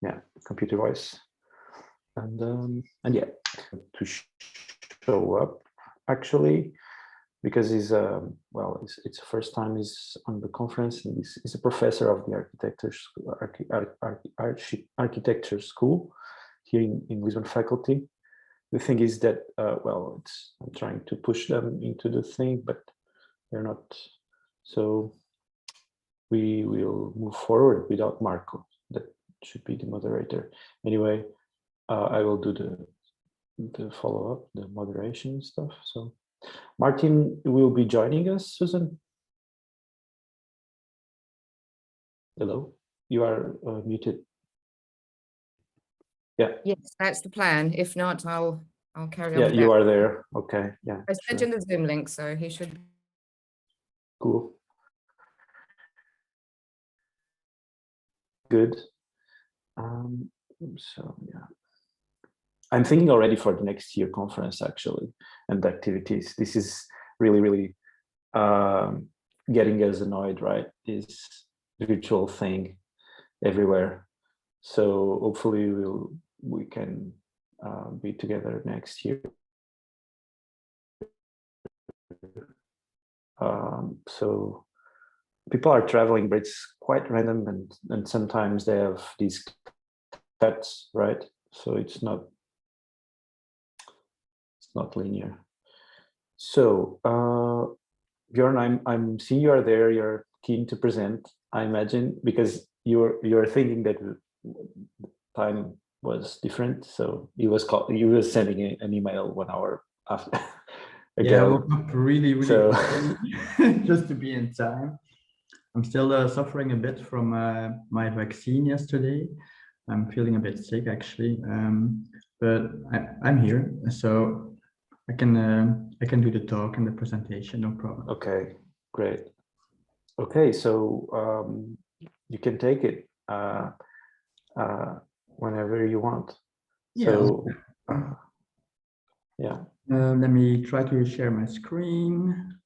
yeah, computer voice, and yeah, to show up actually, because he's well, it's the first time he's on the conference, and he's a professor of the architecture school here in Lisbon faculty. The thing is that well, I'm trying to push them into the thing, but they're not. So we will move forward without Marco. That should be the moderator. Anyway, I will do the follow-up, the moderation stuff. So Martyn will be joining us, Susan. Hello, you are muted. Yeah. Yes, that's the plan. If not, I'll carry on. Yeah, with you that. are there. Okay. Yeah. I sent him the Zoom link, so he should. Cool. Good. So yeah, I'm thinking already for the next year conference actually, and the activities. This is really getting us annoyed, right? This virtual thing everywhere. So hopefully we can be together next year. So people are traveling, but it's quite random, and sometimes they have these cuts, right? So it's not linear. So Bjorn, I'm seeing you are there. You're keen to present, I imagine, because you're thinking that time was different. So you was sending an email 1 hour after. Yeah, I woke up really So early just to be in time. I'm still suffering a bit from my vaccine yesterday. I'm feeling a bit sick actually, but I'm here, so I can do the talk and the presentation, no problem. okay, great. Okay, so you can take it whenever you want. Yeah. So yeah. Let me try to share my screen.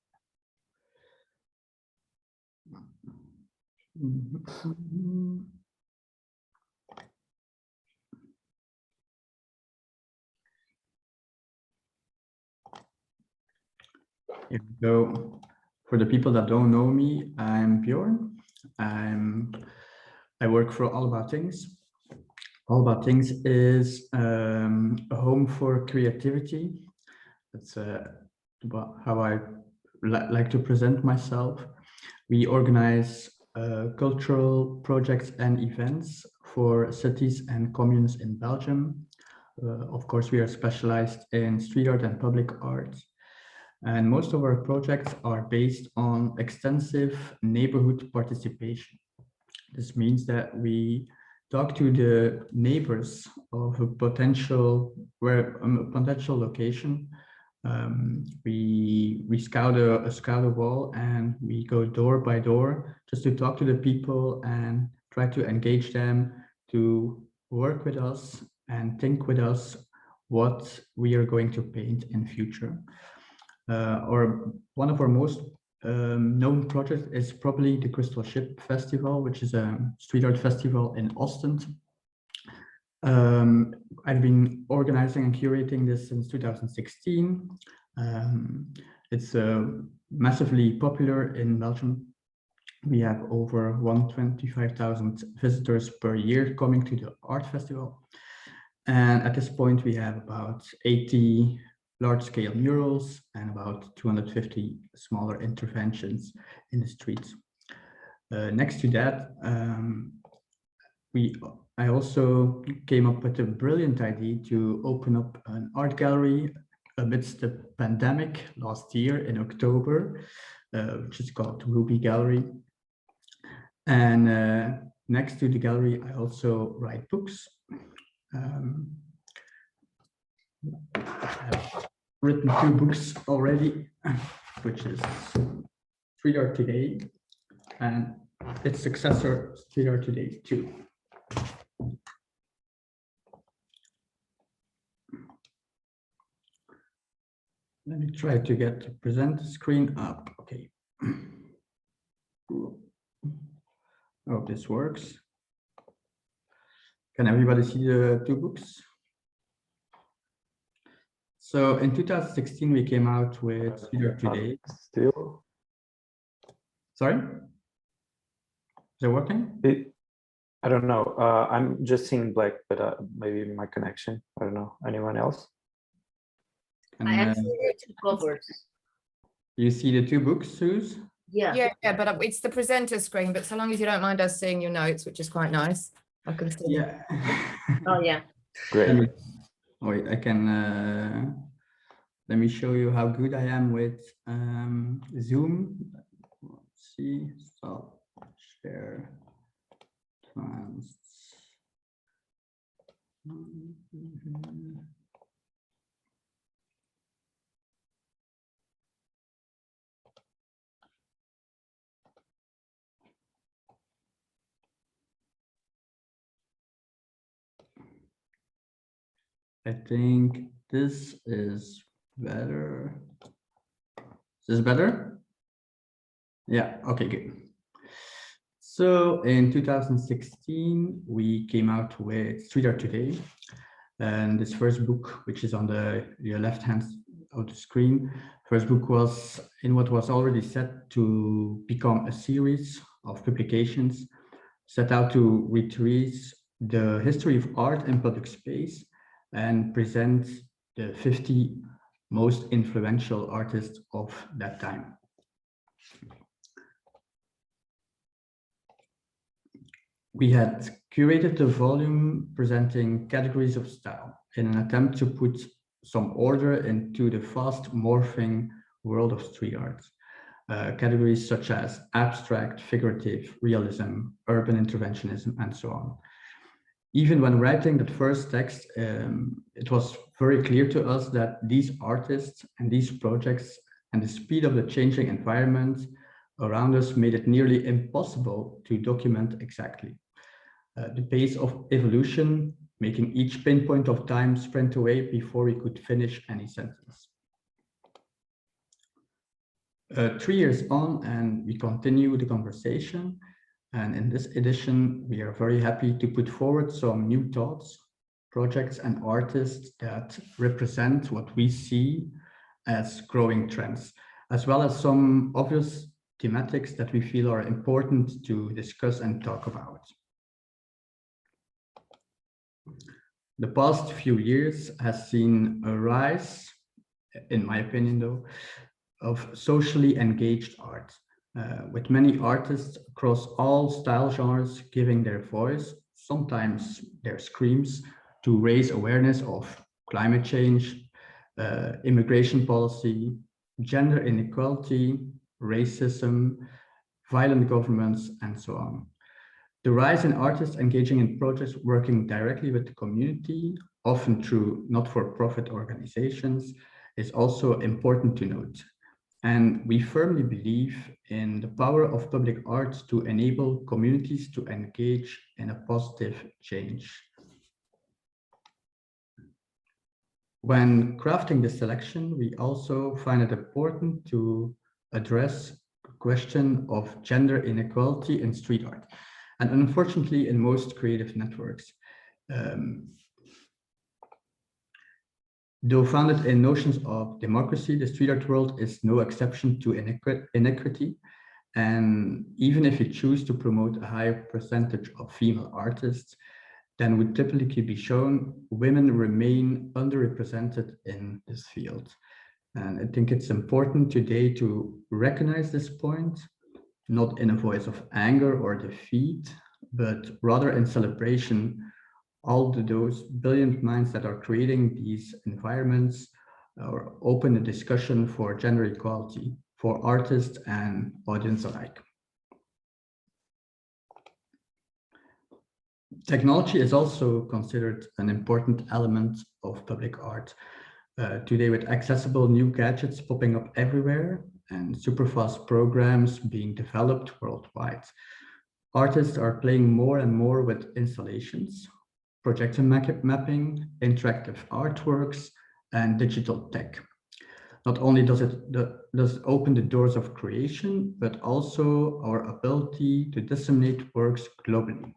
Here we go. For the people that don't know me, I'm Bjorn. I work for All About Things. All About Things is a home for creativity. That's how I like to present myself. We organize cultural projects and events for cities and communes in Belgium. Of course, we are specialized in street art and public art. And most of our projects are based on extensive neighborhood participation. This means that we talk to the neighbors of a potential location. We scout a wall, and we go door by door just to talk to the people and try to engage them to work with us and think with us what we are going to paint in future. Or one of our most known projects is probably the Crystal Ship Festival, which is a street art festival in Ostend. I've been organizing and curating this since 2016. It's massively popular in Belgium. We have over 125,000 visitors per year coming to the art festival. And at this point, we have about 80 large-scale murals and about 250 smaller interventions in the streets. Next to that, I also came up with a brilliant idea to open up an art gallery amidst the pandemic last year in October, which is called Ruby Gallery. And next to the gallery, I also write books. I've written 2 books already, which is Street Art Today and its successor, Street Art Today 2. Let me try to get to present the screen up. Okay. I hope this works. Can everybody see the two books? So in 2016, we came out with Street Art Today. Still? Sorry? Is it working? I don't know. I'm just seeing black, but maybe my connection. I don't know. Anyone else? And, I actually read two covers. you see the two books, Suze? Yeah. Yeah, but it's the presenter screen, but so long as you don't mind us seeing your notes, which is quite nice. I can see. Yeah. Oh, yeah. Great. Wait, I can, let me show you how good I am with Zoom. Let's see, stop, share, trans. I think this is better. Is this better? Yeah, okay, good. So in 2016, we came out with Street Art Today. And this first book, which is on your left hand of the screen, first book was in what was already set to become a series of publications set out to retrace the history of art in public space and present the 50 most influential artists of that time. We had curated the volume presenting categories of style in an attempt to put some order into the fast morphing world of street art. Categories such as abstract, figurative, realism, urban interventionism, and so on. Even when writing that first text, it was very clear to us that these artists and these projects and the speed of the changing environment around us made it nearly impossible to document exactly. The pace of evolution, making each pinpoint of time sprint away before we could finish any sentence. 3 years on, and we continue the conversation. And in this edition, we are very happy to put forward some new thoughts, projects, and artists that represent what we see as growing trends, as well as some obvious thematics that we feel are important to discuss and talk about. The past few years has seen a rise, in my opinion though, of socially engaged art, with many artists across all style genres giving their voice, sometimes their screams, to raise awareness of climate change, immigration policy, gender inequality, racism, violent governments, and so on. The rise in artists engaging in projects working directly with the community, often through not-for-profit organizations, is also important to note. And we firmly believe in the power of public art to enable communities to engage in a positive change. When crafting the selection, we also find it important to address the question of gender inequality in street art. And unfortunately, in most creative networks. Though founded in notions of democracy, the street art world is no exception to inequity. And even if you choose to promote a higher percentage of female artists, then would typically be shown, women remain underrepresented in this field. And I think it's important today to recognize this point, not in a voice of anger or defeat, but rather in celebration all those brilliant minds that are creating these environments, or open a discussion for gender equality for artists and audience alike. Technology is also considered an important element of public art. Today, with accessible new gadgets popping up everywhere and super fast programs being developed worldwide, artists are playing more and more with installations, projector mapping, interactive artworks, and digital tech. Not only does it open the doors of creation, but also our ability to disseminate works globally.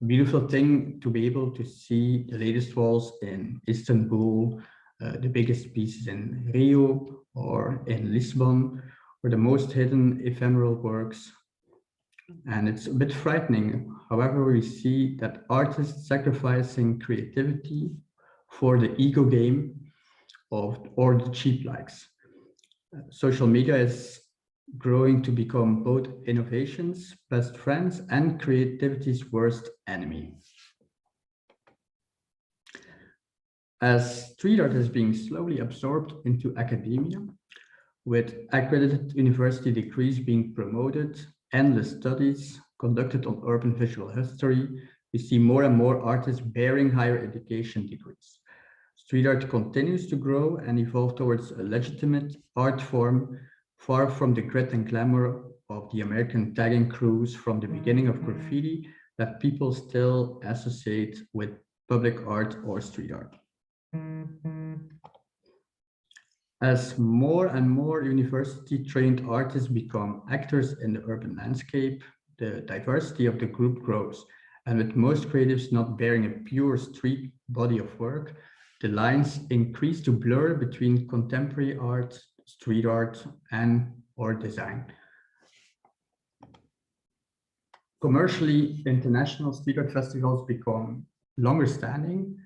beautiful thing to be able to see the latest walls in Istanbul, the biggest pieces in Rio or in Lisbon, or the most hidden ephemeral works. And it's a bit frightening. However, we see that artists sacrificing creativity for the ego game or the cheap likes. Social media is growing to become both innovation's best friends and creativity's worst enemy. As street art is being slowly absorbed into academia, with accredited university degrees being promoted, endless studies conducted on urban visual history, we see more and more artists bearing higher education degrees. Street art continues to grow and evolve towards a legitimate art form, far from the grit and glamour of the American tagging crews from the beginning of graffiti that people still associate with public art or street art. As more and more university-trained artists become actors in the urban landscape, the diversity of the group grows, and with most creatives not bearing a pure street body of work, the lines increase to blur between contemporary art, street art, or design. Commercially, international street art festivals become longer standing,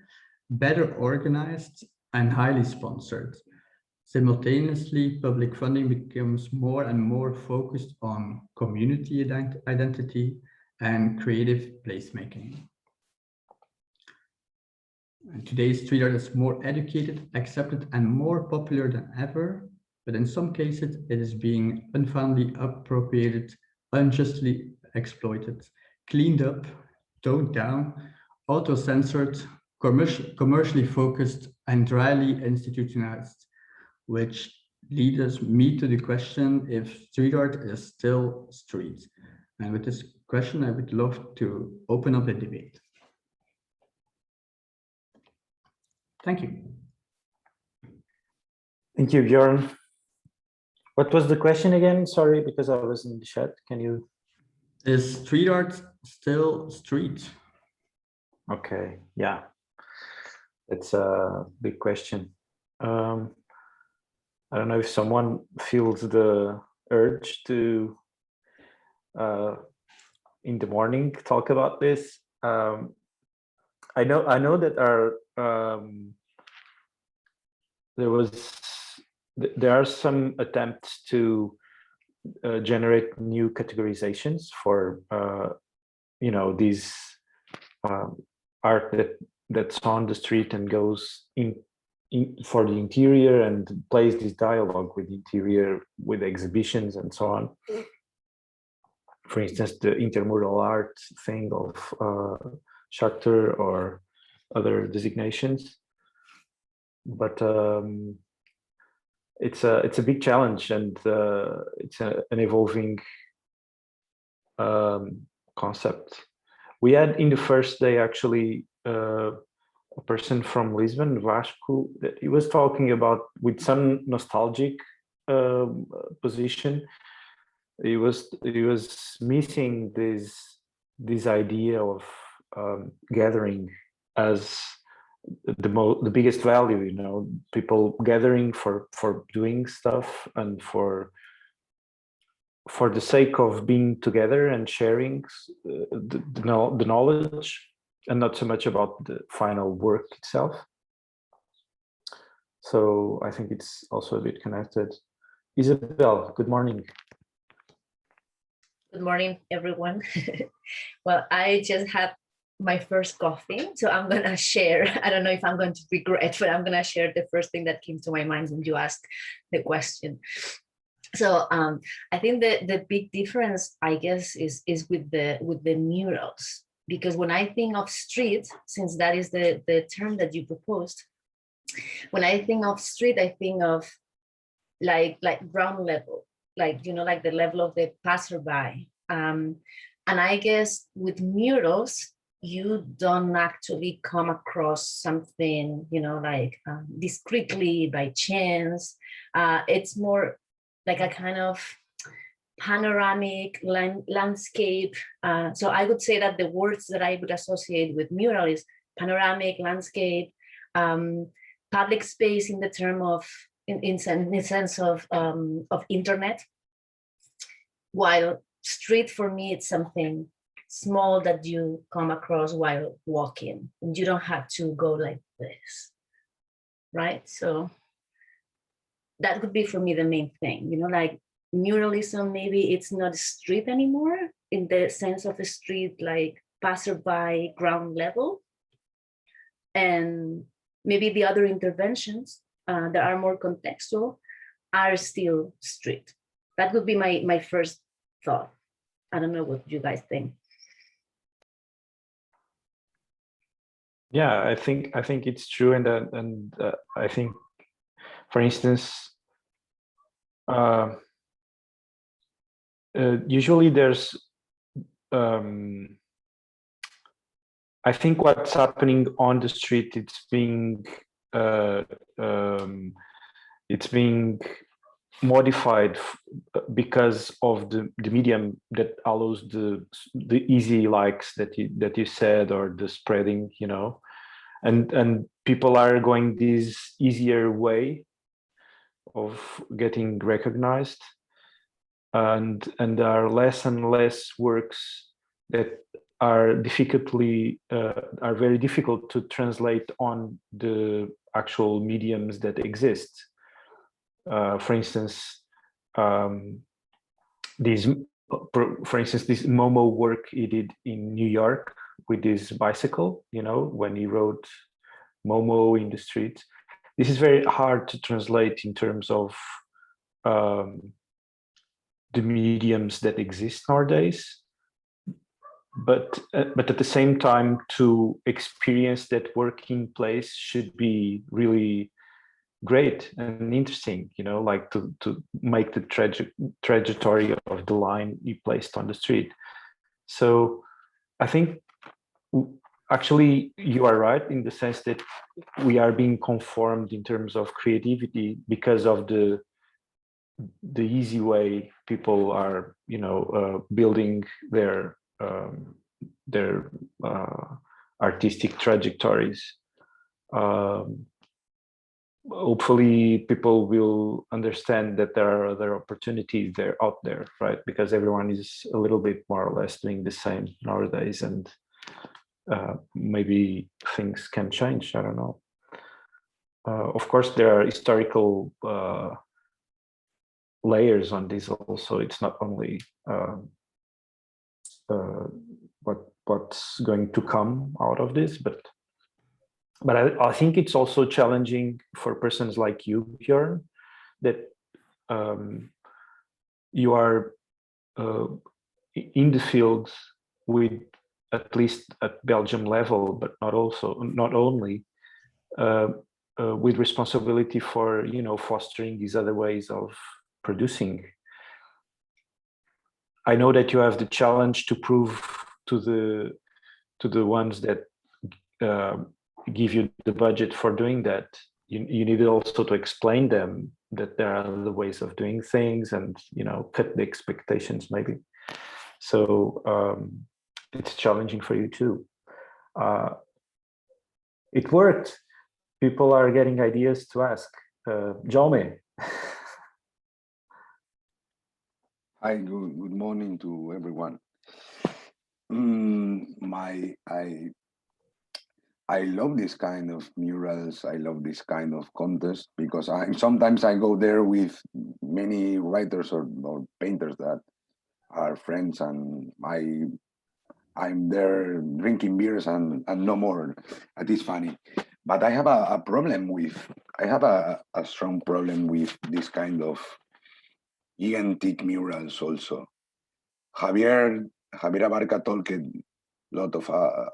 better organized, and highly sponsored. Simultaneously, public funding becomes more and more focused on community identity and creative placemaking. And today's street art is more educated, accepted, and more popular than ever, but in some cases it is being unfoundly appropriated, unjustly exploited, cleaned up, toned down, auto-censored, commercially focused, and dryly institutionalized, which leads me to the question if street art is still street. And with this question, I would love to open up the debate. Thank you. Thank you, Bjorn. What was the question again? Sorry, because I was in the chat. Can you? Is street art still street? Okay, yeah, it's a big question. I don't know if someone feels the urge to, in the morning, talk about this. I know that there are some attempts to generate new categorizations for these art that's on the street and goes in for the interior and plays this dialogue with the interior, with exhibitions and so on. For instance, the intermural art thing of Schachter or other designations. But it's a big challenge, and it's an evolving concept. We had in the first day actually a person from Lisbon, Vasco, that he was talking about with some nostalgic position. He was missing this idea of gathering as the biggest value, people gathering for doing stuff and for the sake of being together and sharing the knowledge, and not so much about the final work itself. So I think it's also a bit connected. Isabel, good morning. Good morning, everyone. Well, I just had my first coffee, so I'm gonna share. I don't know if I'm going to regret, but I'm gonna share the first thing that came to my mind when you asked the question. So I think the big difference, I guess, is with the murals, because when I think of street, since that is the term that you proposed, when I think of street, I think of like ground level, like the level of the passerby. And I guess with murals, you don't actually come across something, discreetly by chance. It's more like a kind of panoramic landscape. So I would say that the words that I would associate with mural is panoramic, landscape, public space in the term of, in the sense of internet. While street for me, it's something small that you come across while walking. You don't have to go like this, right? So that would be for me the main thing, you know, like muralism, maybe it's not a street anymore in the sense of a street like passerby ground level. And maybe the other interventions that are more contextual are still street. That would be my first thought. I don't know what you guys think. Yeah, I think it's true, and I think, for instance, usually there's, I think what's happening on the street, it's being modified because of the medium that allows the easy likes that you said, or the spreading, you know, and people are going this easier way of getting recognized, and there are less and less works that are very difficult to translate on the actual mediums that exist. For instance, this Momo work he did in New York with this bicycle, you know, when he wrote Momo in the street. This is very hard to translate in terms of the mediums that exist nowadays. But at the same time, to experience that working place should be really great and interesting, you know, like to make the trajectory of the line you placed on the street. So I think actually you are right in the sense that we are being conformed in terms of creativity because of the easy way people are, you know, building their artistic trajectories. Hopefully people will understand that there are other opportunities there out there, right? Because everyone is a little bit more or less doing the same nowadays, and maybe things can change. I don't know. Of course, there are historical layers on this also. It's not only what's going to come out of this, but I think it's also challenging for persons like you, Bjorn, that you are in the field with, at least at Belgium level, but not only with responsibility for, you know, fostering these other ways of producing. I know that you have the challenge to prove to the ones that give you the budget for doing that. You need also to explain them that there are other ways of doing things, and, you know, cut the expectations maybe. So it's challenging for you too. It worked. People are getting ideas to ask. Jaume. Hi, good morning to everyone. I love this kind of murals. I love this kind of contest because sometimes I go there with many writers or painters that are friends, and I'm there drinking beers and no more. That is funny. But I have a problem with, I have a strong problem with this kind of gigantic murals also. Javier Abarca talked a lot of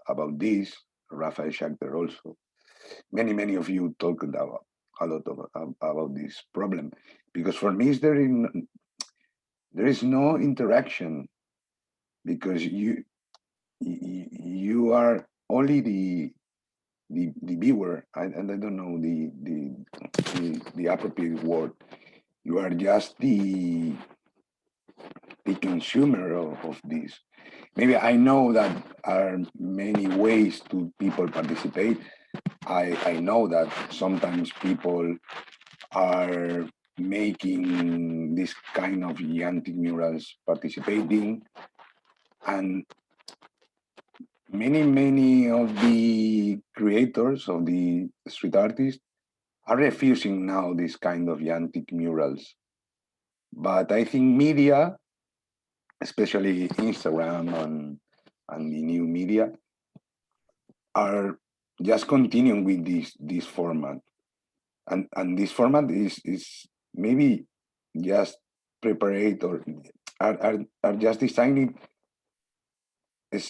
about this. Rafael Sousa also. Many of you talked about a lot about this problem, because for me there is no interaction, because you are only the viewer, and I don't know the appropriate word. You are just the the consumer of this. Maybe I know that are many ways to people participate. I know that sometimes people are making this kind of gigantic murals participating, and many of the creators of the street artists are refusing now this kind of gigantic murals. But I think media, especially Instagram and the new media, are just continuing with this format. And this format is maybe just prepared or are just designing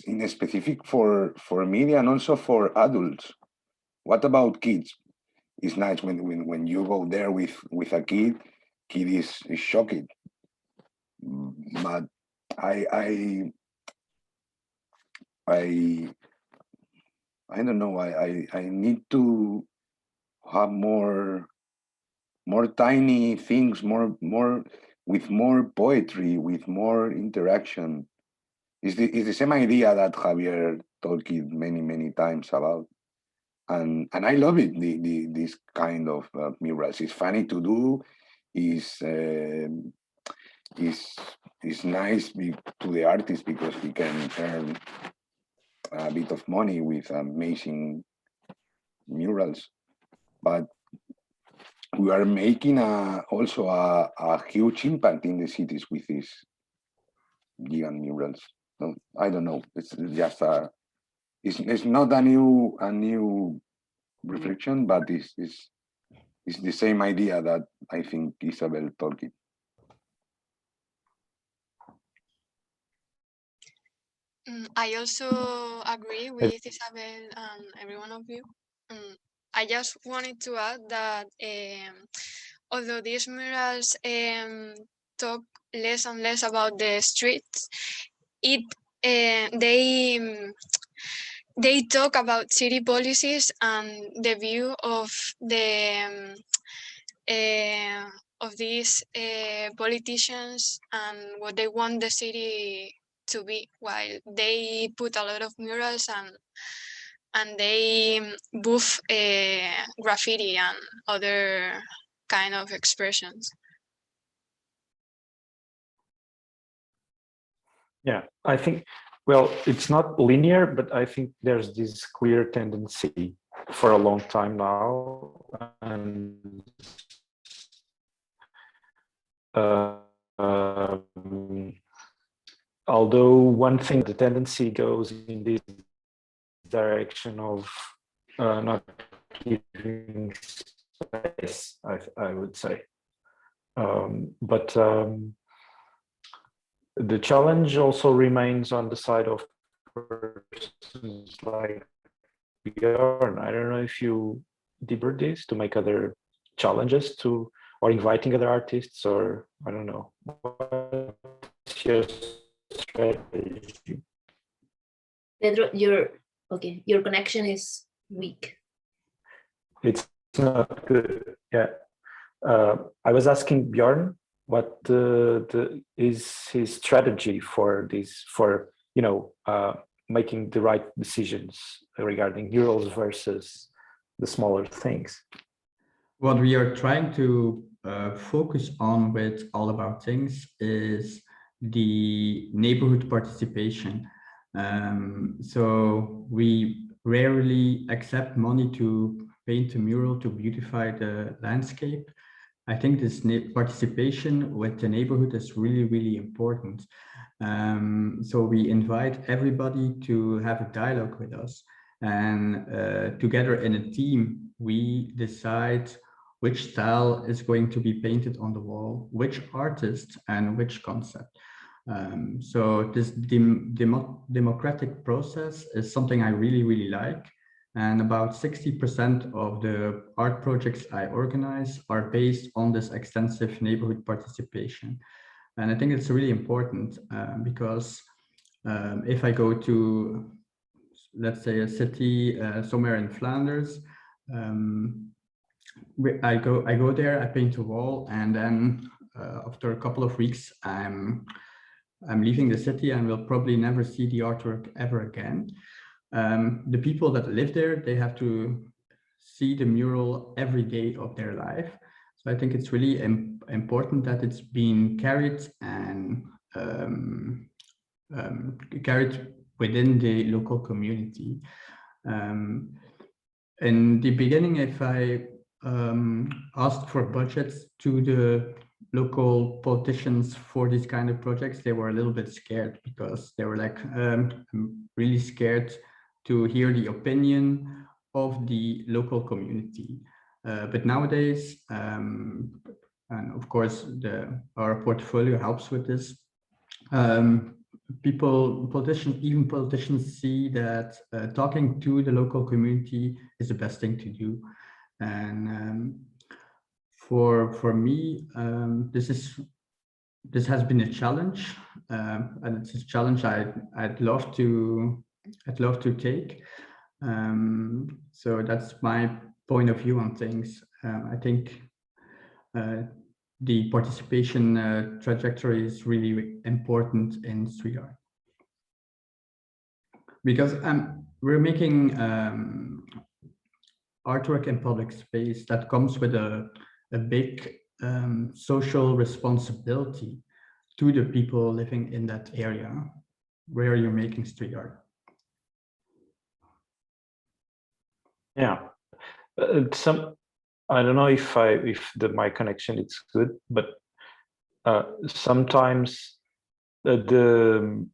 in a specific for media and also for adults. What about kids? It's nice when you go there with a kid is shocking. But I don't know. I need to have more tiny things, more with more poetry, with more interaction. It's the same idea that Javier talked many times about, and I love it. This kind of murals. It's funny to do. Is nice to the artist because he can earn a bit of money with amazing murals, but we are making also a huge impact in the cities with these gigant murals. So I don't know. It's just it's not a new reflection, but it's the same idea that I think Isabel talked. I also agree with Isabel and every one of you. I just wanted to add that although these murals talk less and less about the streets, they talk about city policies and the view of these politicians and what they want the city to be, while they put a lot of murals and they boof graffiti and other kind of expressions. Yeah, I think, well, it's not linear, but I think there's this clear tendency for a long time now. And although one thing, the tendency goes in this direction of not giving space, I would say. But the challenge also remains on the side of persons like Bjorn. I don't know if you delivered this to make other challenges to, or inviting other artists, or I don't know. What's your strategy? Pedro, your connection is weak. It's not good. Yeah. I was asking Bjorn what is his strategy for this, for making the right decisions regarding murals versus the smaller things. What we are trying to focus on with All About Things is the neighborhood participation. So we rarely accept money to paint a mural to beautify the landscape. I think this participation with the neighborhood is really important. So we invite everybody to have a dialogue with us, and together in a team, we decide which style is going to be painted on the wall, which artist and which concept. So this democratic process is something I really like. And about 60% of the art projects I organize are based on this extensive neighborhood participation. And I think it's really important because if I go to, let's say, a city somewhere in Flanders, I go there, I paint a wall, and then after a couple of weeks, I'm I'm leaving the city and will probably never see the artwork ever again. The people that live there, they have to see the mural every day of their life. So I think it's really important that it's being carried and carried within the local community. In the beginning, if I asked for budgets to the local politicians for these kind of projects, they were a little bit scared because they were like, I'm really scared to hear the opinion of the local community. But nowadays, and of course, our portfolio helps with this. Even politicians see that talking to the local community is the best thing to do. And for me, this has been a challenge, and it's a challenge I'd love to take. So that's my point of view on things. I think the participation trajectory is really important in street art, because we're making artwork in public space that comes with a big social responsibility to the people living in that area where you're making street art. Yeah, I don't know if my connection is good, but sometimes the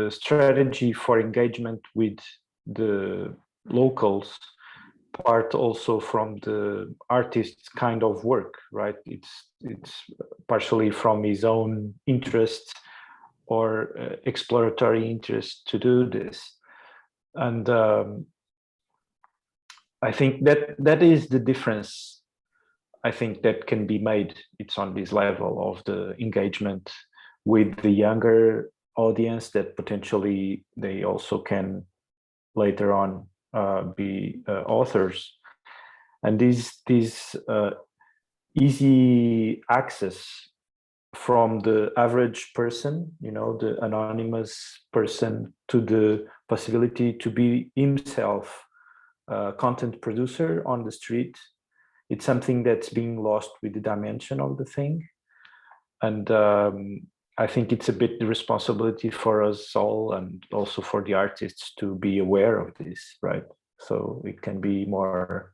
strategy for engagement with the locals part also from the artist's kind of work, right? It's partially from his own interest or exploratory interest to do this, and I think that is the difference. I think that can be made. It's on this level of the engagement with the younger audience that potentially they also can later on be authors, and this easy access from the average person, the anonymous person, to the possibility to be himself a content producer on the street. It's something that's being lost with the dimension of the thing, and I think it's a bit the responsibility for us all, and also for the artists, to be aware of this, right? So it can be more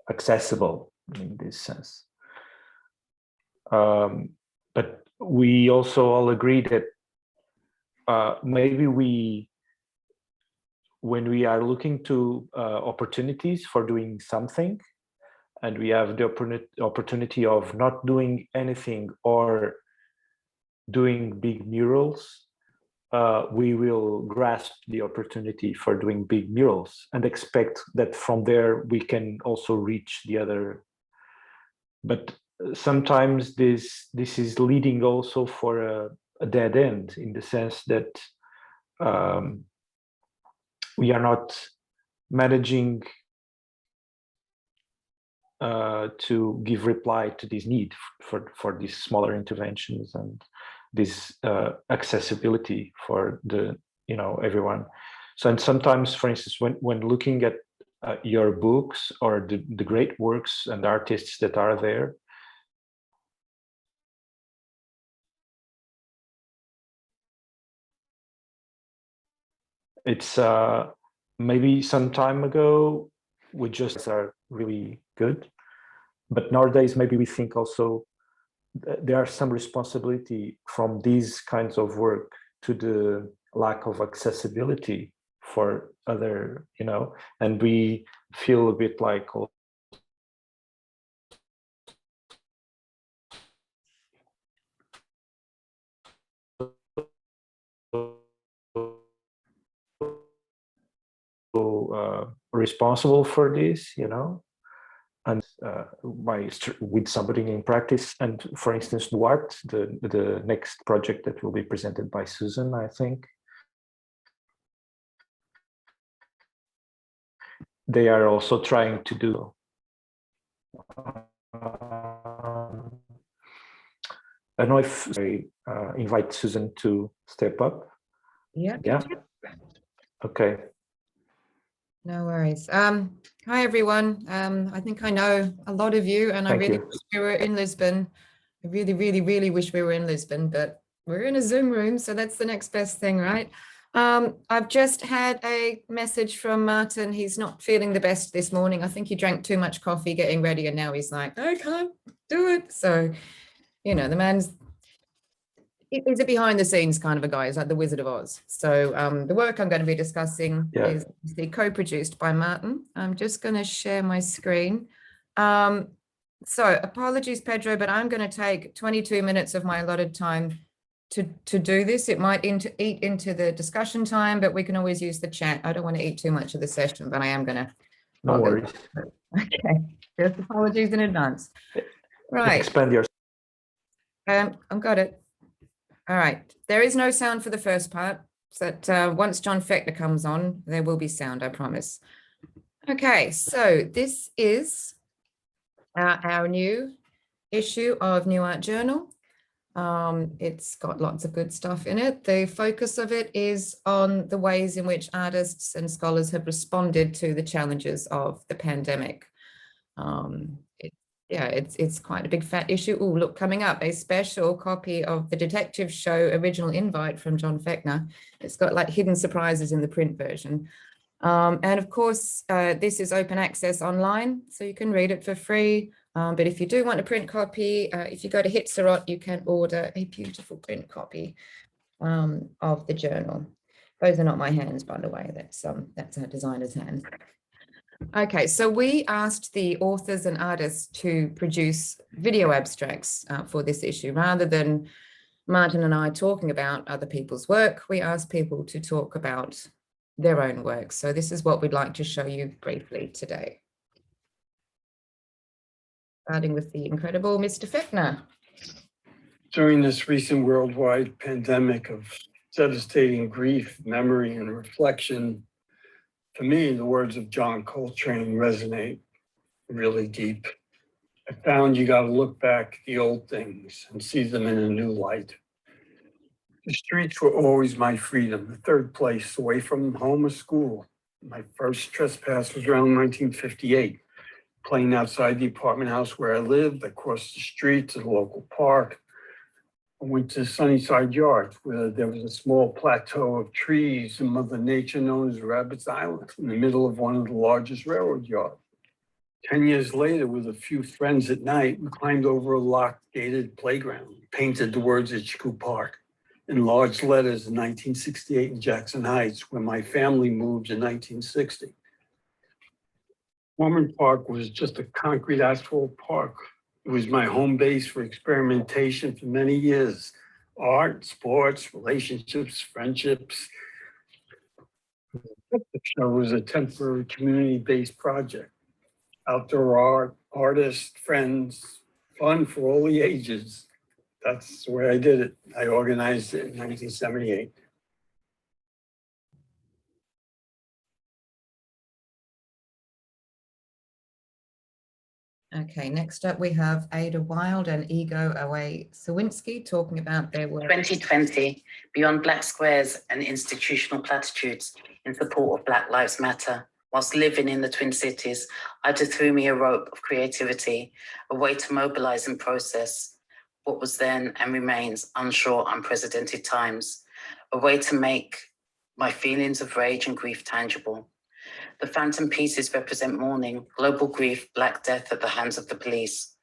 accessible in this sense. But we also all agree that maybe when we are looking to opportunities for doing something, and we have the opportunity of not doing anything or doing big murals, we will grasp the opportunity for doing big murals and expect that from there we can also reach the other. But sometimes this is leading also for a dead end, in the sense that we are not managing to give reply to this need for these smaller interventions and this accessibility for the everyone. So, and sometimes, for instance, when looking at your books or the great works and artists that are there, it's maybe some time ago we just are really good, but nowadays maybe we think also there are some responsibility from these kinds of work to the lack of accessibility for other, and we feel a bit like responsible for this, and with somebody in practice. And for instance, Nuart, the next project that will be presented by Susan, I think, they are also trying to do I don't know if I invite Susan to step up. Yeah. Yeah. Okay. No worries. Hi, everyone. I think I know a lot of you, and I Thank really you. wish we were in Lisbon. I really, really, really wish we were in Lisbon, but we're in a Zoom room, so that's the next best thing, right? I've just had a message from Martyn. He's not feeling the best this morning. I think he drank too much coffee getting ready, and now he's like, I can't do it. So, you know, the man's he's a behind the scenes kind of a guy. He's like the Wizard of Oz. So the work I'm going to be discussing is co-produced by Martyn. I'm just going to share my screen. So apologies, Pedro, but I'm going to take 22 minutes of my allotted time to do this. It might eat into the discussion time, but we can always use the chat. I don't want to eat too much of the session, but I am going to. No worries. Okay, just apologies in advance. Right. Expand your. I've got it. All right, there is no sound for the first part, but once John Fechner comes on, there will be sound, I promise. Okay, so this is our new issue of Nuart Journal. It's got lots of good stuff in it. The focus of it is on the ways in which artists and scholars have responded to the challenges of the pandemic. It's quite a big fat issue. Oh, look, coming up, a special copy of the Detective Show original invite from John Fechner. It's got like hidden surprises in the print version. And of course, this is open access online, so you can read it for free. But if you do want a print copy, if you go to Hitzerot, you can order a beautiful print copy of the journal. Those are not my hands, by the way. That's our designer's hands. Okay, so we asked the authors and artists to produce video abstracts for this issue. Rather than Martyn and I talking about other people's work, we asked people to talk about their own work. So this is what we'd like to show you briefly today. Starting with the incredible Mr. Fechner. During this recent worldwide pandemic of devastating grief, memory, and reflection, for me, the words of John Coltrane resonate really deep. I found you got to look back at the old things and see them in a new light. The streets were always my freedom, the third place away from home or school. My first trespass was around 1958. Playing outside the apartment house where I lived, I crossed the street to the local park. I went to Sunnyside Yards, where there was a small plateau of trees and Mother Nature known as Rabbit's Island, in the middle of one of the largest railroad yards. 10 years later, with a few friends at night, we climbed over a locked, gated playground, painted the words Itchku Park in large letters in 1968 in Jackson Heights, where my family moved in 1960. Ormond Park was just a concrete asphalt park. It was my home base for experimentation for many years. Art, sports, relationships, friendships. The show was a temporary community-based project. Outdoor art, artists, friends, fun for all the ages. That's the way I did it. I organized it in 1978. Okay, next up we have Ada Wild and Ego Awe-Sawinski talking about their work. 2020, beyond Black squares and institutional platitudes in support of Black Lives Matter. Whilst living in the Twin Cities, Ada threw me a rope of creativity, a way to mobilize and process what was then and remains unsure, unprecedented times, a way to make my feelings of rage and grief tangible. The phantom pieces represent mourning, global grief, Black death at the hands of the police.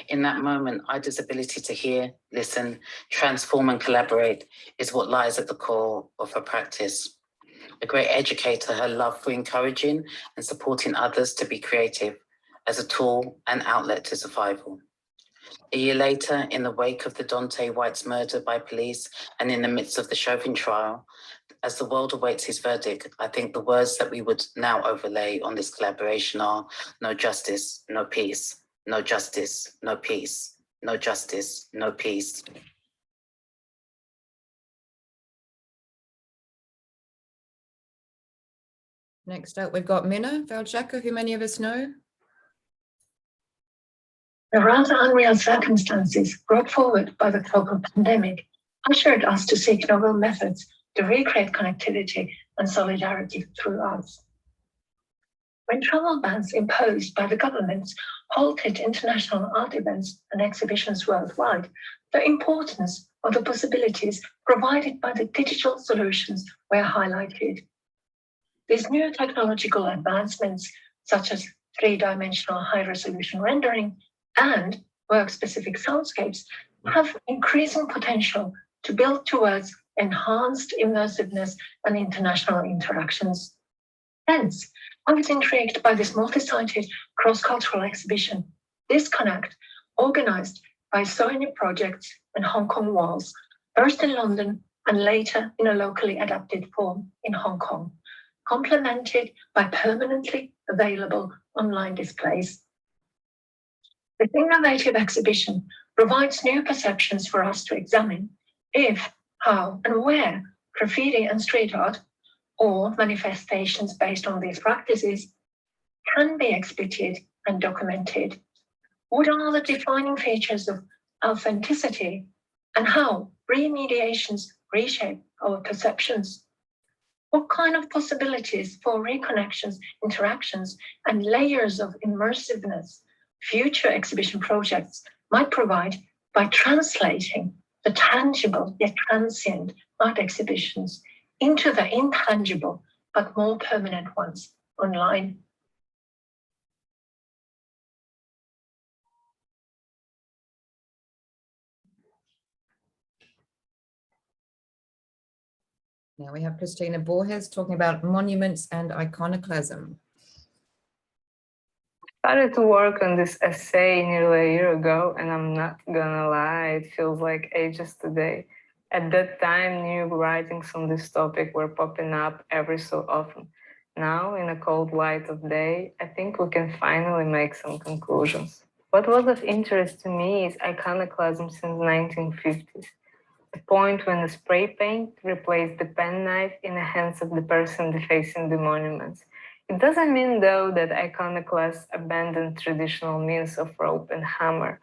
In that moment, Ida's ability to hear, listen, transform and collaborate is what lies at the core of her practice. A great educator, her love for encouraging and supporting others to be creative as a tool and outlet to survival. A year later, in the wake of the Dante White's murder by police and in the midst of the Chauvin trial, as the world awaits his verdict, I think the words that we would now overlay on this collaboration are no justice, no peace, no justice, no peace, no justice, no peace. Next up, we've got Minna Valchaka, who many of us know. The rather unreal circumstances brought forward by the global pandemic ushered us to seek novel methods to recreate connectivity and solidarity through arts. When travel bans imposed by the governments halted international art events and exhibitions worldwide, the importance of the possibilities provided by the digital solutions were highlighted. These new technological advancements, such as three-dimensional high-resolution rendering and work-specific soundscapes, have increasing potential to build towards enhanced immersiveness and international interactions. Hence, I was intrigued by this multi-sited cross-cultural exhibition, Disconnect, organized by Sony Projects and Hong Kong Walls, first in London and later in a locally adapted form in Hong Kong, complemented by permanently available online displays. This innovative exhibition provides new perceptions for us to examine if, how, and where graffiti and street art, or manifestations based on these practices, can be exhibited and documented. What are the defining features of authenticity, and how remediations reshape our perceptions? What kind of possibilities for reconnections, interactions, and layers of immersiveness future exhibition projects might provide by translating the tangible yet transient art exhibitions into the intangible but more permanent ones online? Now we have Cristina Borges talking about monuments and iconoclasm. I started to work on this essay nearly a year ago, and I'm not gonna lie, it feels like ages today. At that time, new writings on this topic were popping up every so often. Now, in a cold light of day, I think we can finally make some conclusions. What was of interest to me is iconoclasm since 1950s. The point when the spray paint replaced the penknife in the hands of the person defacing the monuments. It doesn't mean, though, that iconoclasts abandoned traditional means of rope and hammer.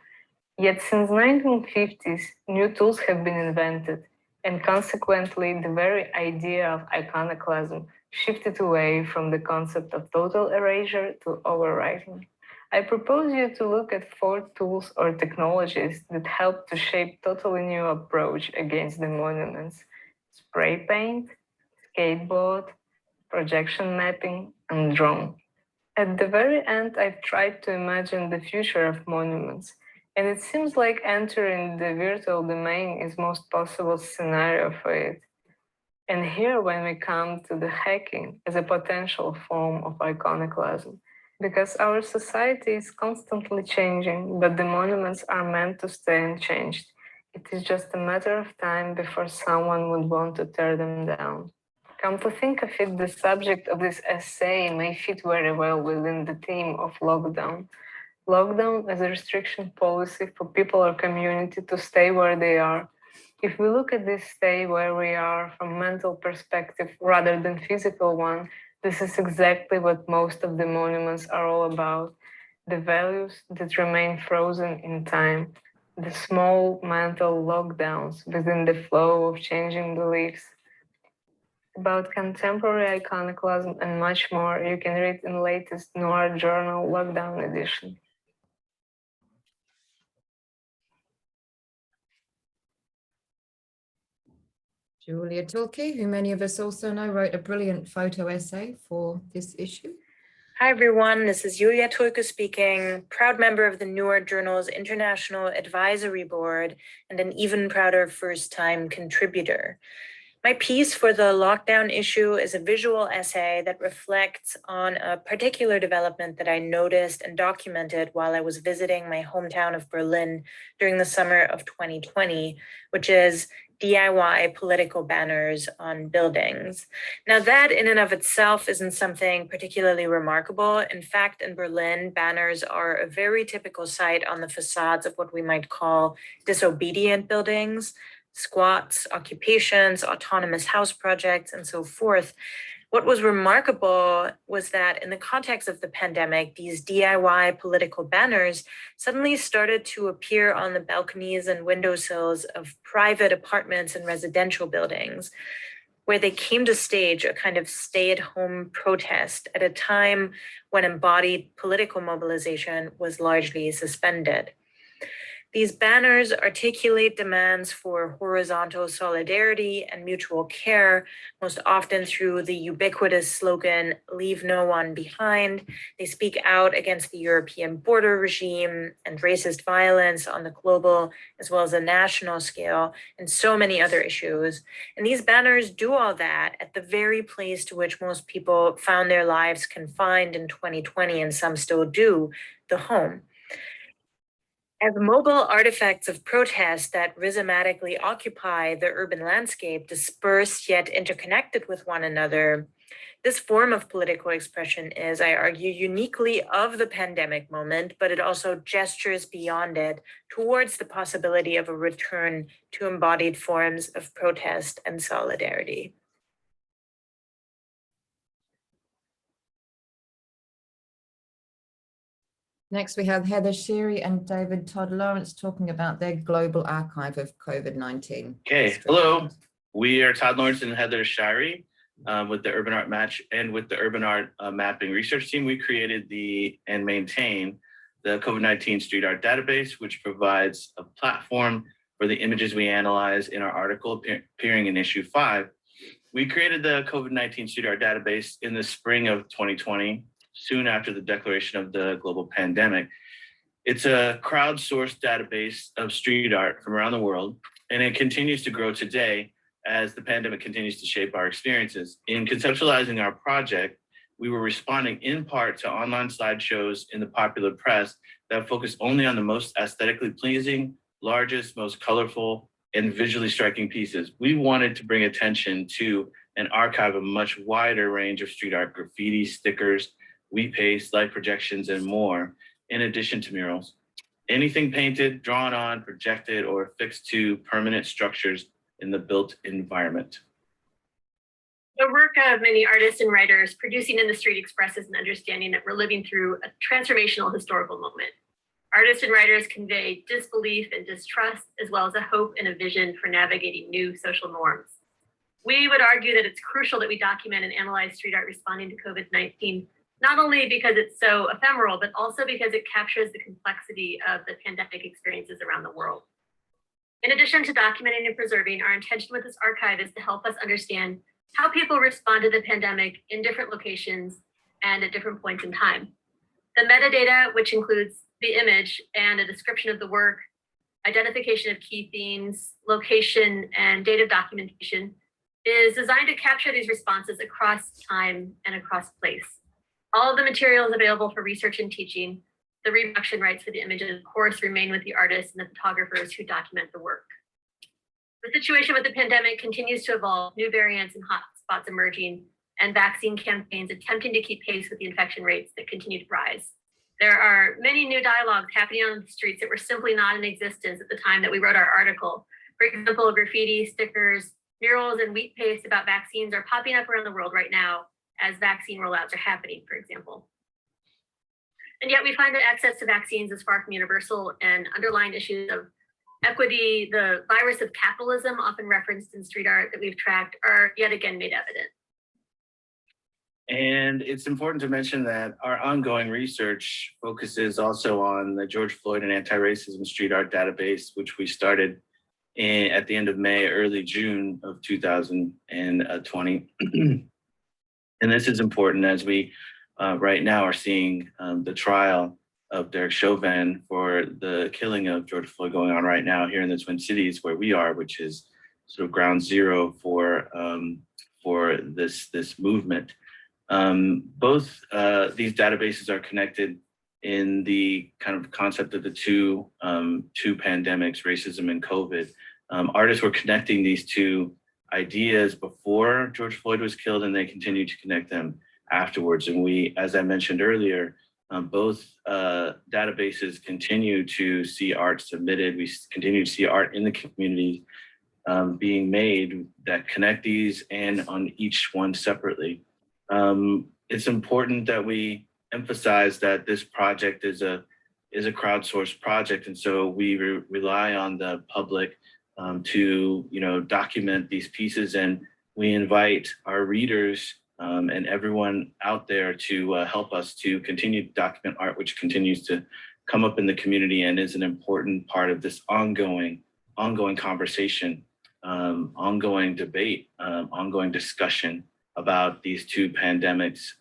Yet since 1950s, new tools have been invented, and consequently, the very idea of iconoclasm shifted away from the concept of total erasure to overwriting. I propose you to look at 4 tools or technologies that help to shape totally new approach against the monuments: spray paint, skateboard, projection mapping, and drone. At the very end, I've tried to imagine the future of monuments, and it seems like entering the virtual domain is most possible scenario for it. And here, when we come to the hacking as a potential form of iconoclasm, because our society is constantly changing, but the monuments are meant to stay unchanged. It is just a matter of time before someone would want to tear them down. Come to think of it, the subject of this essay may fit very well within the theme of lockdown. Lockdown as a restriction policy for people or community to stay where they are. If we look at this stay where we are from mental perspective rather than physical one, this is exactly what most of the monuments are all about. The values that remain frozen in time, the small mental lockdowns within the flow of changing beliefs. About contemporary iconoclasm and much more, you can read in latest Nuart journal lockdown edition. Julia Tulke, who many of us also know, wrote a brilliant photo essay for this issue. Hi, everyone. This is Julia Tulke speaking, proud member of the Nuart Journal's International Advisory Board and an even prouder first-time contributor. My piece for the lockdown issue is a visual essay that reflects on a particular development that I noticed and documented while I was visiting my hometown of Berlin during the summer of 2020, which is DIY political banners on buildings. Now that in and of itself isn't something particularly remarkable. In fact, in Berlin, banners are a very typical sight on the facades of what we might call disobedient buildings, squats, occupations, autonomous house projects, and so forth. What was remarkable was that in the context of the pandemic, these DIY political banners suddenly started to appear on the balconies and windowsills of private apartments and residential buildings, where they came to stage a kind of stay-at-home protest at a time when embodied political mobilization was largely suspended. These banners articulate demands for horizontal solidarity and mutual care, most often through the ubiquitous slogan, "Leave no one behind." They speak out against the European border regime and racist violence on the global as well as a national scale, and so many other issues. And these banners do all that at the very place to which most people found their lives confined in 2020, and some still do, the home. As mobile artifacts of protest that rhizomatically occupy the urban landscape, dispersed yet interconnected with one another, this form of political expression is, I argue, uniquely of the pandemic moment, but it also gestures beyond it towards the possibility of a return to embodied forms of protest and solidarity. Next, we have Heather Sheary and David Todd Lawrence talking about their global archive of COVID-19. Okay, hello. We are Todd Lawrence and Heather Sheary with the Urban Art Match and with the Urban Art Mapping Research Team. We created and maintain the COVID-19 Street Art Database, which provides a platform for the images we analyze in our article appearing in issue 5. We created the COVID-19 Street Art Database in the spring of 2020, soon after the declaration of the global pandemic. It's a crowdsourced database of street art from around the world, and it continues to grow today as the pandemic continues to shape our experiences. In conceptualizing our project, we were responding in part to online slideshows in the popular press that focus only on the most aesthetically pleasing, largest, most colorful, and visually striking pieces. We wanted to bring attention to an archive of a much wider range of street art, graffiti, stickers, wheat paste, light projections, and more, in addition to murals. Anything painted, drawn on, projected, or affixed to permanent structures in the built environment. The work of many artists and writers producing in the street expresses an understanding that we're living through a transformational historical moment. Artists and writers convey disbelief and distrust, as well as a hope and a vision for navigating new social norms. We would argue that it's crucial that we document and analyze street art responding to COVID-19, not only because it's so ephemeral, but also because it captures the complexity of the pandemic experiences around the world. In addition to documenting and preserving, our intention with this archive is to help us understand how people respond to the pandemic in different locations and at different points in time. The metadata, which includes the image and a description of the work, identification of key themes, location, and date of documentation, is designed to capture these responses across time and across place. All of the materials available for research and teaching, the reproduction rights for the images, of course, remain with the artists and the photographers who document the work. The situation with the pandemic continues to evolve, new variants and hotspots emerging, and vaccine campaigns attempting to keep pace with the infection rates that continue to rise. There are many new dialogues happening on the streets that were simply not in existence at the time that we wrote our article. For example, graffiti, stickers, murals, and wheat paste about vaccines are popping up around the world right now as vaccine rollouts are happening, for example. And yet we find that access to vaccines is far from universal, and underlying issues of equity, the virus of capitalism, often referenced in street art that we've tracked, are yet again made evident. And it's important to mention that our ongoing research focuses also on the George Floyd and anti-racism street art database, which we started at the end of May, early June of 2020. And this is important as we right now are seeing the trial of Derek Chauvin for the killing of George Floyd going on right now here in the Twin Cities where we are, which is sort of ground zero for this movement. Both these databases are connected in the kind of concept of the two pandemics, racism and COVID. Artists were connecting these two ideas before George Floyd was killed, and they continue to connect them afterwards. And we, as I mentioned earlier, both databases continue to see art submitted. We continue to see art in the community being made that connect these and on each one separately. It's important that we emphasize that this project is a crowdsourced project, and so we rely on the public to document these pieces, and we invite our readers and everyone out there to help us to continue to document art, which continues to come up in the community and is an important part of this ongoing conversation, ongoing debate, ongoing discussion about these two pandemics,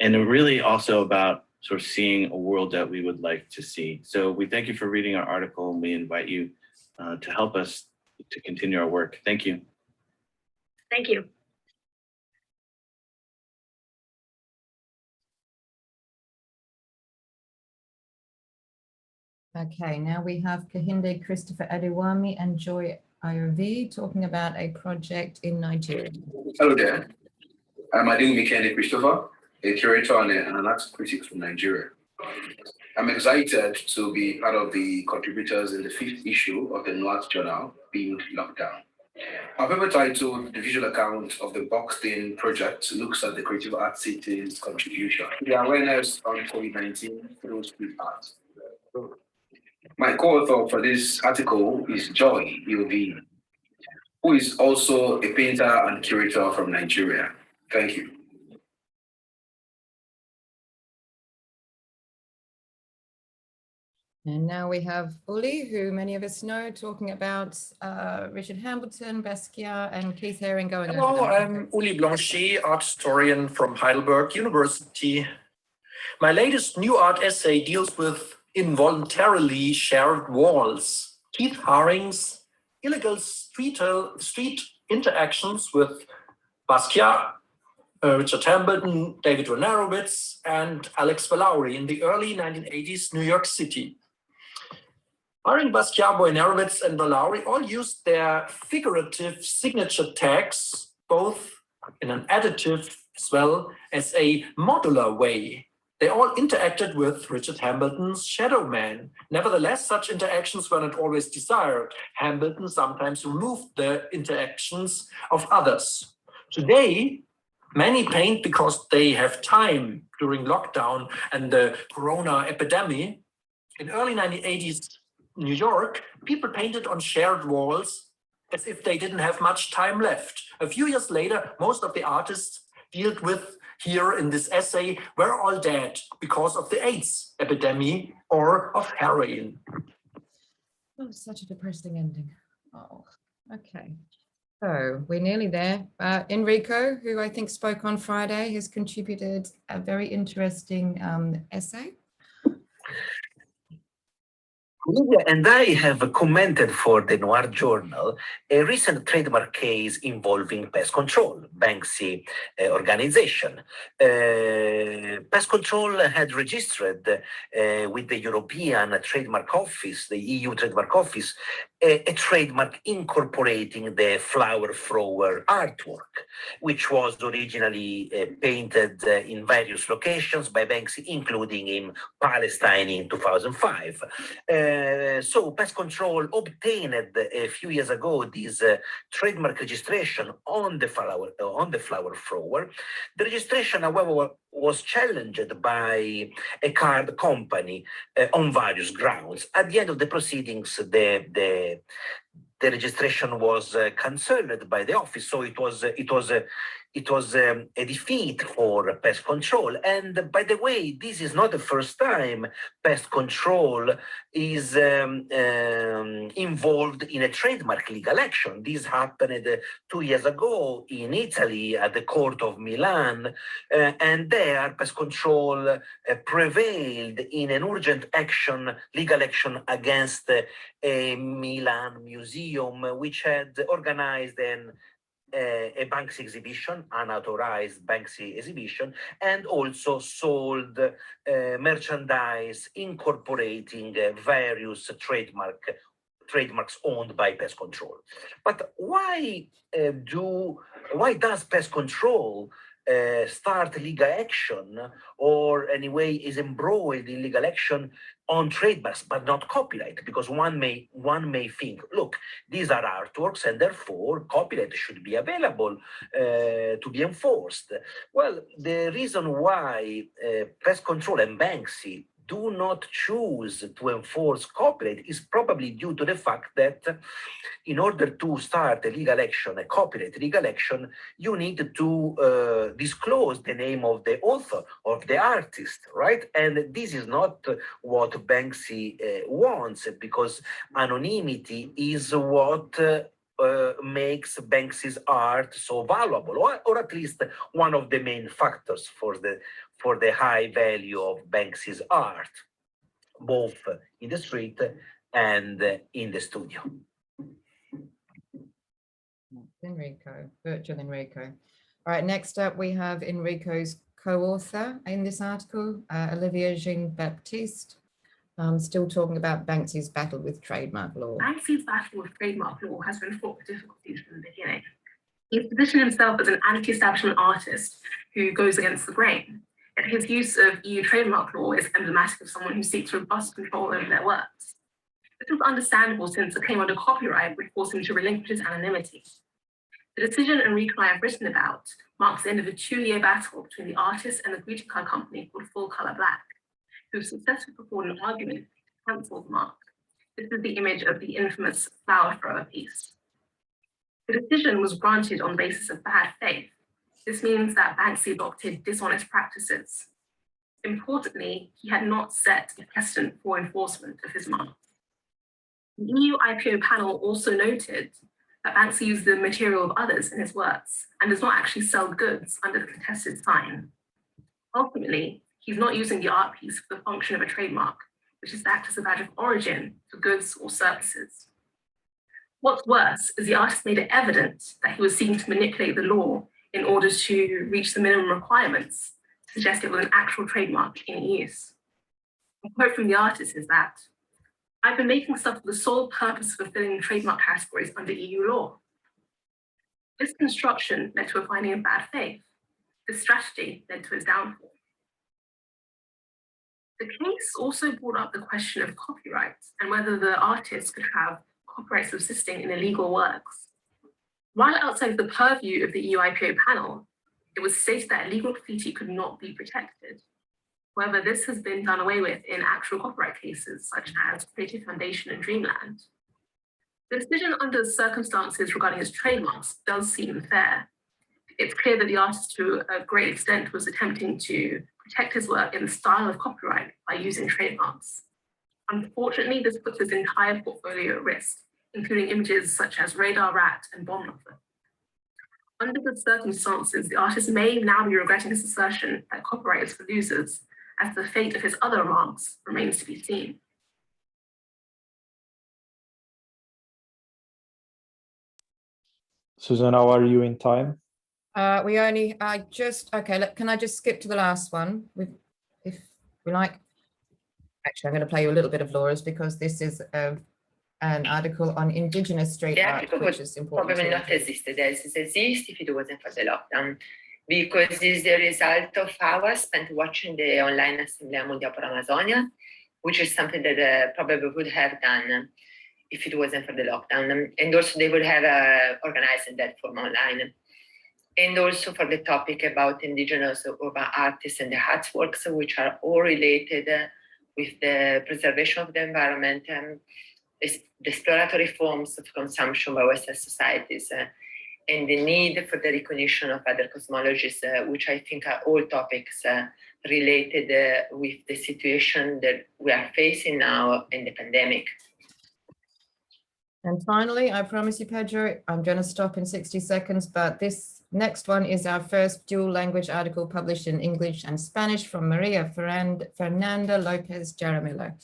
and really also about sort of seeing a world that we would like to see. So we thank you for reading our article, and we invite you to help us to continue our work. Thank you. Thank you. Okay, now we have Kehinde Christopher Adewami and Joy Iov talking about a project in Nigeria. Hello there. I'm Adewami Kehinde Christopher, a curator and an art critic from Nigeria. I'm excited to be part of the contributors in the 5th issue of the Nuart journal, Being Lockdown. Our paper titled The Visual Account of the Boxed-In Project looks at the creative art city's contribution to the awareness on COVID-19 through street art. My co-author for this article is Joy Iov, who is also a painter and curator from Nigeria. Thank you. And now we have Uli, who many of us know, talking about Richard Hambleton, Basquiat, and Keith Haring going over. Hello, I'm Uli Blanchet, art historian from Heidelberg University. My latest new art essay deals with involuntarily shared walls, Keith Haring's illegal street interactions with Basquiat, Richard Hambleton, David Wojnarowicz, and Alex Valauri in the early 1980s New York City. Haring, Basquiat, Wojnarowicz, and Valauri all used their figurative signature tags, both in an additive as well as a modular way. They all interacted with Richard Hambleton's Shadow Man. Nevertheless, such interactions were not always desired. Hambleton sometimes removed the interactions of others. Today, many paint because they have time during lockdown and the corona epidemic. In early 1980s New York, people painted on shared walls as if they didn't have much time left. A few years later, most of the artists dealt with here in this essay were all dead because of the AIDS epidemic or of heroin. Oh, such a depressing ending. Oh, okay. So we're nearly there. Enrico, who I think spoke on Friday, has contributed a very interesting essay. Lydia and I have commented for the Nuart Journal a recent trademark case involving pest control, Banksy organization. Pest control had registered with the European Trademark Office, the EU Trademark Office, a trademark incorporating the flower thrower artwork, which was originally painted in various locations by Banksy, including in Palestine in 2005. So Pest Control obtained a few years ago this trademark registration on the flower thrower. The registration, however, was challenged by a card company on various grounds. At the end of the proceedings, the registration was cancelled by the office, so it was a defeat for Pest Control. And by the way, this is not the first time Pest Control is involved in a trademark legal action. This happened 2 years ago in Italy at the Court of Milan, and there Pest Control prevailed in an urgent action, legal action against a Milan museum, which had organized a Banksy exhibition, unauthorized Banksy exhibition, and also sold merchandise incorporating various trademarks owned by Pest Control. But why does Pest Control start legal action, or anyway is embroiled in legal action on trademarks, but not copyright, because one may think, look, these are artworks, and therefore copyright should be available to be enforced. Well, the reason why pest control and Banksy do not choose to enforce copyright is probably due to the fact that in order to start a legal action, a copyright legal action, you need to disclose the name of the author, of the artist, right? And this is not what Banksy wants, because anonymity is what makes Banksy's art so valuable, or at least one of the main factors for the high value of Banksy's art, both in the street and in the studio. Enrico, virtual Enrico. All right, next up we have Enrico's co-author in this article, Olivia Jean-Baptiste, still talking about Banksy's battle with trademark law. Banksy's battle with trademark law has been fraught with difficulties from the beginning. He's positioned himself as an anti-establishment artist who goes against the grain. Yet his use of EU trademark law is emblematic of someone who seeks robust control over their works. This was understandable since a claim under copyright would force him to relinquish his anonymity. The decision Enrico and I have written about marks the end of a 2-year battle between the artist and the greeting card company called Full Color Black, who successfully put forward an argument to cancel the mark. This is the image of the infamous flower thrower piece. The decision was granted on the basis of bad faith. This means that Banksy adopted dishonest practices. Importantly, he had not set a precedent for enforcement of his mark. The EU IPO panel also noted that Banksy used the material of others in his works and does not actually sell goods under the contested sign. Ultimately, he's not using the art piece for the function of a trademark, which is to act as a badge of origin for goods or services. What's worse is the artist made it evident that he was seeking to manipulate the law in order to reach the minimum requirements to suggest it was an actual trademark in use. A quote from the artist is that, "I've been making stuff for the sole purpose of fulfilling trademark categories under EU law." This construction led to a finding of bad faith. This strategy led to his downfall. The case also brought up the question of copyright and whether the artist could have copyright subsisting in illegal works. While outside the purview of the EU IPO panel, it was stated that illegal graffiti could not be protected. However, this has been done away with in actual copyright cases, such as Creative Foundation and Dreamland. The decision under circumstances regarding his trademarks does seem fair. It's clear that the artist, to a great extent, was attempting to protect his work in the style of copyright by using trademarks. Unfortunately, this puts his entire portfolio at risk, including images such as Radar Rat and Bomb Lover. Under the circumstances, the artist may now be regretting his assertion that copyright is for losers, as the fate of his other remarks remains to be seen. Susan, how are you in time? Can I just skip to the last one? If we like. Actually, I'm going to play you a little bit of Laura's because this is an article on indigenous street art, which is important. Probably not exist. This exist if it wasn't for the lockdown, because this is the result of hours spent watching the online Assemblea Mundial por Amazonia, which is something that probably would have done if it wasn't for the lockdown. And also they would have organized that form online. And also for the topic about indigenous urban artists and the artworks, which are all related with the preservation of the environment, the exploratory forms of consumption by Western societies, and the need for the recognition of other cosmologies, which I think are all topics related with the situation that we are facing now in the pandemic. And finally, I promise you, Pedro, I'm going to stop in 60 seconds, but this next one is our first dual language article published in English and Spanish from María Fernanda López Jaramillo.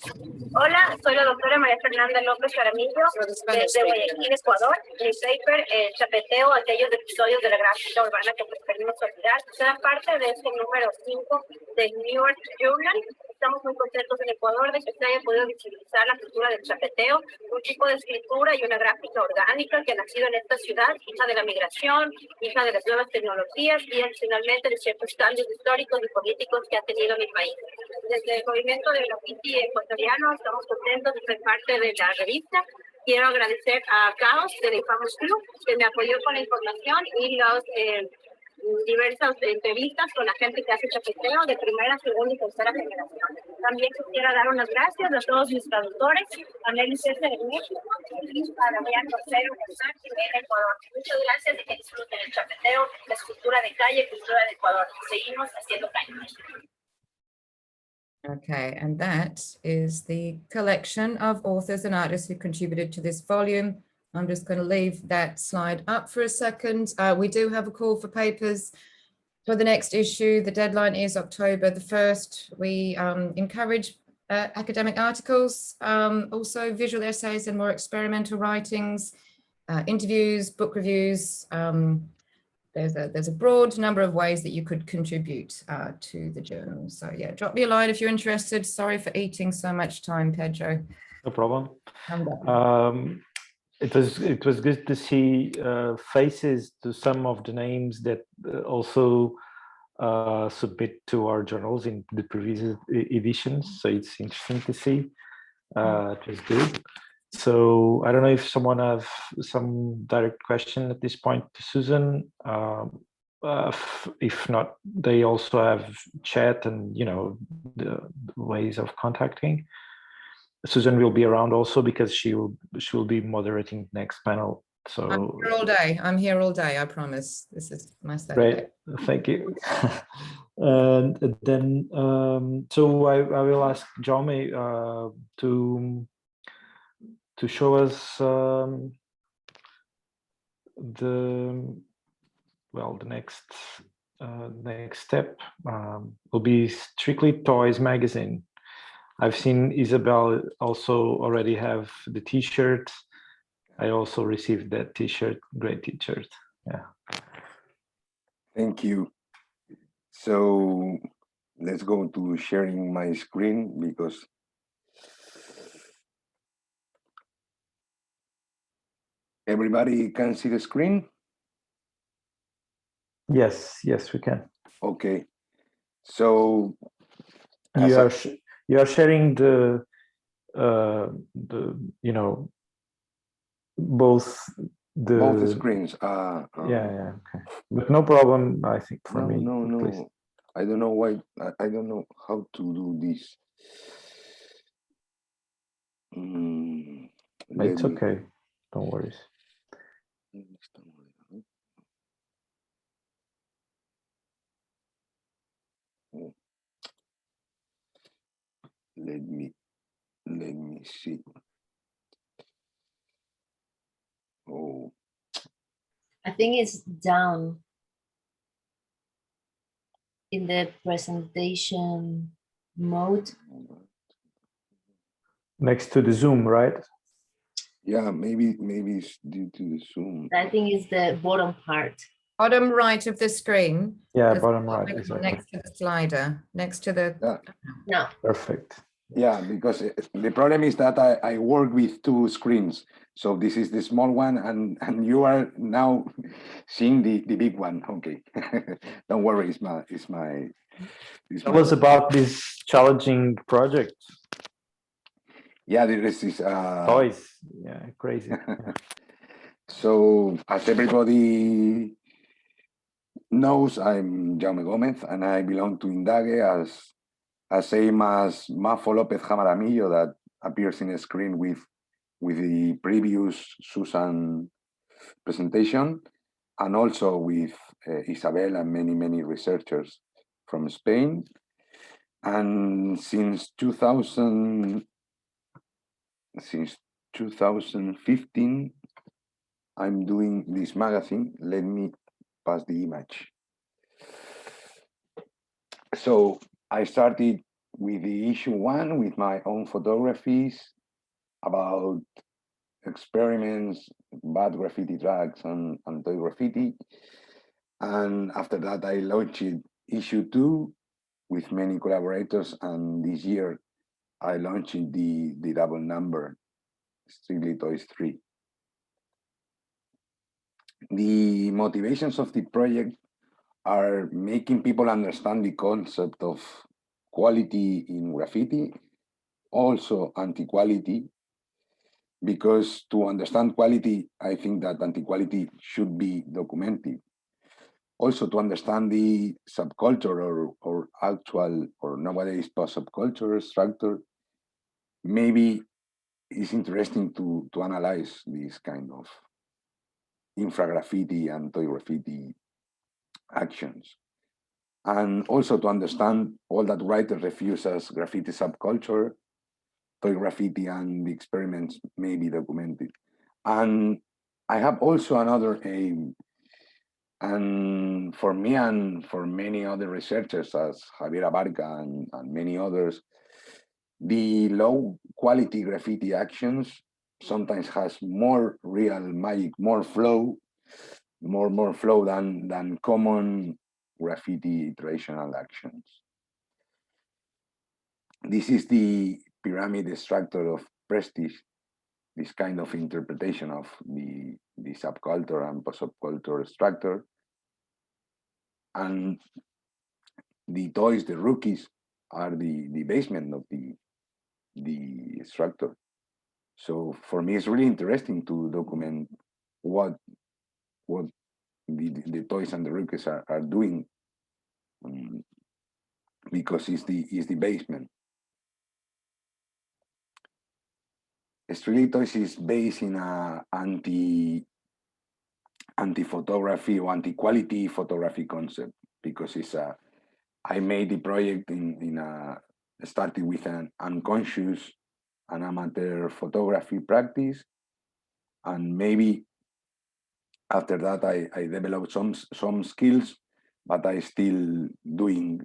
Hola, soy la doctora María Fernanda López Jaramillo desde Guayaquil, Ecuador. Mi paper, Chapeteo, aquellos episodios de la gráfica urbana que preferimos olvidar, será parte de este número 5 del Nuart Journal. Estamos muy contentos en Ecuador de que se haya podido visibilizar la cultura del chapeteo, un tipo de escritura y una gráfica orgánica que ha nacido en esta ciudad, hija de la migración, hija de las nuevas tecnologías y adicionalmente de ciertos cambios históricos y políticos que ha tenido mi país. Desde el movimiento de graffiti ecuatoriano estamos contentos de ser parte de la revista. Quiero agradecer a Caos de la Infamous Club, que me apoyó con la información y los diversas entrevistas con la gente que hace chaqueteo de primera, segunda y tercera generación. También quisiera dar unas gracias a todos mis traductores, a Nelly César en México y a Damián Rosero en Ecuador. Muchas gracias y que disfruten el chapeteo, la escultura de calle, cultura de Ecuador. Seguimos haciendo calle. Okay, and that is the collection of authors and artists who contributed to this volume. I'm just going to leave that slide up for a second. We do have a call for papers for the next issue. The deadline is October the 1st. We encourage academic articles, also visual essays and more experimental writings, interviews, book reviews. There's a broad number of ways that you could contribute to the journal. So yeah, drop me a line if you're interested. Sorry for eating so much time, Pedro. No problem. It was good to see faces to some of the names that also submit to our journals in the previous editions. So it's interesting to see. It was good. So I don't know if someone have some direct question at this point to Susan. If not, they also have chat and, you know, the ways of contacting. Susan will be around also because she will be moderating next panel. So I'm here all day. I'm here all day. I promise. This is my Saturday. Great, thank you. And then, so I will ask Jaume to show us the next step will be strictly Toyz Magazine. I've seen Isabel also already have the t-shirt. I also received that t-shirt, great t-shirt, yeah. Thank you. So let's go to sharing my screen because everybody can see the screen? Yes, we can. Okay. So you are sharing the you know, both the screens. Yeah, okay. But no problem, I think, for me. No. I don't know why. I don't know how to do this. It's okay. Don't worry. Let me see. Oh, I think it's down in the presentation mode. Next to the Zoom, right? Yeah, maybe it's due to the Zoom. I think it's the bottom part. Bottom right of the screen. Yeah, bottom right. Exactly. Next to the slider, next to the. Yeah. No. Perfect. Yeah, because the problem is that I work with two screens. So this is the small one and you are now seeing the big one. Okay. Don't worry, it's my Tell us about this challenging project. Yeah, there is this Toyz. Yeah, crazy. Yeah. So as everybody knows, I'm Jaume Gomez and I belong to Indage as same as Mafo Lopez Jamaramillo that appears in the screen with the previous Susan presentation, and also with Isabel and many researchers from Spain. And since 2015, I'm doing this magazine. Let me pass the image. So I started with the issue 1 with my own photographies about experiments, bad graffiti drugs and toy graffiti. And after that, I launched issue 2 with many collaborators. And this year, I launched the double number, Strictly Toyz 3. The motivations of the project are making people understand the concept of quality in graffiti, also anti-quality, because to understand quality, I think that anti-quality should be documented. Also to understand the subculture or actual or nowadays post-subculture structure, maybe it's interesting to analyze this kind of infra-graffiti and toy graffiti actions. And also to understand all that writers refuse as graffiti subculture, toy graffiti and the experiments may be documented. And I have also another aim, and for me and for many other researchers as Javier Alberto and many others, the low quality graffiti actions sometimes has more real magic, more flow than common graffiti traditional actions. This is the pyramid structure of prestige, this kind of interpretation of the subculture and post-subculture structure. And the toys, the rookies, are the basement of the structure. So for me, it's really interesting to document what the toys and the rookies are doing, because it's the basement. Street Toys is based in a anti-photography or anti-quality photography concept, because it's I made the project started with an unconscious and amateur photography practice, and maybe after that I developed some skills, but I still doing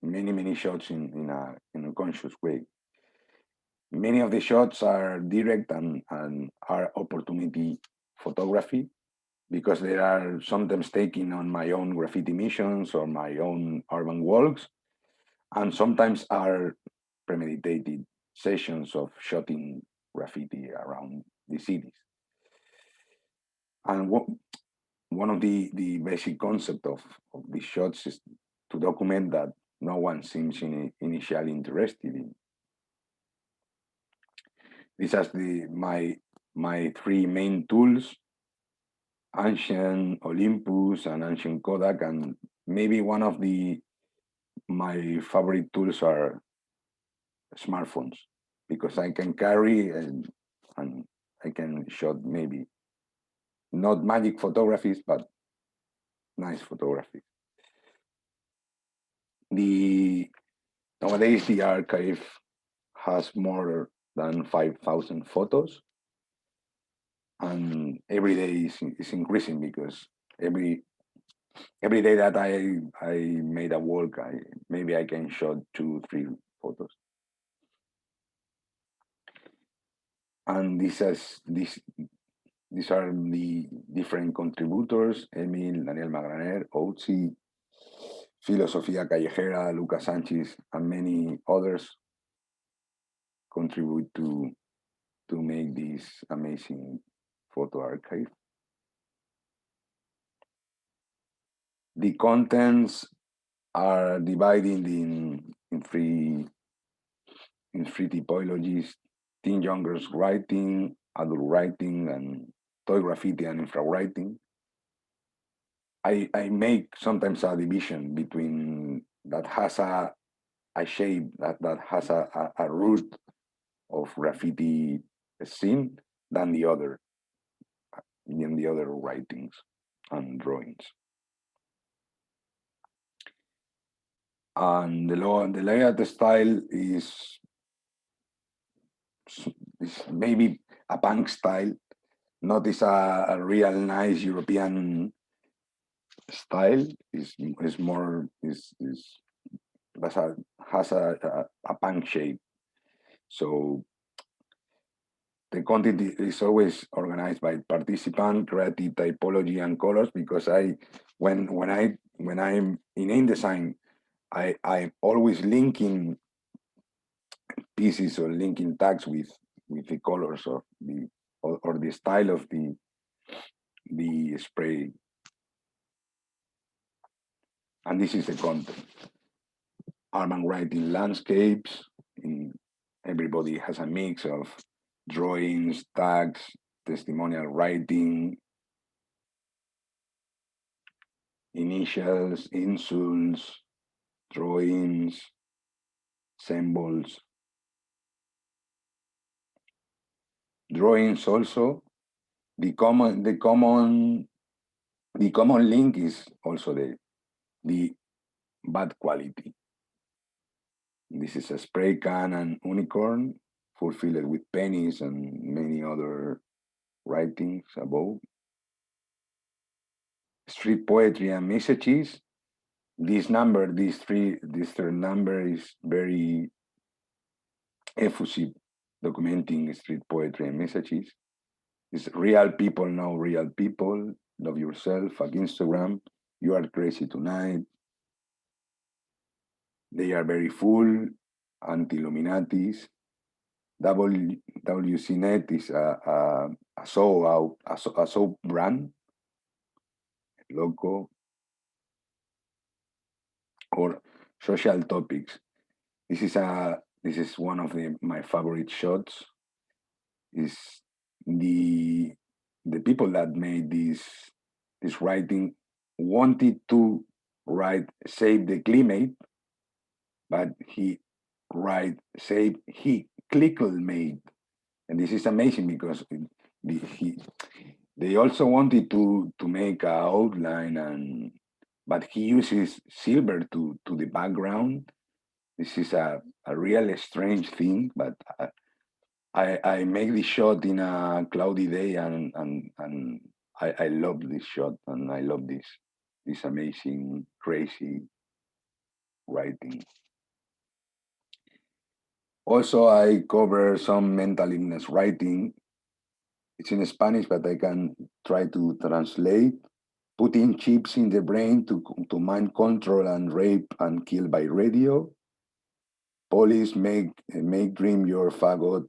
many shots in a conscious way. Many of the shots are direct and are opportunity photography, because they are sometimes taken on my own graffiti missions or my own urban walks, and sometimes are premeditated sessions of shooting graffiti around the cities. And one of the basic concept of these shots is to document that no one seems initially interested in. These are my three main tools: Hansen, Olympus, and Hansen Kodak, and maybe one of my favorite tools are smartphones, because I can carry and I can shoot maybe not magic photographies, but nice photography. Nowadays the archive has more than 5,000 photos, and every day is increasing, because every day that I made a work, maybe I can shoot 2-3 photos. And these are the different contributors: Emil, Daniel Magraner, Otzi, Filosofía Callejera, Lucas Sanchez, and many others contribute to make this amazing photo archive. The contents are divided in three typologies: teen young girls writing, adult writing, and toy graffiti and infra writing. I make sometimes a division between that has a shape, that has a root of graffiti scene than the other writings and drawings. And the layout style is maybe a punk style, not is a real nice European style. Is more has a punk shape. So the content is always organized by participant, creative typology, and colors, because when I'm in InDesign, I'm always linking pieces or linking tags with the colors of or the style of the spray. And this is the content. urban writing landscapes. Everybody has a mix of drawings, tags, testimonial writing, initials, insults, drawings, symbols. Drawings also. The common link is also the bad quality. This is a spray can and unicorn fulfilled with pennies and many other writings above. Street poetry and messages. This third number is very effusive, documenting street poetry and messages. It's real people know real people. Love yourself. Fuck Instagram. You are crazy tonight. They are very full. Anti-Illuminatis. WCNet is a soap brand. Loco. Or social topics. This is one of my favorite shots. Is the people that made this writing wanted to write save the climate, but he write save he made, and this is amazing because they also wanted to make an outline, but he uses silver to the background. This is a real strange thing, but I make this shot in a cloudy day, and I love this shot, and I love this amazing, crazy writing. Also, I cover some mental illness writing. It's in Spanish, but I can try to translate. Putting chips in the brain to mind control and rape and kill by radio. Police make dream your faggot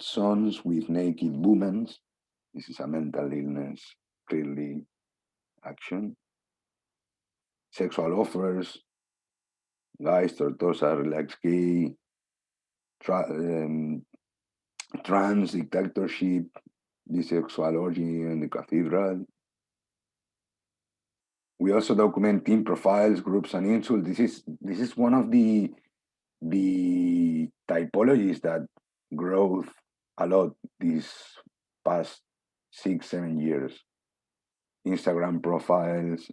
sons with naked women. This is a mental illness, clearly action. Sexual offers, guys, tortosa, relax gay, trans dictatorship, bisexuality in the cathedral. We also document team profiles, groups, and insults. This is one of the typologies that grow a lot these past 6-7 years. Instagram profiles.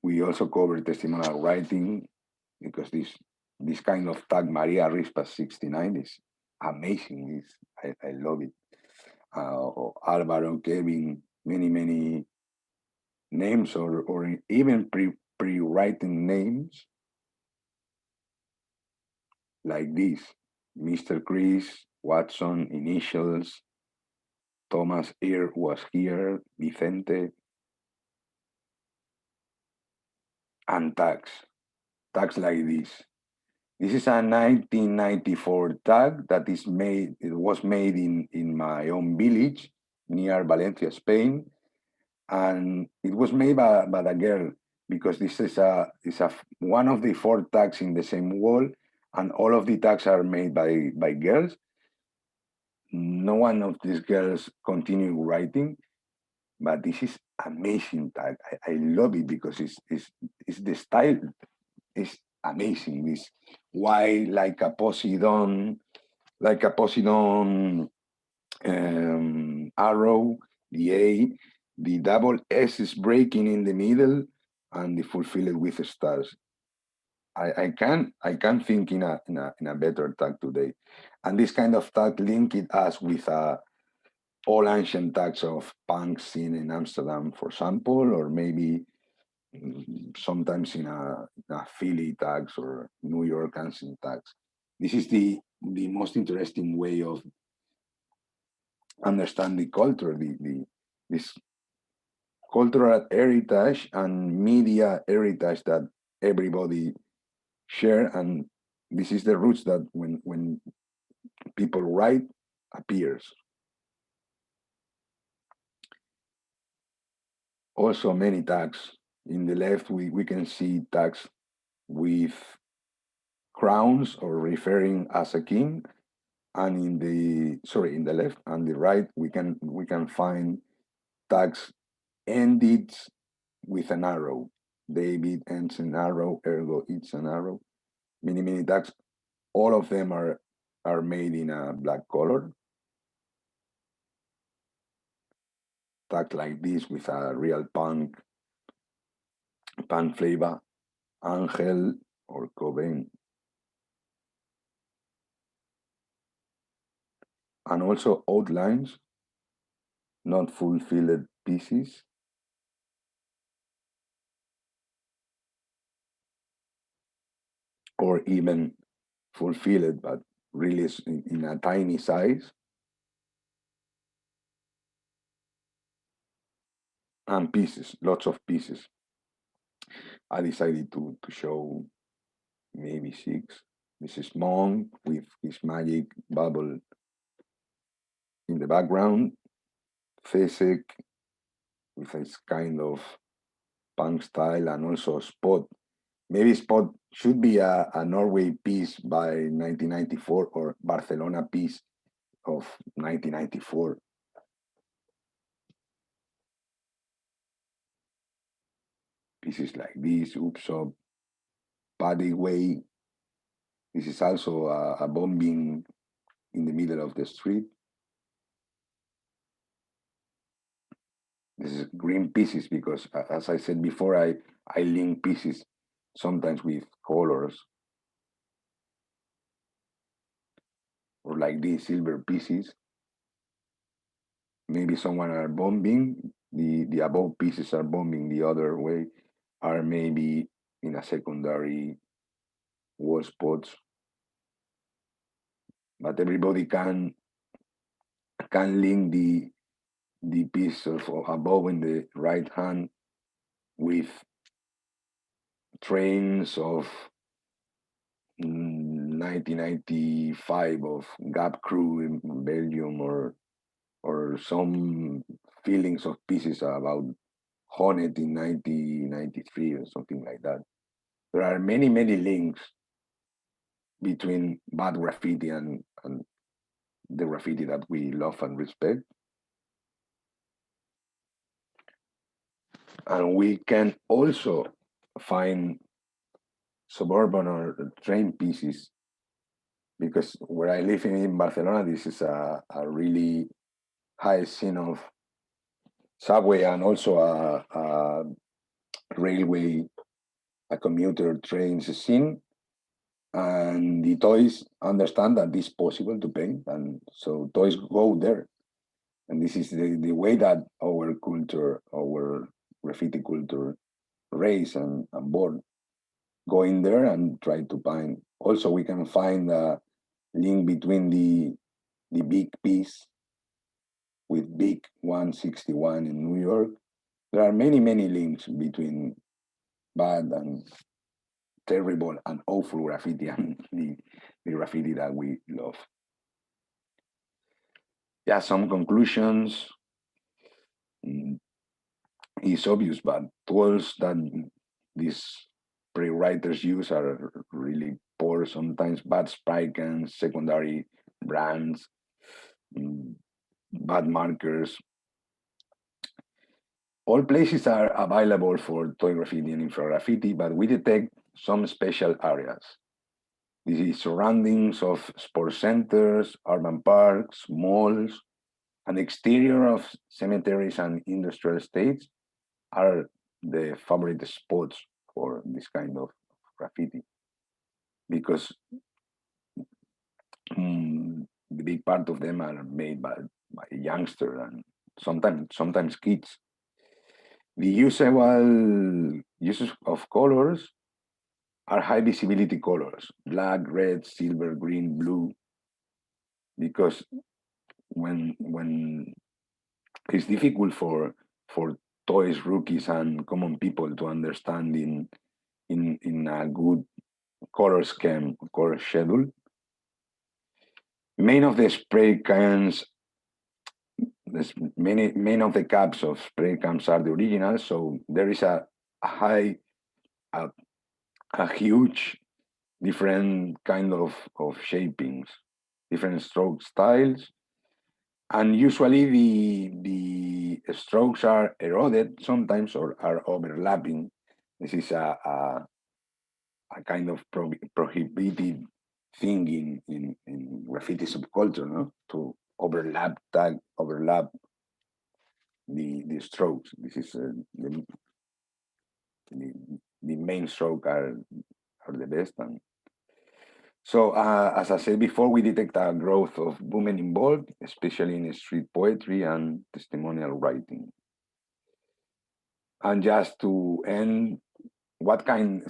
We also cover testimonial writing because this kind of tag, Maria Rispa 69, is amazing. I love it. Alvaro, Kevin, many names or even pre-written names like this. Mr. Chris, Watson, initials, Thomas Ear was here, Vicente, and tags like this. This is a 1994 tag that was made in my own village near Valencia, Spain. And it was made by a girl because this is one of the 4 tags in the same wall, and all of the tags are made by girls. No one of these girls continue writing, but this is amazing tag. I love it because it's the style is amazing. This Y like a Poseidon arrow, the A, the double S is breaking in the middle, and the fulfilled with stars. I can't think in a better tag today. And this kind of tag linked us with all ancient tags of punk scene in Amsterdam, for example, or maybe sometimes in a Philly tags or New York Hansen tags. This is the most interesting way of understand the culture, this cultural heritage and media heritage that everybody share, and this is the roots that when people write appears. also many tags. In the left, we can see tags with crowns or referring as a king, and in the left and the right, we can find tags ended with an arrow. David ends an arrow, ergo it's an arrow. Many tags. All of them are made in a black color. Tags like this with a real punk flavor, Angel or Cobain. And also outlines, not full-filled pieces. Or even fulfilled, but really in a tiny size. And pieces, lots of pieces. I decided to show maybe 6. This is Monk with his magic bubble in the background. Fesek with his kind of punk style, and also Spot. Maybe Spot should be a Norway piece by 1994 or Barcelona piece of 1994. Pieces like this, Oops Up, Paddy Way. This is also a bombing in the middle of the street. This is green pieces because, as I said before, I link pieces sometimes with colors. Or like these silver pieces. Maybe someone are bombing, the above pieces are bombing the other way, are maybe in a secondary wall spots. But everybody can link the piece of above in the right hand with trains of 1995 of Gap Crew in Belgium, or some feelings of pieces about Hornet in 1993 or something like that. There are many links between bad graffiti and the graffiti that we love and respect. And we can also find suburban or train pieces, because where I live in Barcelona, this is a really high scene of subway and also a railway, a commuter trains scene. And the Toyz understand that it's possible to paint, and so Toyz go there. And this is the way that our culture, our graffiti culture, raised and born. Go in there and try to find. Also, we can find a link between the big piece with Big 161 in New York. There are many links between bad and terrible and awful graffiti and the graffiti that we love. Yeah, some conclusions. It's obvious, but tools that these pre-writers use are really poor, sometimes bad spray cans, secondary brands, bad markers. All places are available for toy graffiti and infra graffiti, but we detect some special areas. This is surroundings of sports centers, urban parks, malls, and exterior of cemeteries and industrial estates are the favorite spots for this kind of graffiti, because the big part of them are made by youngsters and sometimes kids. The usual uses of colors are high visibility colors: black, red, silver, green, blue, because when it's difficult for toys, rookies, and common people to understand in a good color scheme, color schedule. Many of the spray cans many of the caps of spray cams are the original, so there is a huge different kind of shapings, different stroke styles, and usually the strokes are eroded sometimes or are overlapping. This is a kind of prohibited thing in graffiti subculture, no? To overlap the strokes. This is the main stroke are the best. And so, as I said before, we detect a growth of women involved, especially in street poetry and testimonial writing. And just to end, what can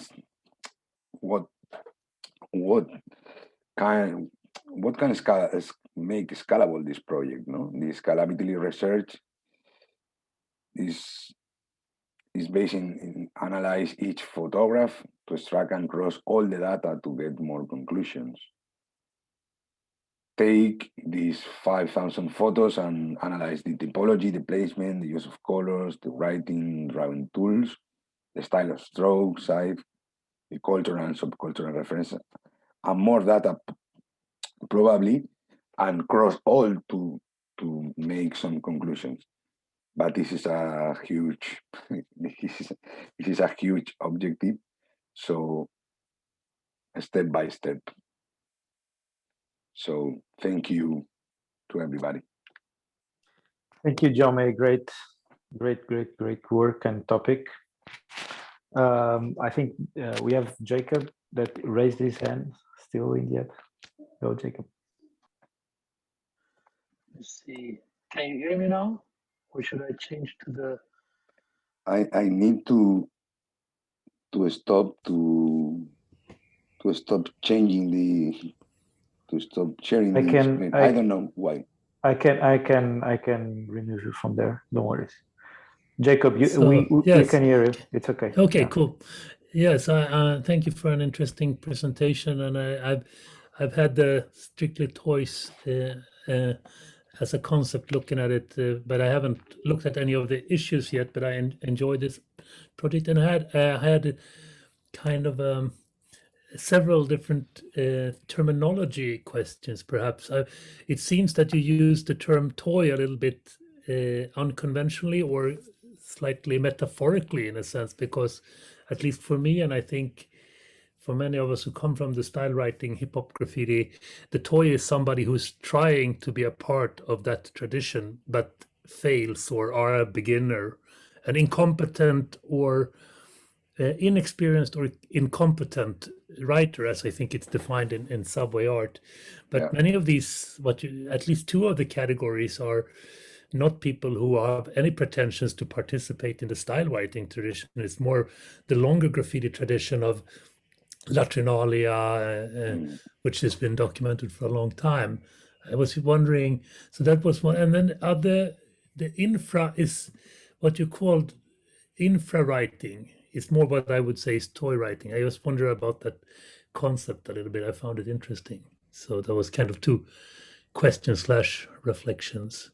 make scalable this project? No, the scalability research is based in analyze each photograph to extract and cross all the data to get more conclusions. Take these 5,000 photos and analyze the typology, the placement, the use of colors, the writing, drawing tools, the style of stroke, size, the cultural and subcultural reference, and more data probably, and cross all to make some conclusions. But this is a huge objective. So step by step. So thank you to everybody. Thank you, Jaume. Great work and topic. I think we have Jacob that raised his hand still in yet. Go, Jacob. Let's see. Can you hear me now? Or should I change to the? I need to stop changing to stop sharing the screen. I don't know why. I can remove you from there. Don't worry. Jacob, we can hear you. It's okay. Okay, cool. Yes, thank you for an interesting presentation, and I've had the Strictly Toyz as a concept looking at it, but I haven't looked at any of the issues yet. But I enjoyed this project, and I had kind of several different terminology questions. Perhaps it seems that you use the term toy a little bit unconventionally or slightly metaphorically in a sense, because at least for me, and I think for many of us who come from the style writing hip hop graffiti, the toy is somebody who's trying to be a part of that tradition but fails or are a beginner, an incompetent or inexperienced or incompetent writer, as I think it's defined in Subway art. But many of these, at least two of the categories are not people who have any pretensions to participate in the style writing tradition. It's more the longer graffiti tradition of Latrinalia, which has been documented for a long time. I was wondering, so that was one. And then the infra is what you called infra writing. It's more what I would say is toy writing. I just wonder about that concept a little bit. I found it interesting. So that was kind of two questions / reflections.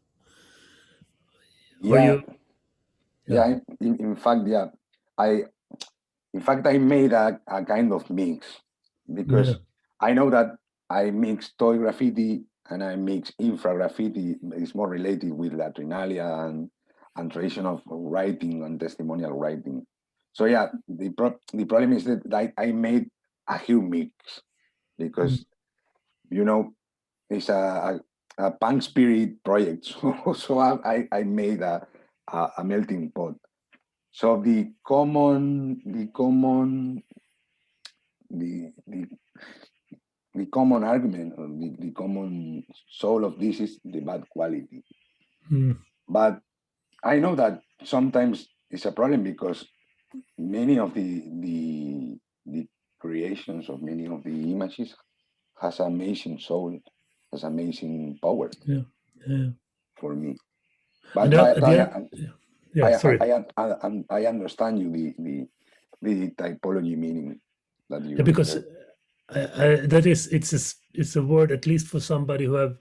In fact, I made a kind of mix, because I know that I mix toy graffiti and I mix infra graffiti. It's more related with Latrinalia and tradition of writing and testimonial writing. So the problem is that I made a huge mix, because it's a punk spirit project. So I made a melting pot. So the common argument, or the common soul of this is the bad quality. But I know that sometimes it's a problem, because many of the creations of many of the images has amazing soul, has amazing power for me. But I understand you the typology meaning that you because that is it's a word, at least for somebody who have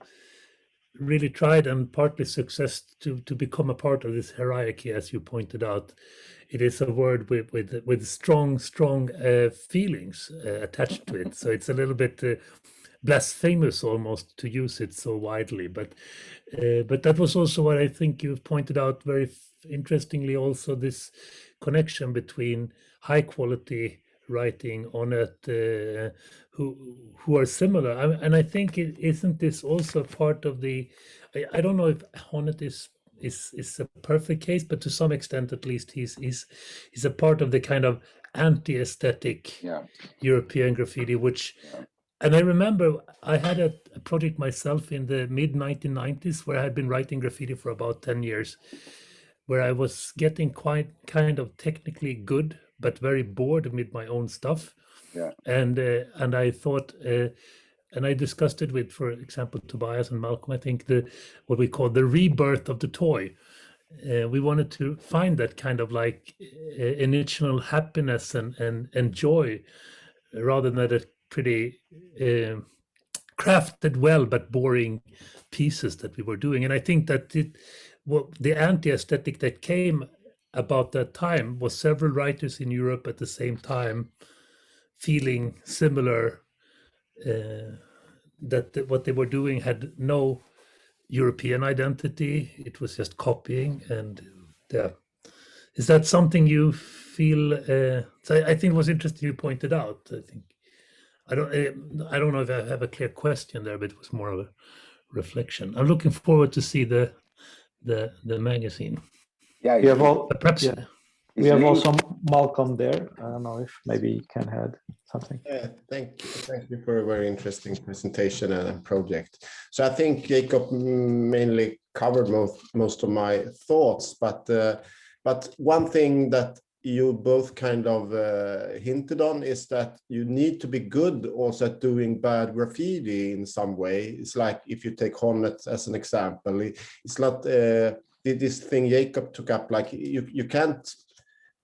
really tried and partly success to become a part of this hierarchy, as you pointed out. It is a word with strong feelings attached to it. So it's a little bit blasphemous almost to use it so widely. But that was also what I think you pointed out very interestingly. Also, this connection between high quality writing on it, who are similar, and I think isn't this also part of the? I don't know if Honnet is a perfect case, but to some extent, at least, he's a part of the kind of anti-aesthetic European graffiti, which. Yeah. And I remember I had a project myself in the mid-1990s where I had been writing graffiti for about 10 years, where I was getting quite kind of technically good, but very bored with my own stuff. Yeah. And I thought, and I discussed it with, for example, Tobias and Malcolm, I think what we call the rebirth of the toy. We wanted to find that kind of like initial happiness and joy, rather than a pretty crafted well but boring pieces that we were doing. And I think that the anti-aesthetic that came about that time was several writers in Europe at the same time feeling similar, that what they were doing had no European identity. It was just copying. And yeah, is that something you feel? So I think it was interesting you pointed out. I think I don't know if I have a clear question there, but it was more of a reflection. I'm looking forward to see the magazine. Yeah, we have all perhaps. Yeah. We have also Malcolm there. I don't know if maybe he can add something. Yeah, thank you for a very interesting presentation and project. So I think Jacob mainly covered most of my thoughts, but one thing that you both kind of hinted on is that you need to be good also at doing bad graffiti in some way. It's like if you take Honnet as an example, it's not this thing Jacob took up, like you can't.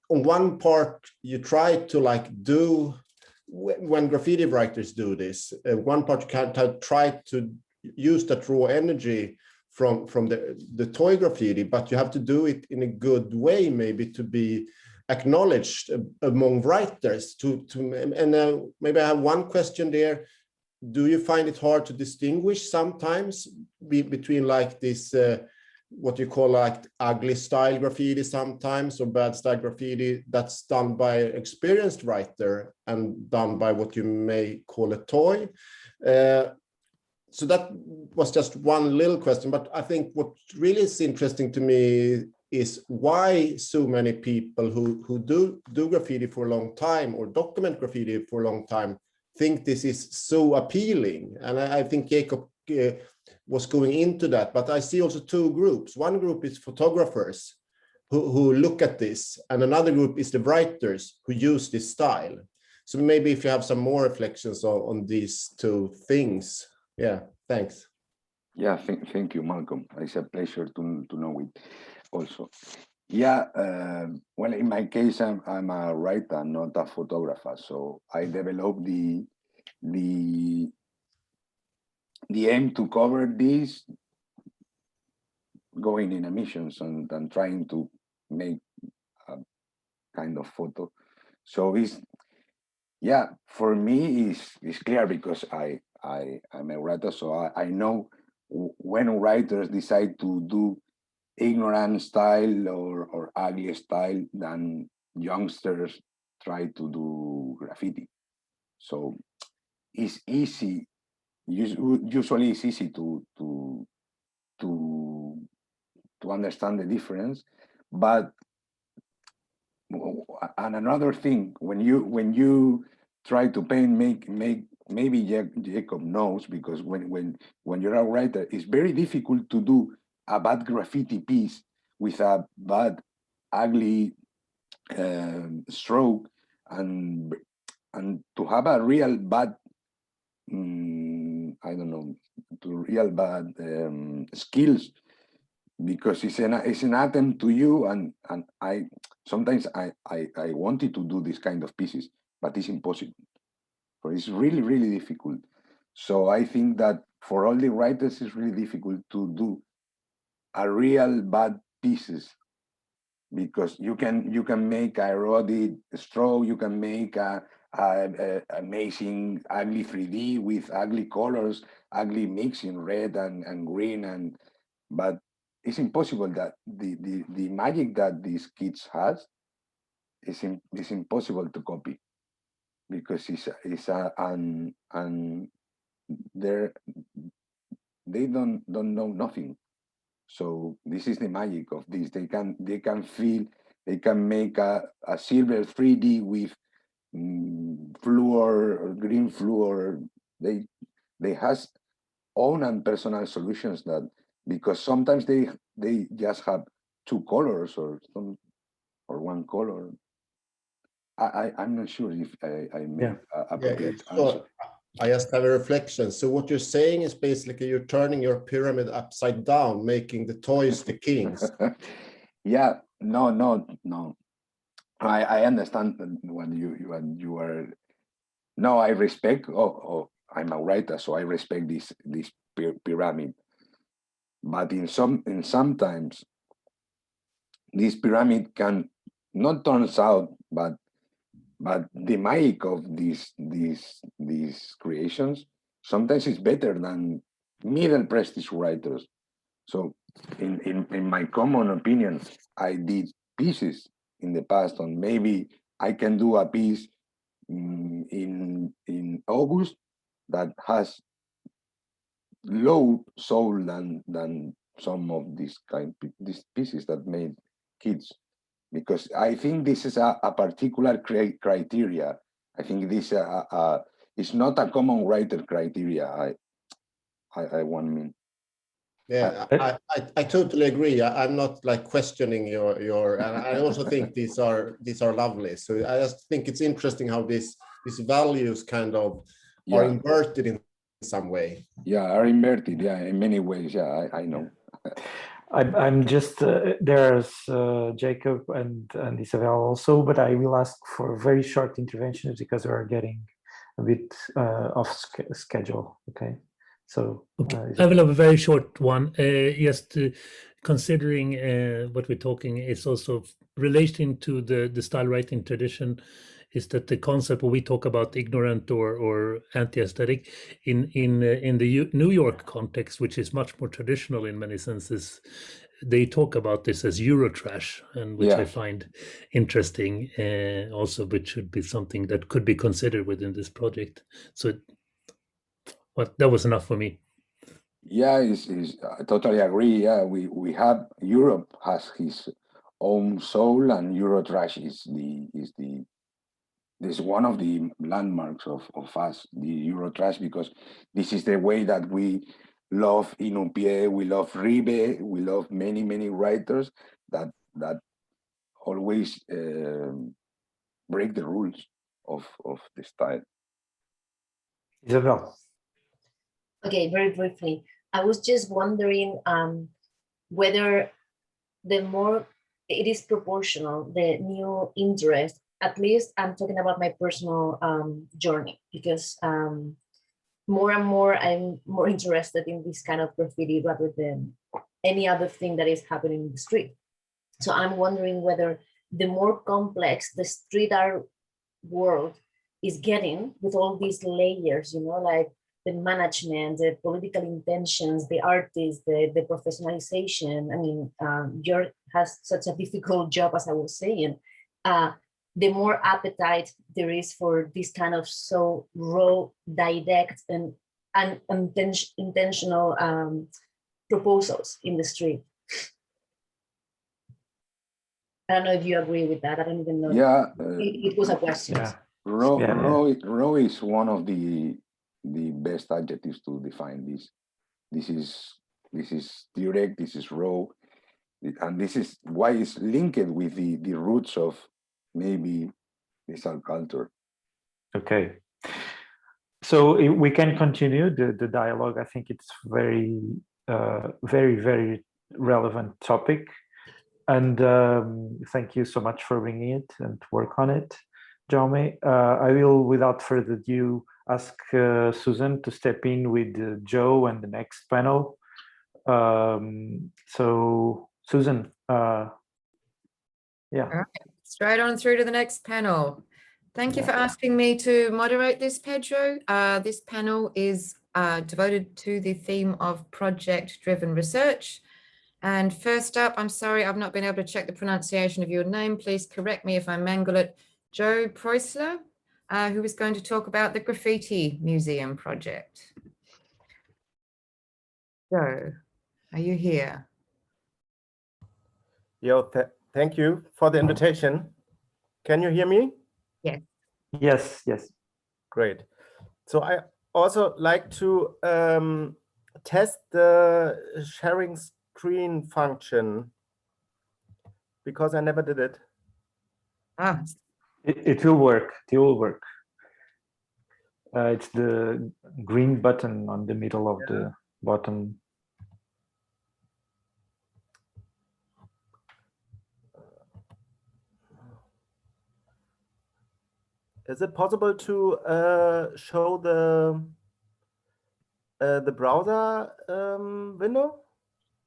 On one part, you try to like do, when graffiti writers do this, one part you can try to use that raw energy from the toy graffiti, but you have to do it in a good way, maybe to be acknowledged among writers. Maybe I have one question there. Do you find it hard to distinguish sometimes between like this what you call like ugly style graffiti sometimes, or bad style graffiti that's done by an experienced writer and done by what you may call a toy? So that was just one little question, but I think what really is interesting to me is why so many people who do graffiti for a long time or document graffiti for a long time think this is so appealing. And I think Jacob was going into that, but I see also two groups. One group is photographers who look at this, and another group is the writers who use this style. So maybe if you have some more reflections on these two things. Yeah, thanks. Yeah, thank you, Malcolm. It's a pleasure to know it also. Yeah, well, in my case, I'm a writer, not a photographer. So I developed the aim to cover this, going in emissions and trying to make a kind of photo. So yeah, for me it's clear because I'm a writer, so I know when writers decide to do ignorant style or ugly style, then youngsters try to do graffiti. So it's easy. Usually it's easy to understand the difference, but and another thing, when you try to paint, maybe Jacob knows, because when you're a writer, it's very difficult to do a bad graffiti piece with a bad ugly stroke, and to have a real bad I don't know, to real bad skills, because it's an attempt to you, and I sometimes I wanted to do this kind of pieces, but it's impossible. But it's really difficult. So I think that for all the writers, it's really difficult to do a real bad pieces, because you can make a eroded straw, you can make a amazing ugly 3D with ugly colors, ugly mixing red and green, but it's impossible that the magic that these kids has is impossible to copy, because they don't know nothing. So this is the magic of this. They can feel, they can make a silver 3D with fluor or green fluor. They has own and personal solutions, that because sometimes they just have two colors or one color. I'm not sure if I made appropriate answer. I just have a reflection. So what you're saying is basically you're turning your pyramid upside down, making the toys the kings. Yeah, no. I understand what you are. No, I respect. I'm a writer, so I respect this pyramid. But sometimes this pyramid can not turns out, but the magic of these creations sometimes is better than middle prestige writers. So in my common opinion, I did pieces in the past, and maybe I can do a piece in August that has low soul than some of these pieces that made kids. Because I think this is a particular criteria. I think this is not a common writer criteria. I mean. Yeah, I totally agree. I'm not like questioning your and I also think these are lovely. So I just think it's interesting how these values kind of are inverted in some way. Yeah, are inverted. Yeah, in many ways. Yeah, I know. I'm just there's Jacob and Isabel also, but I will ask for very short interventions because we are getting a bit off schedule. Okay, so I will have a very short one. Just considering what we're talking is also relating to the style writing tradition. Is that the concept when we talk about ignorant or anti-aesthetic in the New York context, which is much more traditional in many senses, they talk about this as Eurotrash, and which I find interesting, also, which should be something that could be considered within this project. So, that was enough for me. Yeah, I totally agree. Yeah, we have Europe has his own soul, and Eurotrash is one of the landmarks of us, the Eurotrash, because this is the way that we love Inupié, we love Ribe, we love many writers that always break the rules of the style. Isabel. Okay, very briefly. I was just wondering whether the more it is proportional, the new interest, at least I'm talking about my personal journey, because more and more I'm more interested in this kind of graffiti rather than any other thing that is happening in the street. So I'm wondering whether the more complex the street art world is getting with all these layers, like the management, the political intentions, the artists, the professionalization. I mean, Bjorn has such a difficult job, as I was saying. The more appetite there is for this kind of so raw, direct, and intentional proposals in the street. I don't know if you agree with that. I don't even know. Yeah, it was a question. Yeah. Raw is one of the best adjectives to define this. This is direct. This is raw, and this is why it's linked with the roots of maybe this culture. Okay, so we can continue the dialogue. I think it's very relevant topic, and thank you so much for bringing it and work on it. Jaume. I will, without further ado, ask Susan to step in with Joe and the next panel. So, Susan, yeah. All right. Straight on through to the next panel. Thank you for asking me to moderate this, Pedro. This panel is devoted to the theme of project-driven research. And first up, I'm sorry, I've not been able to check the pronunciation of your name. Please correct me if I mangle it. Joe Preußler, who is going to talk about the Graffitimuseum project. Joe, are you here? Yo, thank you for the invitation. Can you hear me? Yes. Yes, yes. Great. So I also like to test the sharing screen function because I never did it. Ah. It will work. It will work. It's the green button on the middle of the bottom. Is it possible to show the browser window?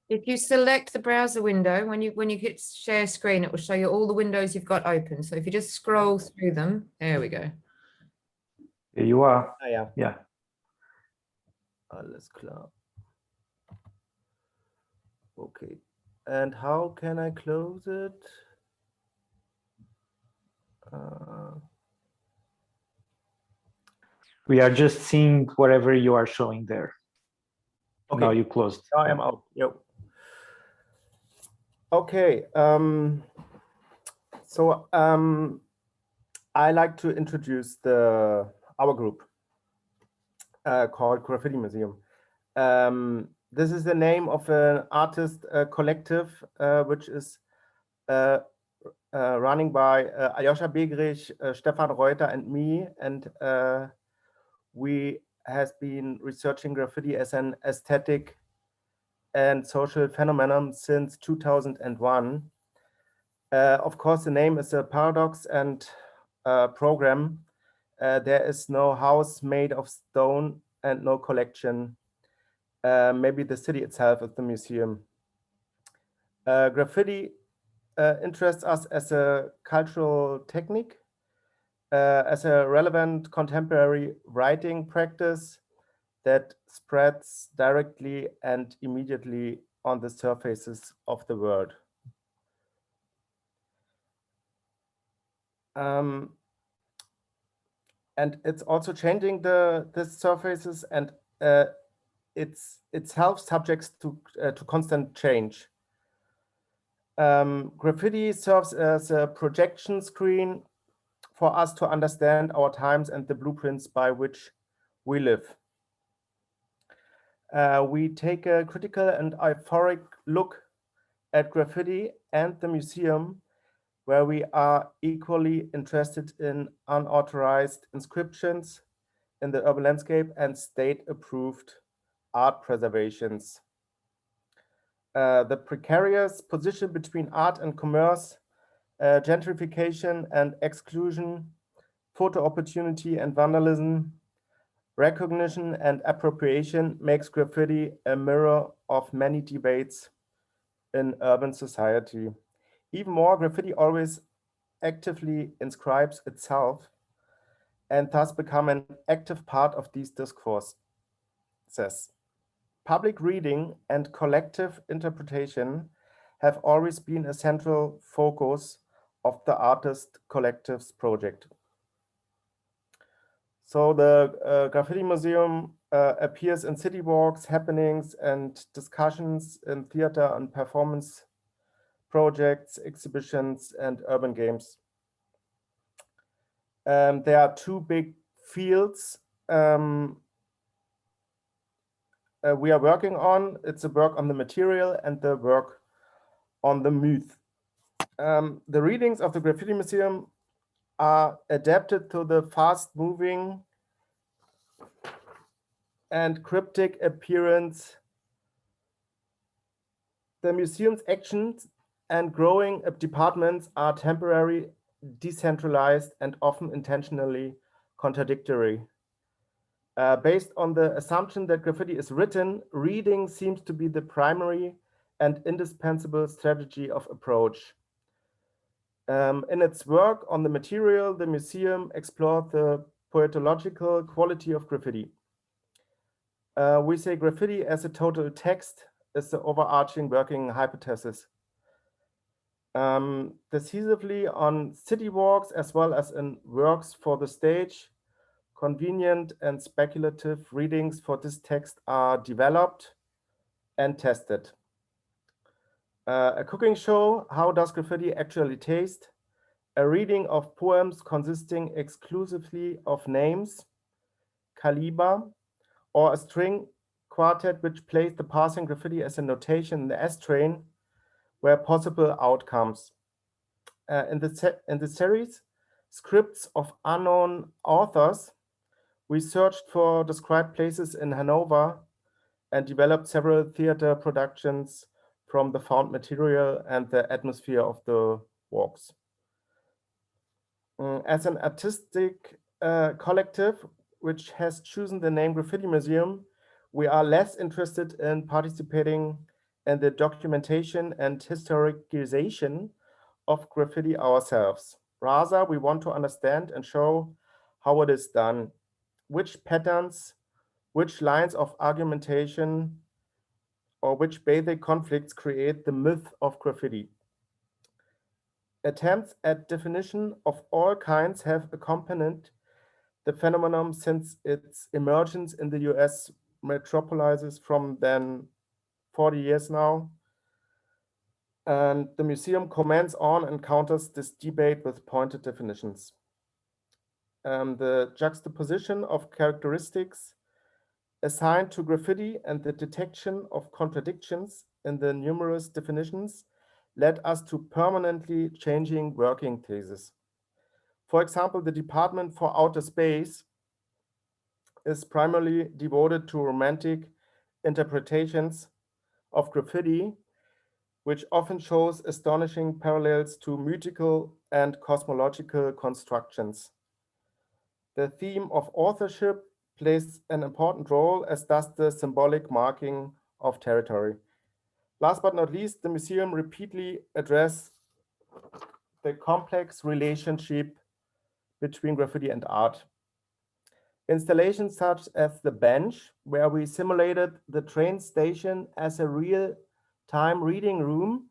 If you select the browser window, when you hit share screen, it will show you all the windows you've got open. So if you just scroll through them, there we go. There you are. Ah, yeah. Yeah. Alles klar. Okay. And how can I close it? We are just seeing whatever you are showing there. Okay. Now you closed. Now I'm out. Yep. Okay. So I like to introduce our group called Graffitimuseum. This is the name of an artist collective which is running by Aljoscha Begrich, Stefan Reuter, and me, and we has been researching graffiti as an aesthetic and social phenomenon since 2001. Of course, the name is a paradox and program. There is no house made of stone and no collection. Maybe the city itself is the museum. Graffiti interests us as a cultural technique, as a relevant contemporary writing practice that spreads directly and immediately on the surfaces of the world. And it's also changing the surfaces, and it's itself subject to constant change. Graffiti serves as a projection screen for us to understand our times and the blueprints by which we live. We take a critical and euphoric look at graffiti and the museum, where we are equally interested in unauthorized inscriptions in the urban landscape and state-approved art preservations. The precarious position between art and commerce, gentrification and exclusion, photo opportunity and vandalism, recognition and appropriation makes graffiti a mirror of many debates in urban society. Even more, graffiti always actively inscribes itself and thus become an active part of these discourses. Public reading and collective interpretation have always been a central focus of the artist collectives project. So the Graffitimuseum appears in city walks, happenings, and discussions in theater and performance projects, exhibitions, and urban games. There are two big fields we are working on. It's the work on the material and the work on the myth. The readings of the Graffitimuseum are adapted to the fast-moving and cryptic appearance. The museum's actions and growing departments are temporary decentralized, and often intentionally contradictory. Based on the assumption that graffiti is written, reading seems to be the primary and indispensable strategy of approach. In its work on the material, the museum explored the poetological quality of graffiti. We say graffiti as a total text is the overarching working hypothesis. Decisively on city walks as well as in works for the stage, convenient and speculative readings for this text are developed and tested. A cooking show, How Does Graffiti Actually Taste? A reading of poems consisting exclusively of names, caliber, or a string quartet which plays the passing graffiti as a notation in the S train were possible outcomes. In the series, Scripts of Unknown Authors, we searched for described places in Hanover and developed several theater productions from the found material and the atmosphere of the walks. As an artistic collective which has chosen the name Graffitimuseum, we are less interested in participating in the documentation and historicization of graffiti ourselves. Rather, we want to understand and show how it is done, which patterns, which lines of argumentation, or which basic conflicts create the myth of graffiti. Attempts at definition of all kinds have accompanied the phenomenon since its emergence in the US metropolises from then 40 years now. And the museum comments on and counters this debate with pointed definitions. The juxtaposition of characteristics assigned to graffiti and the detection of contradictions in the numerous definitions led us to permanently changing working theses. For example, the Department for Outer Space is primarily devoted to romantic interpretations of graffiti, which often shows astonishing parallels to mythical and cosmological constructions. The theme of authorship plays an important role, as does the symbolic marking of territory. Last but not least, the museum repeatedly addresses the complex relationship between graffiti and art. Installations such as The Bench, where we simulated the train station as a real-time reading room,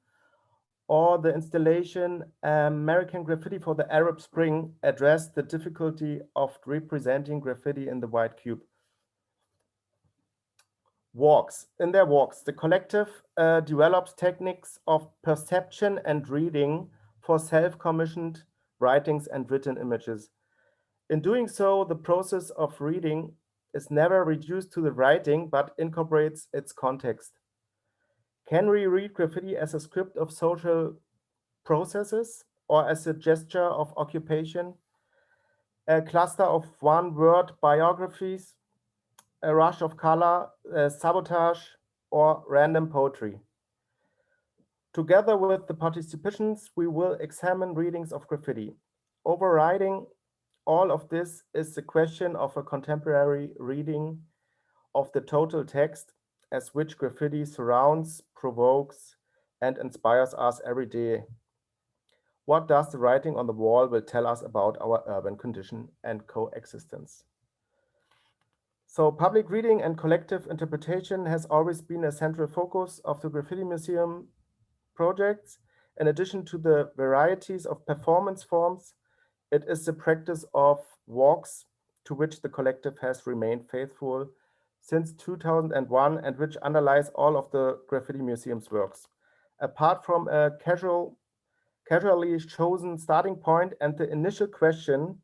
or the installation American Graffiti for the Arab Spring, addressed the difficulty of representing graffiti in the white cube. Walks. In their walks, the collective develops techniques of perception and reading for self-commissioned writings and written images. In doing so, the process of reading is never reduced to the writing, but incorporates its context. Can we read graffiti as a script of social processes or as a gesture of occupation, a cluster of one-word biographies, a rush of color, sabotage, or random poetry? Together with the participants, we will examine readings of graffiti. Overriding all of this is the question of a contemporary reading of the total text, as which graffiti surrounds, provokes, and inspires us every day. What does the writing on the wall will tell us about our urban condition and coexistence? So public reading and collective interpretation has always been a central focus of the Graffitimuseum projects. In addition to the varieties of performance forms, it is the practice of walks to which the collective has remained faithful since 2001 and which underlies all of the Graffitimuseum's works. Apart from a casually chosen starting point and the initial question,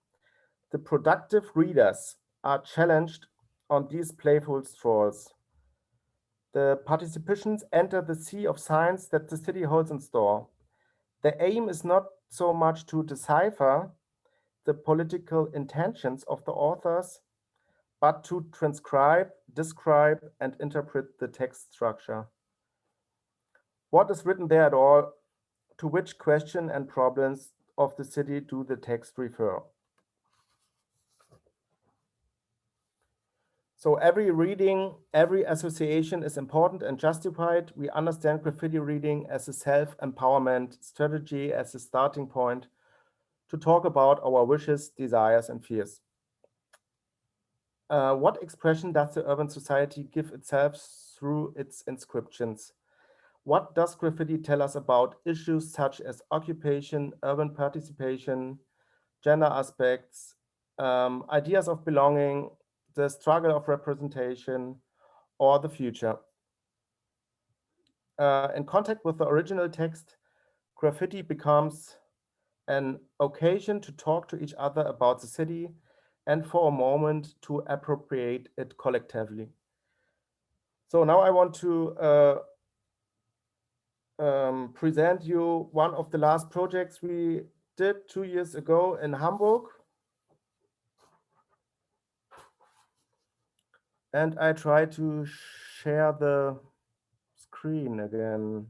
the productive readers are challenged on these playful strolls. The participants enter the sea of science that the city holds in store. The aim is not so much to decipher the political intentions of the authors, but to transcribe, describe, and interpret the text structure. What is written there at all? To which question and problems of the city do the text refer? So every reading, every association is important and justified. We understand graffiti reading as a self-empowerment strategy, as a starting point to talk about our wishes, desires, and fears. What expression does the urban society give itself through its inscriptions? What does graffiti tell us about issues such as occupation, urban participation, gender aspects, ideas of belonging, the struggle of representation, or the future? In contact with the original text, graffiti becomes an occasion to talk to each other about the city and for a moment to appropriate it collectively. So now I want to present you one of the last projects we did 2 years ago in Hamburg. And I try to share the screen again.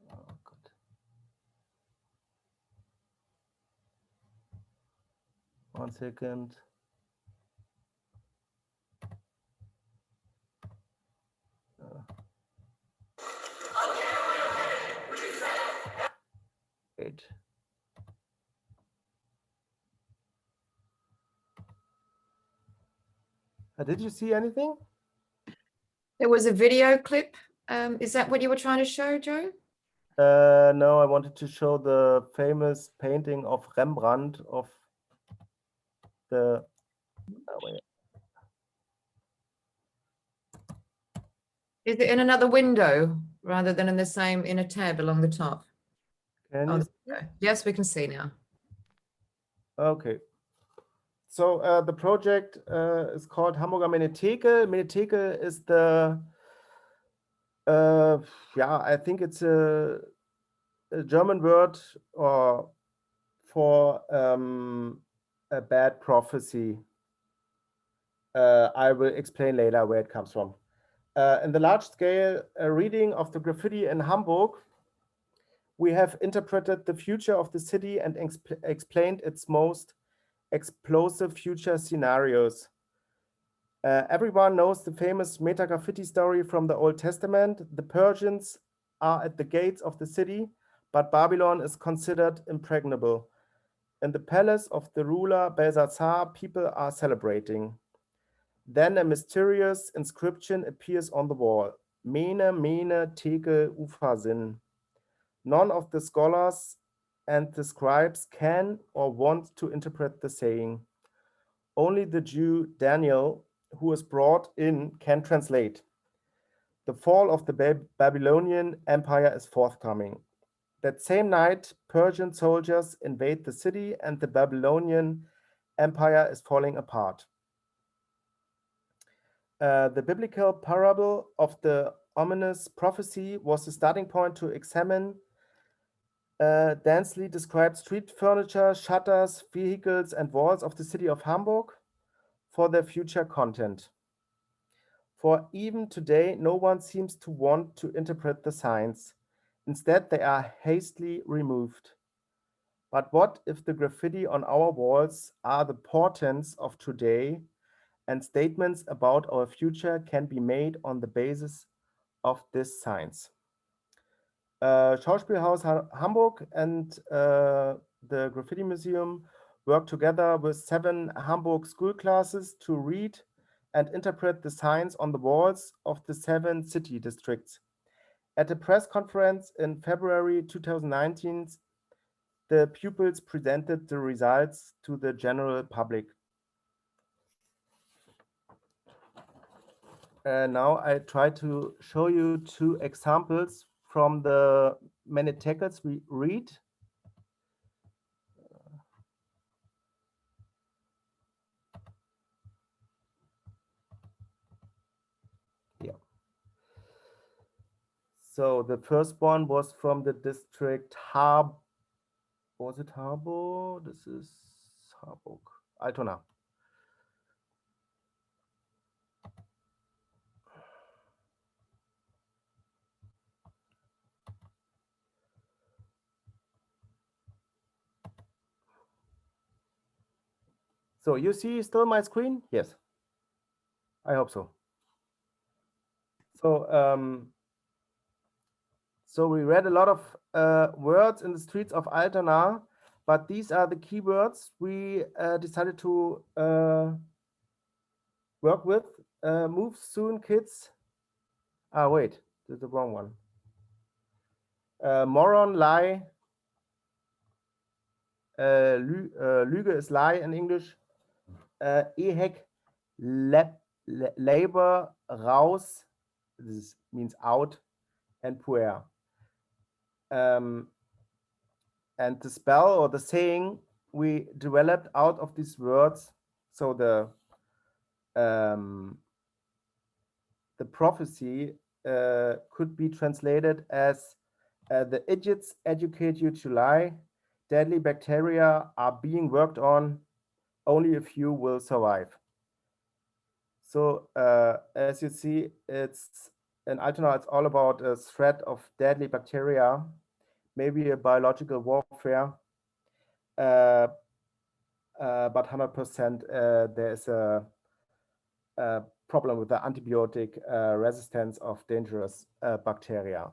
Oh, God. One second. Wait. Did you see anything? There was a video clip. Is that what you were trying to show, Joe? No, I wanted to show the famous painting of Rembrandt of the. Wait. Is it in another window rather than in the same inner tab along the top? Can Oh, you? okay. Yes, we can see now. Okay. So the project is called Hamburger Minitheke. Minitheke is the, yeah, I think it's a German word or for a bad prophecy. I will explain later where it comes from. In the large-scale reading of the graffiti in Hamburg, we have interpreted the future of the city and explained its most explosive future scenarios. Everyone knows the famous meta-graffiti story from the Old Testament. The Persians are at the gates of the city, but Babylon is considered impregnable. In the palace of the ruler Belshazzar, people are celebrating. Then a mysterious inscription appears on the wall. Mene, mene, tekel, upharsin. None of the scholars and the scribes can or want to interpret the saying. Only the Jew Daniel, who is brought in, can translate. The fall of the Babylonian Empire is forthcoming. That same night, Persian soldiers invade the city and the Babylonian Empire is falling apart. The biblical parable of the ominous prophecy was the starting point to examine densely described street furniture, shutters, vehicles, and walls of the city of Hamburg for their future content. For even today, no one seems to want to interpret the signs. Instead, they are hastily removed. But what if the graffiti on our walls are the portents of today, and statements about our future can be made on the basis of these signs? Schauspielhaus Hamburg and the Graffitimuseum work together with 7 Hamburg school classes to read and interpret the signs on the walls of the 7 city districts. At a press conference in February 2019, the pupils presented the results to the general public. Now I try to show you 2 examples from the many tackles we read. Yeah. So the first one was from the district was it Harburg? This is Harburg. Altona. So you see still my screen? Yes. I hope so. So we read a lot of words in the streets of Altona, but these are the keywords we decided to work with. Move soon, kids. Ah, wait, this is the wrong one. Moron, lie. Lüge is lie in English. Ehek, labor, raus. This means out, and puer. And the spell or the saying we developed out of these words. So the prophecy could be translated as the idiots educate you to lie. Deadly bacteria are being worked on. Only a few will survive. So as you see, it's in Altona, it's all about a threat of deadly bacteria, maybe a biological warfare, but 100% there is a problem with the antibiotic resistance of dangerous bacteria.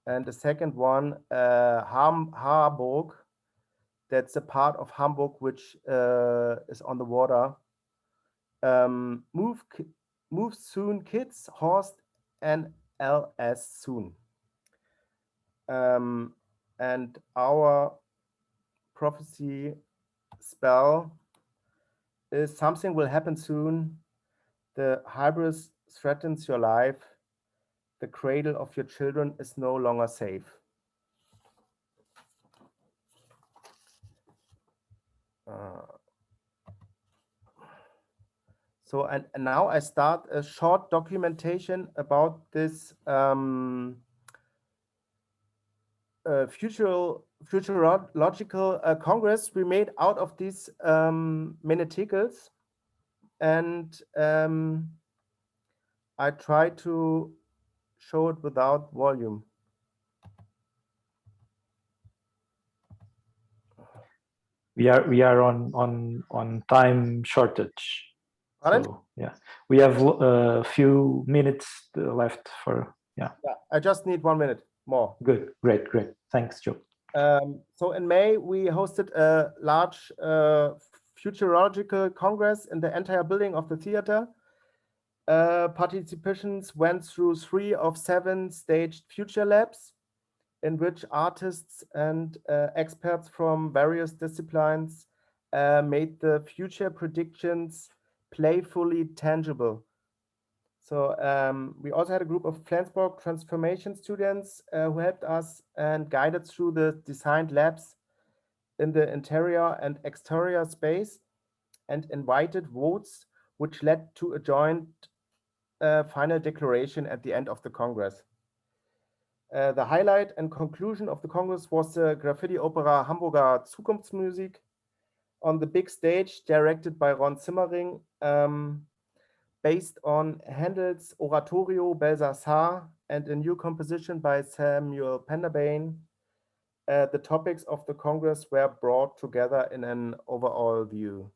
And the second one, Harburg, that's a part of Hamburg which is on the water. Move soon, kids, Horst, and LS soon. And our prophecy spell is something will happen soon. The hybris threatens your life. The cradle of your children is no longer safe. So and now I start a short documentation about this futurological congress we made out of these meneticals, and I try to show it without volume. We are on time shortage. Pardon? So yeah, we have a few minutes left for yeah. I just need 1 minute more. Good, great. Thanks, Joe. So in May we hosted a large futurological congress in the entire building of the theater. Participants went through 3 of 7 staged future labs, in which artists and experts from various disciplines made the future predictions playfully tangible. So we also had a group of Flensburg transformation students who helped us and guided through the designed labs in the interior and exterior space, and invited votes, which led to a joint final declaration at the end of the Congress. The highlight and conclusion of the Congress was the graffiti opera Hamburger Zukunftsmusik on the big stage, directed by Ron Simmering, based on Handel's Oratorio Belshazzar and a new composition by Samuel Penderbane. The topics of the Congress were brought together in an overall view.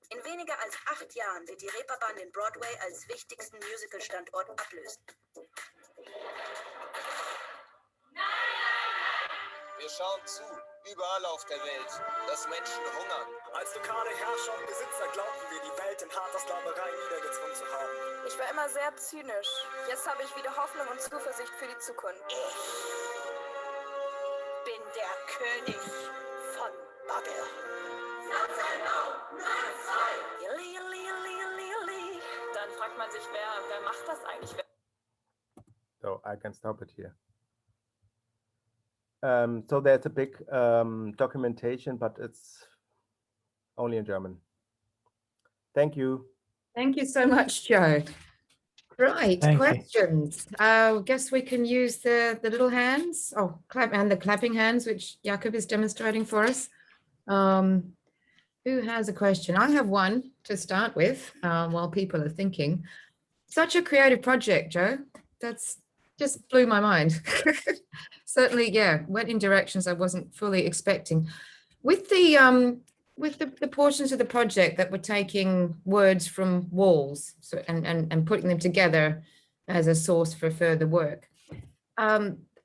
In weniger als 8 Jahren wird die Reeperbahn den Broadway als wichtigsten Musical-Standort ablösen. Wir schauen zu, überall auf der Welt, dass Menschen hungern. Als lokale Herrscher und Besitzer glaubten wir, die Welt in harter Sklaverei niedergezwungen zu haben. Ich war immer sehr zynisch. Jetzt habe ich wieder Hoffnung und Zuversicht für die Zukunft. Ich bin der König von Babel. Dann fragt man sich, wer macht das eigentlich? So I can stop it here. So there's a big documentation, but it's only in German. Thank you. Thank you so much, Joe. Right, Thank you. questions. Guess we can use the little hands. Oh, the clapping hands, which Jakob is demonstrating for us. Who has a question? I have one to start with while people are thinking. Such a creative project, Joe. That's just blew my mind. Certainly, yeah, went in directions I wasn't fully expecting. With the portions of the project that were taking words from walls and putting them together as a source for further work,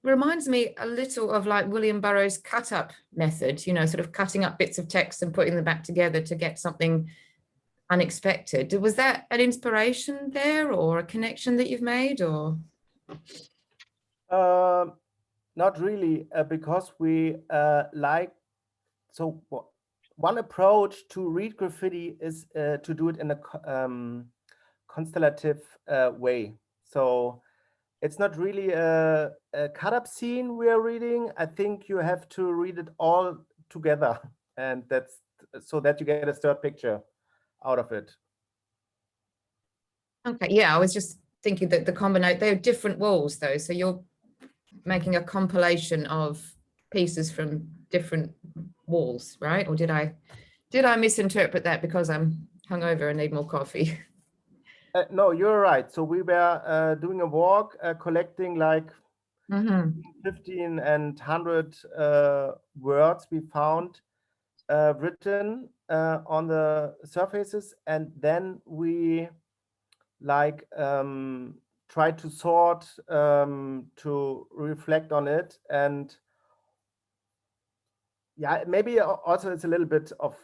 reminds me a little of like William Burroughs' cut-up method, you know, sort of cutting up bits of text and putting them back together to get something unexpected. Was that an inspiration there or a connection that you've made, or? Not really, because we one approach to read graffiti is to do it in a constellative way. So it's not really a cut-up scene we are reading. I think you have to read it all together, and that's so that you get a third picture out of it. Okay, yeah, I was just thinking that the combination, they're different walls though, so you're making a compilation of pieces from different walls, right? Or did I misinterpret that because I'm hungover and need more coffee? No, you're right. So we were doing a walk, collecting like 15 and 100 words we found written on the surfaces, and then we like try to sort, to reflect on it, and yeah, maybe also it's a little bit of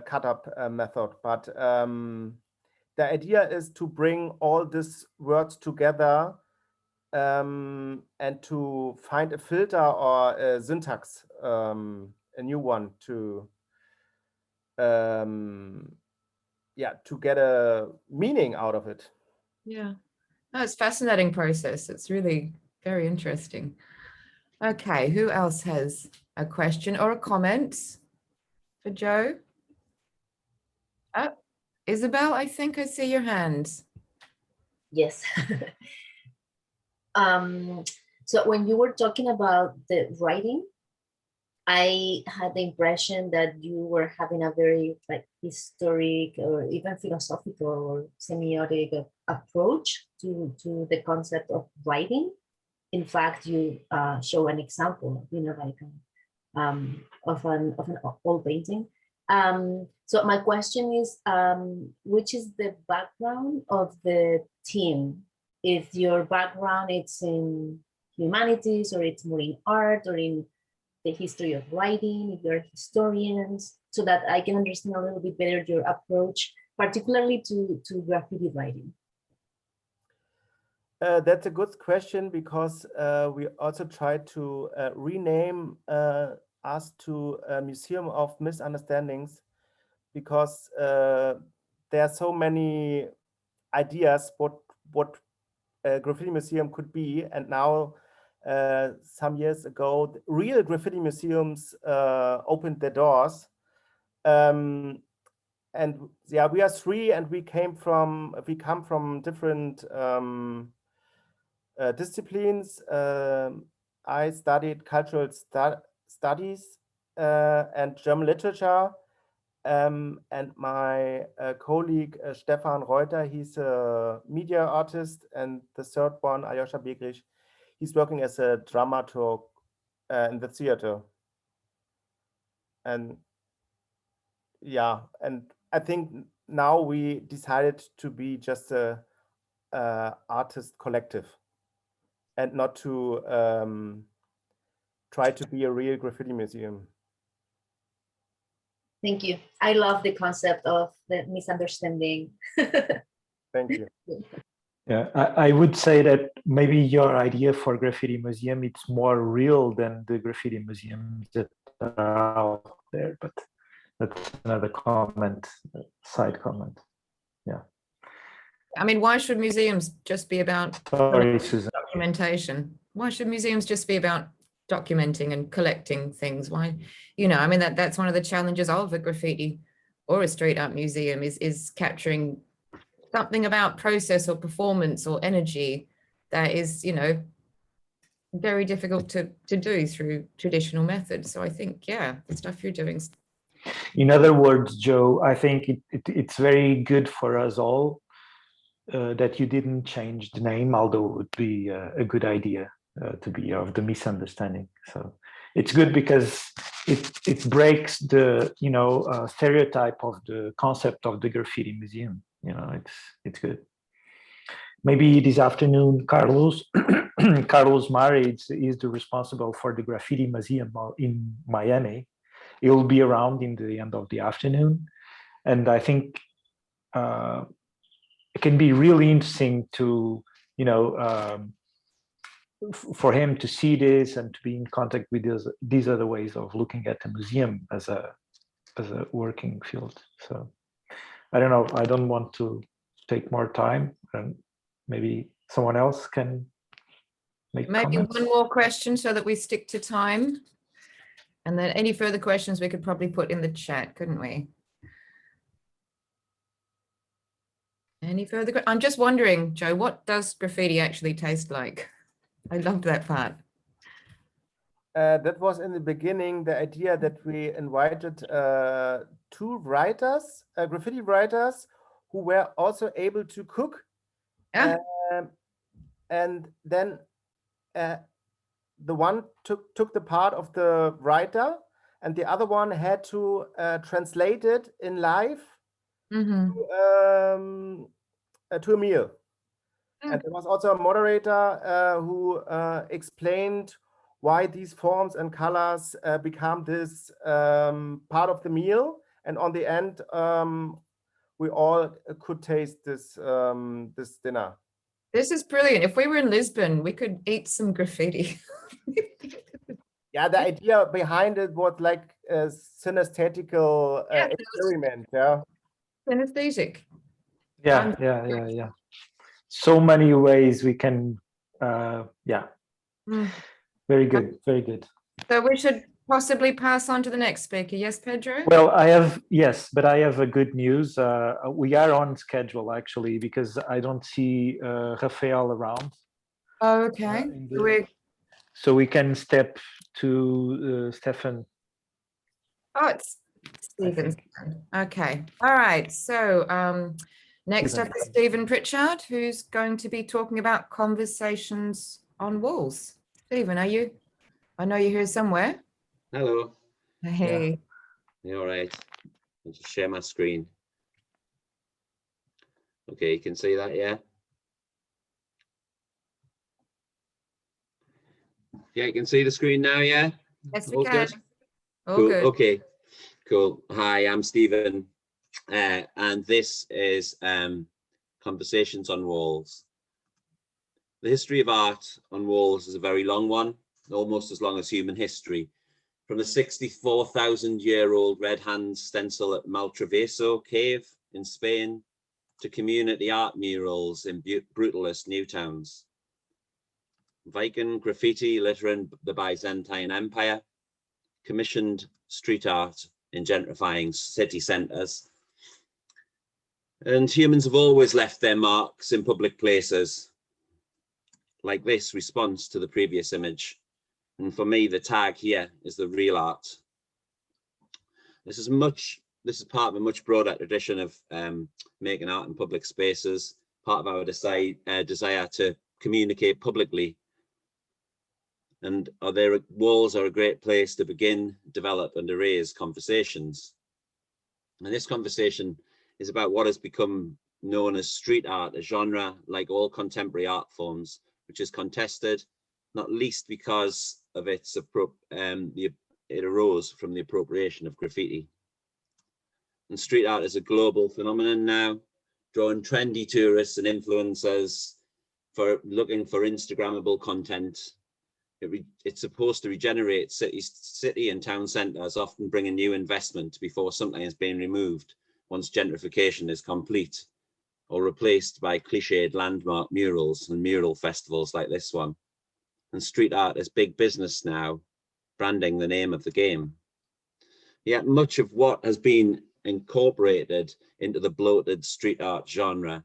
cut-up method, but the idea is to bring all these words together and to find a filter or a syntax, a new one to to get a meaning out of it. Yeah, no, it's a fascinating process. It's really very interesting. Okay, who else has a question or a comment for Joe? Oh, Isabel, I think I see your hand. Yes. So when you were talking about the writing, I had the impression that you were having a very like historic or even philosophical or semiotic approach to the concept of writing. In fact, you show an example, you know, like of an old painting. So my question is, which is the background of the team? If your background it's in humanities, or it's more in art, or in the history of writing, if you're historians, so that I can understand a little bit better your approach, particularly to graffiti writing. That's a good question, because we also tried to rename us to a Museum of Misunderstandings, because there are so many ideas what a graffiti museum could be, and now some years ago, real graffiti museums opened their doors. And yeah, we are three, and we come from different disciplines. I studied cultural studies and German literature, and my colleague Stefan Reuter, he's a media artist, and the third one, Aljoscha Begric, he's working as a dramaturg in the theater. And yeah, and I think now we decided to be just a artist collective, and not to try to be a real graffiti museum. Thank you. I love the concept of the misunderstanding. Thank you. Yeah, I would say that maybe your idea for graffiti museum, it's more real than the graffiti museums that are out there, but that's another comment, side comment. Yeah. I mean, why should museums just be about documentation? Why should museums just be about documenting and collecting things? Why, you know, I mean, that's one of the challenges of a graffiti or a street art museum is capturing something about process or performance or energy that is, you know, very difficult to do through traditional methods. So I think, yeah, the stuff you're doing. In other words, Joe, I think it's very good for us all that you didn't change the name, although it would be a good idea to be of the misunderstanding. So it's good because it breaks the, you know, stereotype of the concept of the graffiti museum. You know, it's good. Maybe this afternoon, Carlos Mari is the responsible for the Graffiti Museum in Miami. He will be around in the end of the afternoon, and I think it can be really interesting to, you know, for him to see this and to be in contact with these other ways of looking at the museum as a working field. So I don't know. I don't want to take more time, and maybe someone else can make comments. One more question so that we stick to time. And then any further questions we could probably put in the chat, couldn't we? Any further? I'm just wondering, Joe, what does graffiti actually taste like? I loved that part. That was in the beginning, the idea that we invited 2 writers, graffiti writers, who were also able to cook. Yeah. And then the one took the part of the writer, and the other one had to translate it in live to a meal. And there was also a moderator who explained why these forms and colors become this part of the meal. And on the end, we all could taste this this dinner. This is brilliant. If we were in Lisbon, we could eat some graffiti. Yeah, the idea behind it was like a synesthetical experiment. Yeah. Synesthetic. Yeah. So many ways we can, very good, very good. So we should possibly pass on to the next speaker. Yes, Pedro? Well, but I have a good news. We are on schedule actually, because I don't see Rafael around. Oh, okay. So we can step to Stefan. Oh, it's Stephen's turn. Okay. All right. So next up is Stephen Pritchard, who's going to be talking about conversations on walls. Stephen, are you? I know you're here somewhere. Hello. Hey. You all right? I'll just share my screen. Okay, you can see that, yeah? Yeah, you can see the screen now, yeah? Yes, we All can. good? All Cool. good. Okay, cool. Hi, I'm Stephen, and this is Conversations on Walls. The history of art on walls is a very long one, almost as long as human history. From the 64,000-year-old red hand stencil at Maltraveso cave in Spain to community art murals in brutalist new towns. Viking graffiti littering the Byzantine Empire, commissioned street art in gentrifying city centres. And humans have always left their marks in public places, like this response to the previous image. And for me, the tag here is the real art. This is part of a much broader tradition of making art in public spaces, part of our desire to communicate publicly. And walls are a great place to begin, develop and erase conversations. And this conversation is about what has become known as street art, a genre like all contemporary art forms, which is contested, not least because of it arose from the appropriation of graffiti. And street art is a global phenomenon now, drawing trendy tourists and influencers for looking for Instagrammable content. It's supposed to regenerate city and town centres, often bringing new investment before something is being removed once gentrification is complete, or replaced by cliched landmark murals and mural festivals like this one. And street art is big business now, branding the name of the game. Yet much of what has been incorporated into the bloated street art genre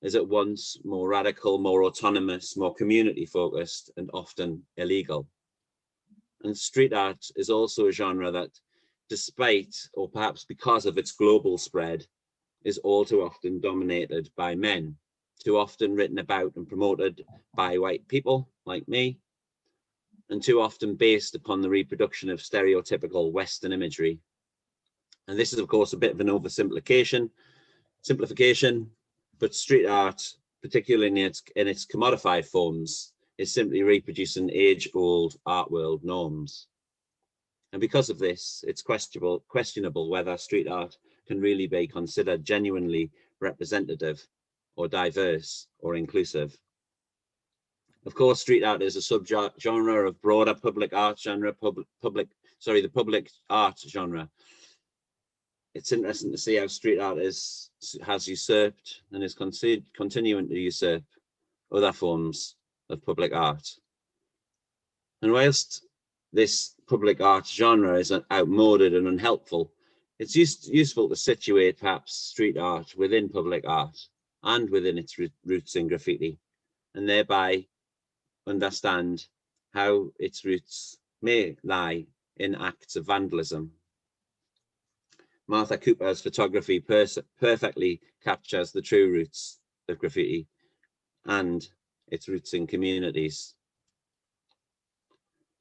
is at once more radical, more autonomous, more community focused, and often illegal. And street art is also a genre that, despite, or perhaps because of its global spread, is all too often dominated by men, too often written about and promoted by white people like me, and too often based upon the reproduction of stereotypical Western imagery. And this is, of course, a bit of an oversimplification, but street art, particularly in its commodified forms, is simply reproducing age-old art world norms. And because of this, it's questionable whether street art can really be considered genuinely representative or diverse or inclusive. Of course, street art is a subgenre of broader public art genre, the public art genre. It's interesting to see how street art has usurped and is continuing to usurp other forms of public art. And whilst this public art genre is outmoded and unhelpful, it's useful to situate perhaps street art within public art and within its roots in graffiti, and thereby understand how its roots may lie in acts of vandalism. Martha Cooper's photography perfectly captures the true roots of graffiti and its roots in communities.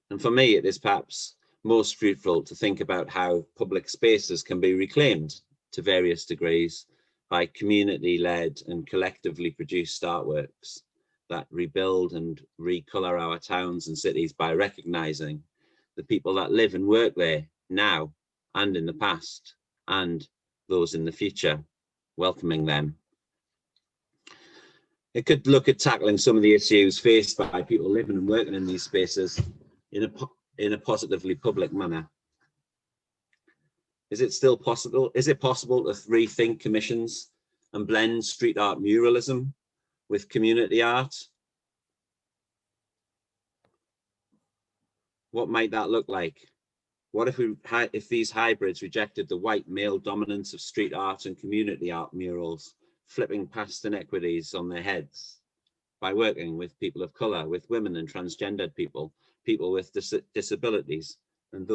And for me, it is perhaps most fruitful to think about how public spaces can be reclaimed to various degrees by community-led and collectively produced artworks that rebuild and recolor our towns and cities by recognizing the people that live and work there now and in the past, and those in the future, welcoming them. It could look at tackling some of the issues faced by people living and working in these spaces in a positively public manner. Is it still possible? Is it possible to rethink commissions and blend street art muralism with community art? What might that look like? What if these hybrids rejected the white male dominance of street art and community art murals, flipping past inequities on their heads by working with people of color, with women and transgendered people, people with disabilities, and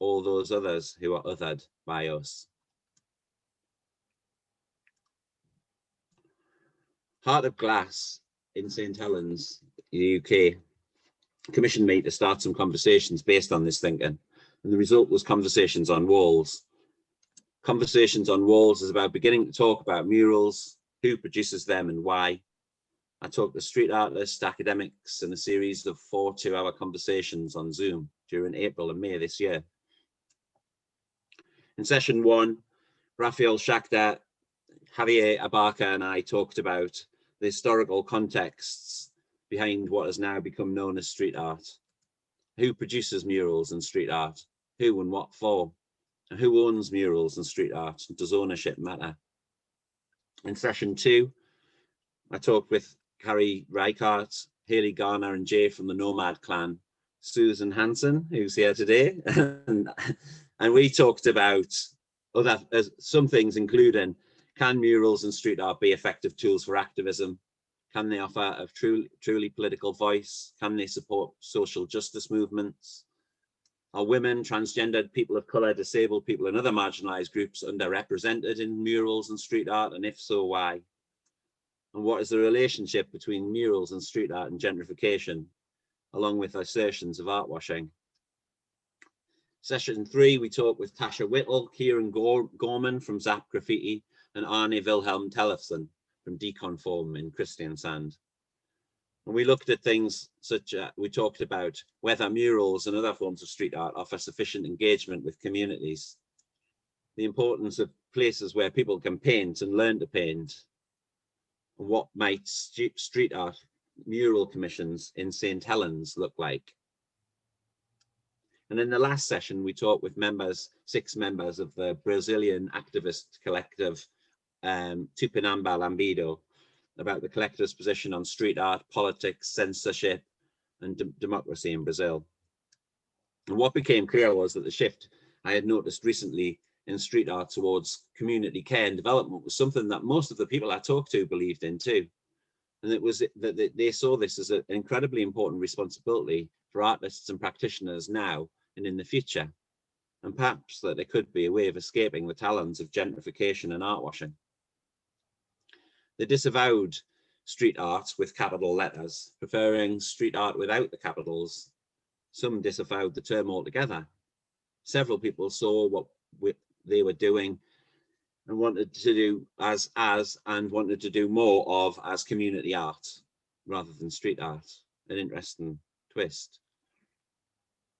all those others who are othered by us? Heart of Glass in St. Helens, UK, commissioned me to start some conversations based on this thinking. And the result was Conversations on Walls. Conversations on Walls is about beginning to talk about murals, who produces them and why. I talked to street artists, academics, in a series of 4 2-hour conversations on Zoom during April and May this year. In session 1, Rafael Sousa, Javier Alberto and I talked about the historical contexts behind what has now become known as street art. Who produces murals and street art? Who and what for? And who owns murals and street art? Does ownership matter? In session 2, I talked with Carrie Reichardt, Haley Garner and Jay from the Nomad clan, Susan Hansen, who's here today. and we talked about some things, including, can murals and street art be effective tools for activism? Can they offer a truly political voice? Can they support social justice movements? Are women, transgendered, people of color, disabled people, and other marginalized groups underrepresented in murals and street art? And if so, why? And what is the relationship between murals and street art and gentrification, along with assertions of art washing? Session 3, we talked with Tasha Whittle, Kieran Gorman from Zap Graffiti, and Arne Wilhelm Tellefsen from Deconform in Kristiansand. And we looked at things such as, we talked about whether murals and other forms of street art offer sufficient engagement with communities, the importance of places where people can paint and learn to paint, and what might street art mural commissions in St. Helens look like. And in the last session, we talked with 6 members of the Brazilian activist collective Tupinamba Lambido, about the collective's position on street art, politics, censorship, and democracy in Brazil. And what became clear was that the shift I had noticed recently in street art towards community care and development was something that most of the people I talked to believed in too. And it was that they saw this as an incredibly important responsibility for artists and practitioners now and in the future. And perhaps that there could be a way of escaping the talons of gentrification and art washing. They disavowed street art with capital letters, preferring street art without the capitals. Some disavowed the term altogether. Several people saw what they were doing and wanted to do and wanted to do more of as community art rather than street art. An interesting twist.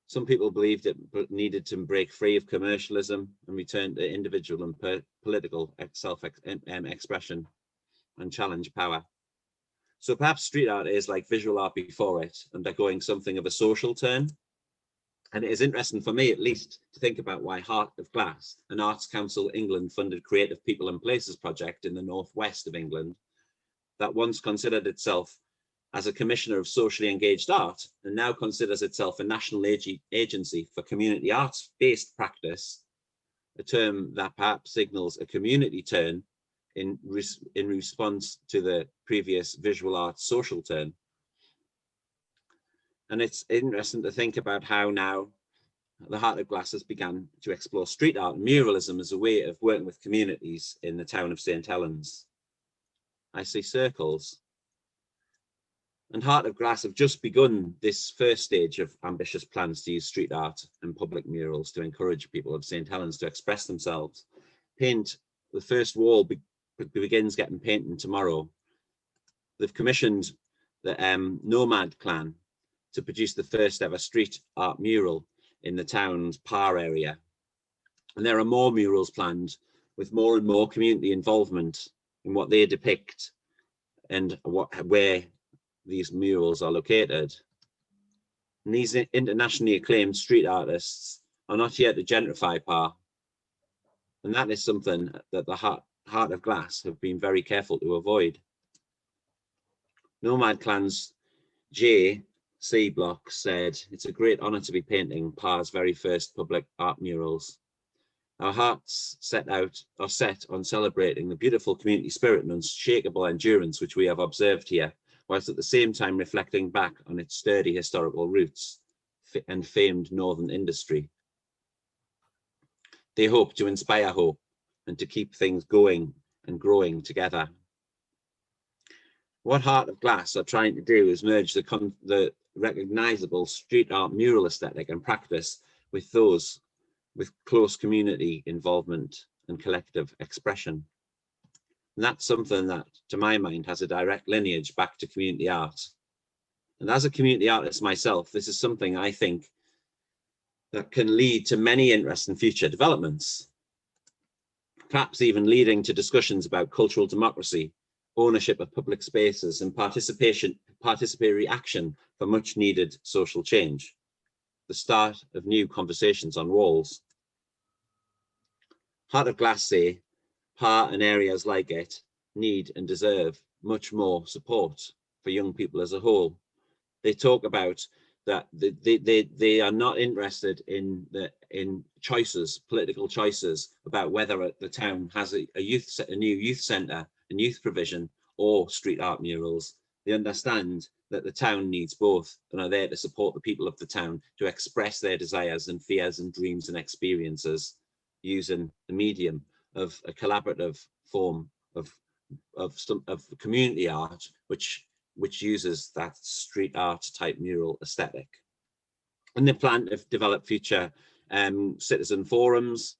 Some people believed it needed to break free of commercialism and return to individual and political self-expression and challenge power. So perhaps street art is like visual art before it, undergoing something of a social turn. And it is interesting for me, at least, to think about why Heart of Glass, an Arts Council England funded Creative People and Places project in the northwest of England, that once considered itself as a commissioner of socially engaged art and now considers itself a national agency for community arts-based practice, a term that perhaps signals a community turn in response to the previous visual arts social turn. And it's interesting to think about how now the Heart of Glass has begun to explore street art and muralism as a way of working with communities in the town of St. Helens. I see circles. And Heart of Glass have just begun this first stage of ambitious plans to use street art and public murals to encourage people of St. Helens to express themselves. The first wall begins getting painted tomorrow. They've commissioned the Nomad clan to produce the first ever street art mural in the town's Par area. And there are more murals planned with more and more community involvement in what they depict and where these murals are located. And these internationally acclaimed street artists are not here to gentrify Par. And that is something that the Heart of Glass have been very careful to avoid. Nomad Clan's J.C. Block said, "It's a great honor to be painting Par's very first public art murals. Our hearts are set on celebrating the beautiful community spirit and unshakable endurance which we have observed here, whilst at the same time reflecting back on its sturdy historical roots and famed northern industry. They hope to inspire hope and to keep things going and growing together." What Heart of Glass are trying to do is merge the recognizable street art mural aesthetic and practice with those with close community involvement and collective expression. And that's something that, to my mind, has a direct lineage back to community art. And as a community artist myself, this is something I think that can lead to many interesting future developments, perhaps even leading to discussions about cultural democracy, ownership of public spaces, and participatory action for much needed social change, the start of new conversations on walls. Heart of Glass say, Par and areas like it need and deserve much more support for young people as a whole. They talk about that they are not interested in choices, political choices about whether the town has a new youth centre and youth provision or street art murals. They understand that the town needs both and are there to support the people of the town to express their desires and fears and dreams and experiences using the medium of a collaborative form of community art, which uses that street art type mural aesthetic. And they plan to develop future citizen forums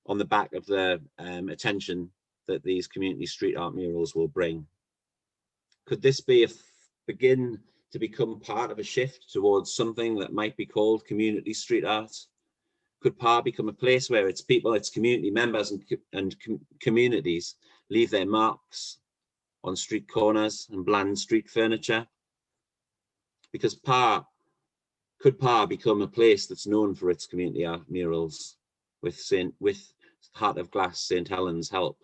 on the back of the attention that these community street art murals will bring. Could this be begin to become part of a shift towards something that might be called community street art? Could Par become a place where its people, its community members and communities leave their marks on street corners and bland street furniture? Because could Par become a place that's known for its community art murals with Heart of Glass St. Helens' help?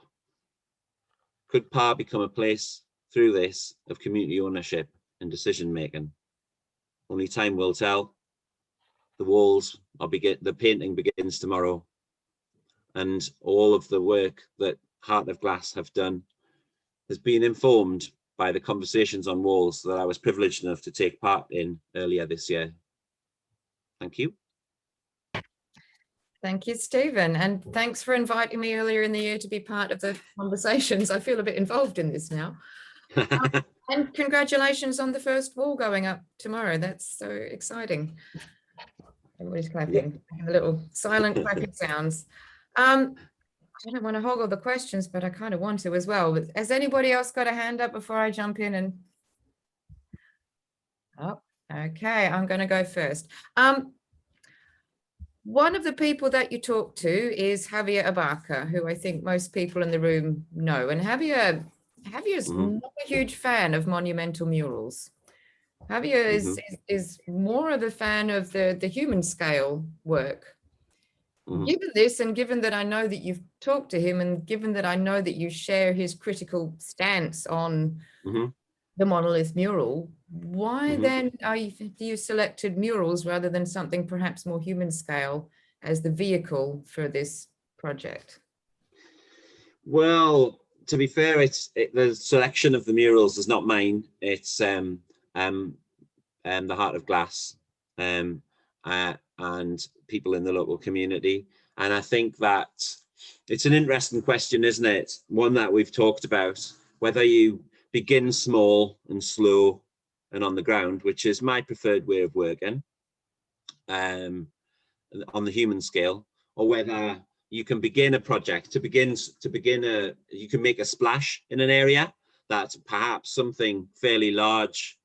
Could Par become a place through this of community ownership and decision making? Only time will tell. The painting begins tomorrow. and all of the work that Heart of Glass have done has been informed by the conversations on walls that I was privileged enough to take part in earlier this year. Thank you. Thank you, Stephen. And thanks for inviting me earlier in the year to be part of the conversations. I feel a bit involved in this now. And congratulations on the first wall going up tomorrow. That's so exciting. Everybody's clapping, a little silent clapping sounds. I don't want to hog all the questions, but I kind of want to as well. But has anybody else got a hand up before I jump in? And oh, okay, I'm going to go first. One of the people that you talk to is Javier Abarca, who I think most people in the room know. And Javier's not a huge fan of monumental murals. Javier is more of a fan of the human scale work. Given this, and given that I know that you've talked to him, and given that I know that you share his critical stance on the monolith mural, why then do you selected murals rather than something perhaps more human scale as the vehicle for this project? Well, to be fair, the selection of the murals is not mine. It's the Heart of Glass and people in the local community. And I think that it's an interesting question, isn't it? One that we've talked about, whether you begin small and slow and on the ground, which is my preferred way of working on the human scale, or whether you can begin a project you can make a splash in an area that's perhaps something fairly large,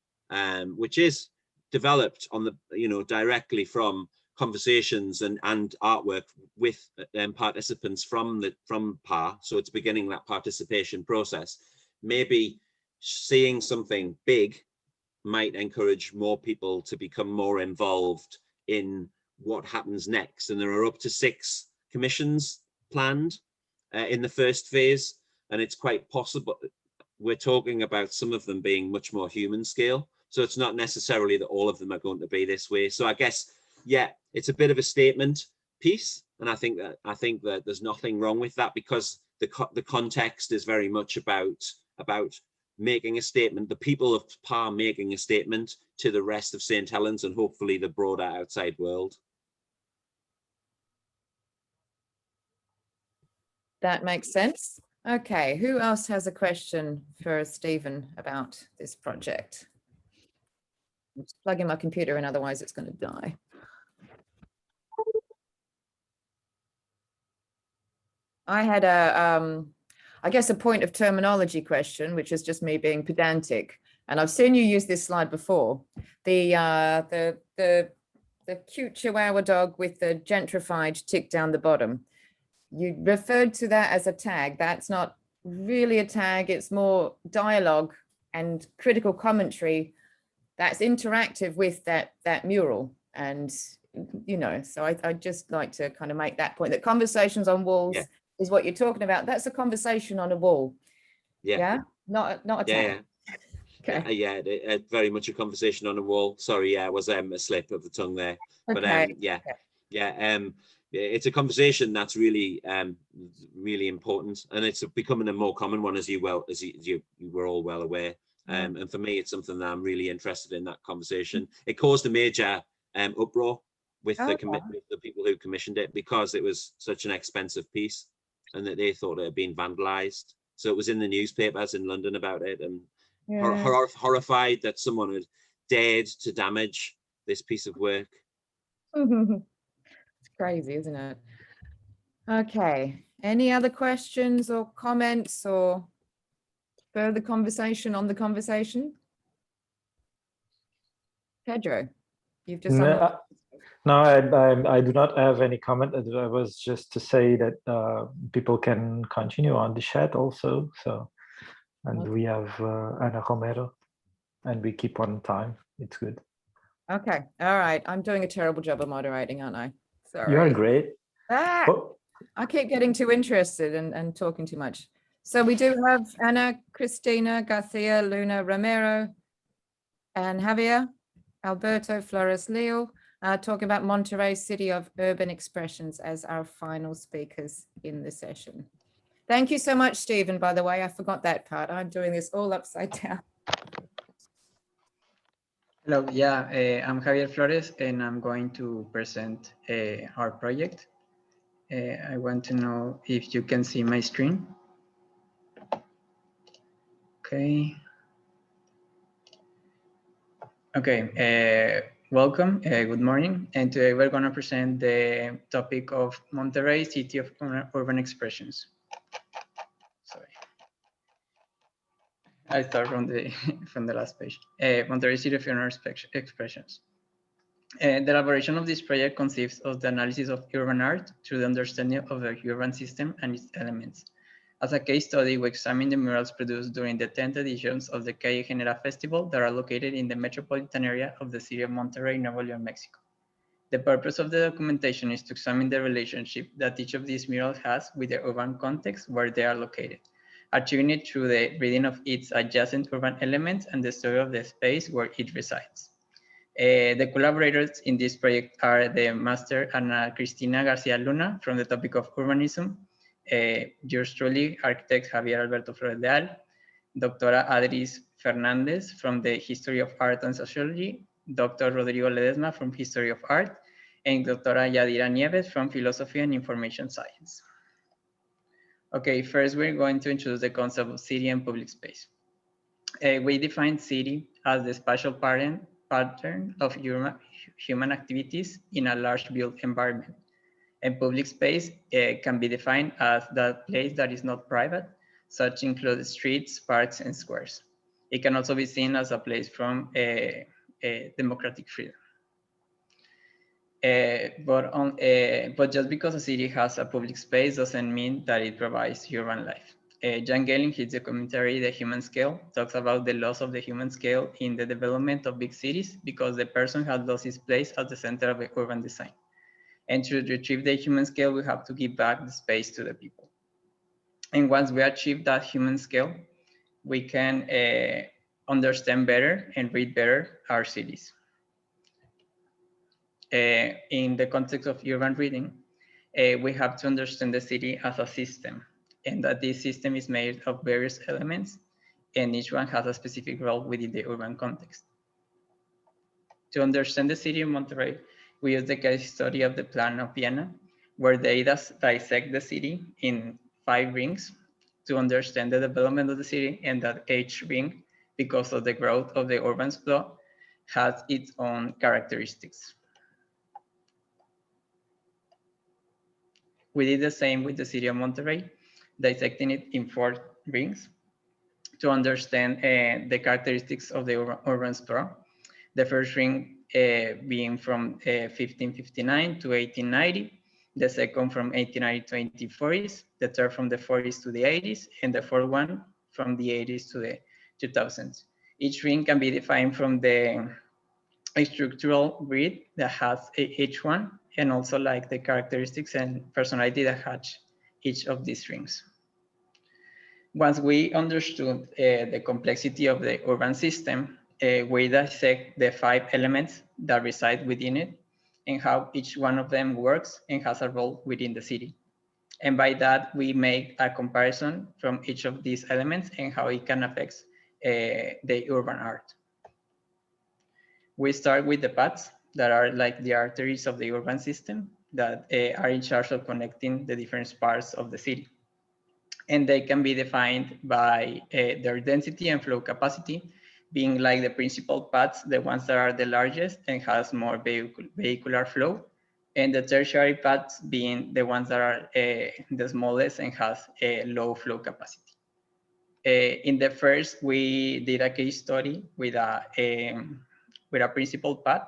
which is developed on the directly from conversations and artwork with participants from PAR. So it's beginning that participation process. Maybe seeing something big might encourage more people to become more involved in what happens next. And there are up to 6 commissions planned in the first phase, and it's quite possible we're talking about some of them being much more human scale. So it's not necessarily that all of them are going to be this way. So I guess, yeah, it's a bit of a statement piece, and I think that there's nothing wrong with that, because the context is very much about making a statement, the people of PAR making a statement to the rest of St. Helens and hopefully the broader outside world. That makes sense. Okay, who else has a question for Stephen about this project? I'm just plugging my computer in, otherwise it's going to die. I had I guess a point of terminology question, which is just me being pedantic. And I've seen you use this slide before. The cute Chihuahua dog with the gentrified tick down the bottom. You referred to that as a tag. That's not really a tag. It's more dialogue and critical commentary that's interactive with that mural. And, so I'd just like to kind of make that point, that conversations on walls is what you're talking about. That's a conversation on a wall. Yeah? Not a tag. Okay. Yeah, very much a conversation on a wall. Sorry, it was a slip of the tongue there. But it's a conversation that's really really important, and it's becoming a more common one, as you were all well aware. And for me, it's something that I'm really interested in, that conversation. It caused a major uproar with the people who commissioned it, because it was such an expensive piece and that they thought it had been vandalized. So it was in the newspapers in London about it, and horrified that someone had dared to damage this piece of work. It's crazy, isn't it? Okay, any other questions or comments or further conversation on the conversation? Pedro, you've just... No, I do not have any comment. It was just to say that people can continue on the chat also. So, and we have Ana Romero, and we keep on time. It's good. Okay, all right. I'm doing a terrible job of moderating, aren't I? Sorry. You are great. I keep getting too interested and talking too much. So we do have Ana Cristina García-Luna Romero and Javier Alberto Flores Leal. talking about Monterrey City of Urban Expressions as our final speakers in the session. Thank you so much, Stephen, by the way. I forgot that part. I'm doing this all upside down. Hello, yeah, I'm Javier Flores, and I'm going to present our project. I want to know if you can see my screen. Okay. Okay, welcome, good morning. And today we're gonna present the topic of Monterrey City of Urban Expressions. Sorry. I start from the from the last page. Monterrey City of Urban Expressions. The elaboration of this project consists of the analysis of urban art through the understanding of the urban system and its elements. As a case study, we examine the murals produced during the 10th editions of the Calle Genera Festival that are located in the metropolitan area of the city of Monterrey, Nuevo León, Mexico. The purpose of the documentation is to examine the relationship that each of these murals has with the urban context where they are located, achieving it through the reading of its adjacent urban elements and the story of the space where it resides. The collaborators in this project are the master Ana Cristina García-Luna from the topic of urbanism, yours truly, architect Javier Alberto Flores Leal, Doctora Adris Fernandez from the History of Art and Sociology, Dr. Rodrigo Ledesma from History of Art, and Doctora Yadira Nieves from Philosophy and Information Science. Okay, first we're going to introduce the concept of city and public space. We define city as the spatial pattern of human activities in a large built environment. And public space can be defined as that place that is not private, such include streets, parks, and squares. It can also be seen as a place from democratic freedom. But just because a city has a public space doesn't mean that it provides urban life. Jan Gehl, in his documentary, The Human Scale, talks about the loss of the human scale in the development of big cities because the person has lost his place at the center of the urban design. And to retrieve the human scale, we have to give back the space to the people. And once we achieve that human scale, we can understand better and read better our cities. In the context of urban reading, we have to understand the city as a system, and that this system is made of various elements, and each one has a specific role within the urban context. To understand the city of Monterrey, we use the case study of the Plan of Vienna, where they dissect the city in 5 rings to understand the development of the city, and that each ring, because of the growth of the urban sprawl, has its own characteristics. We did the same with the city of Monterrey, dissecting it in 4 rings to understand the characteristics of the urban sprawl. The first ring being from 1559 to 1890, the second from 1890 to 1840s, the third from the 40s to the 80s, and the fourth one from the 80s to the 2000s. Each ring can be defined from the structural grid that has each one, and also like the characteristics and personality that has each of these rings. Once we understood the complexity of the urban system, we dissect the 5 elements that reside within it and how each one of them works and has a role within the city. And by that, we make a comparison from each of these elements and how it can affect the urban art. We start with the paths that are like the arteries of the urban system that are in charge of connecting the different parts of the city. And they can be defined by their density and flow capacity, being like the principal paths, the ones that are the largest and has more vehicular flow, and the tertiary paths being the ones that are the smallest and has a low flow capacity. In the first, we did a case study with a principal path.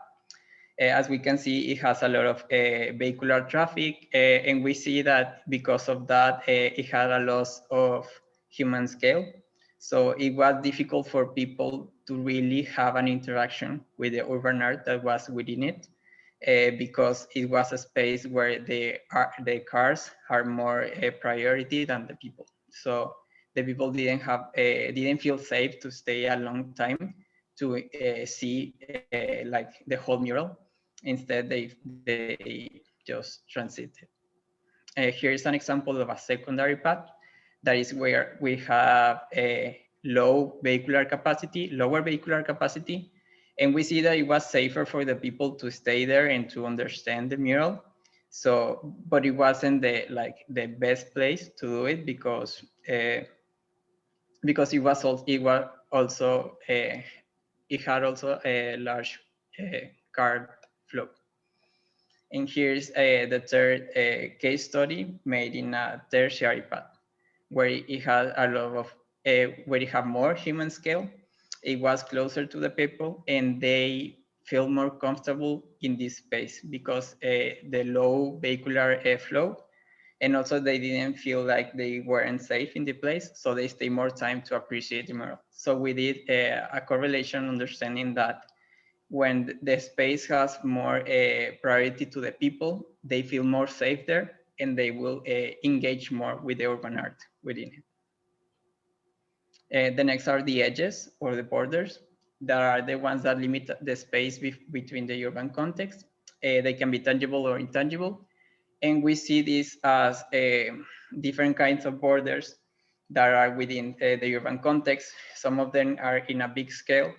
As we can see, it has a lot of vehicular traffic, and we see that because of that, it had a loss of human scale. So it was difficult for people to really have an interaction with the urban art that was within it, because it was a space where the cars are more a priority than the people. So the people didn't feel safe to stay a long time to see like the whole mural. Instead, they just transited. Here is an example of a secondary path. That is where we have a lower vehicular capacity, and we see that it was safer for the people to stay there and to understand the mural. So, but it wasn't the best place to do it because it had also a large car flow. And here's the third case study made in a tertiary path, where it had a lot of, where it had more human scale. It was closer to the people, and they feel more comfortable in this space because the low vehicular flow, and also they didn't feel like they weren't safe in the place, so they stay more time to appreciate the mural. So we did a correlation understanding that when the space has more priority to the people, they feel more safe there, and they will engage more with the urban art within it. The next are the edges or the borders. That are the ones that limit the space between the urban context. They can be tangible or intangible. And we see this as different kinds of borders that are within the urban context. Some of them are in a big scale.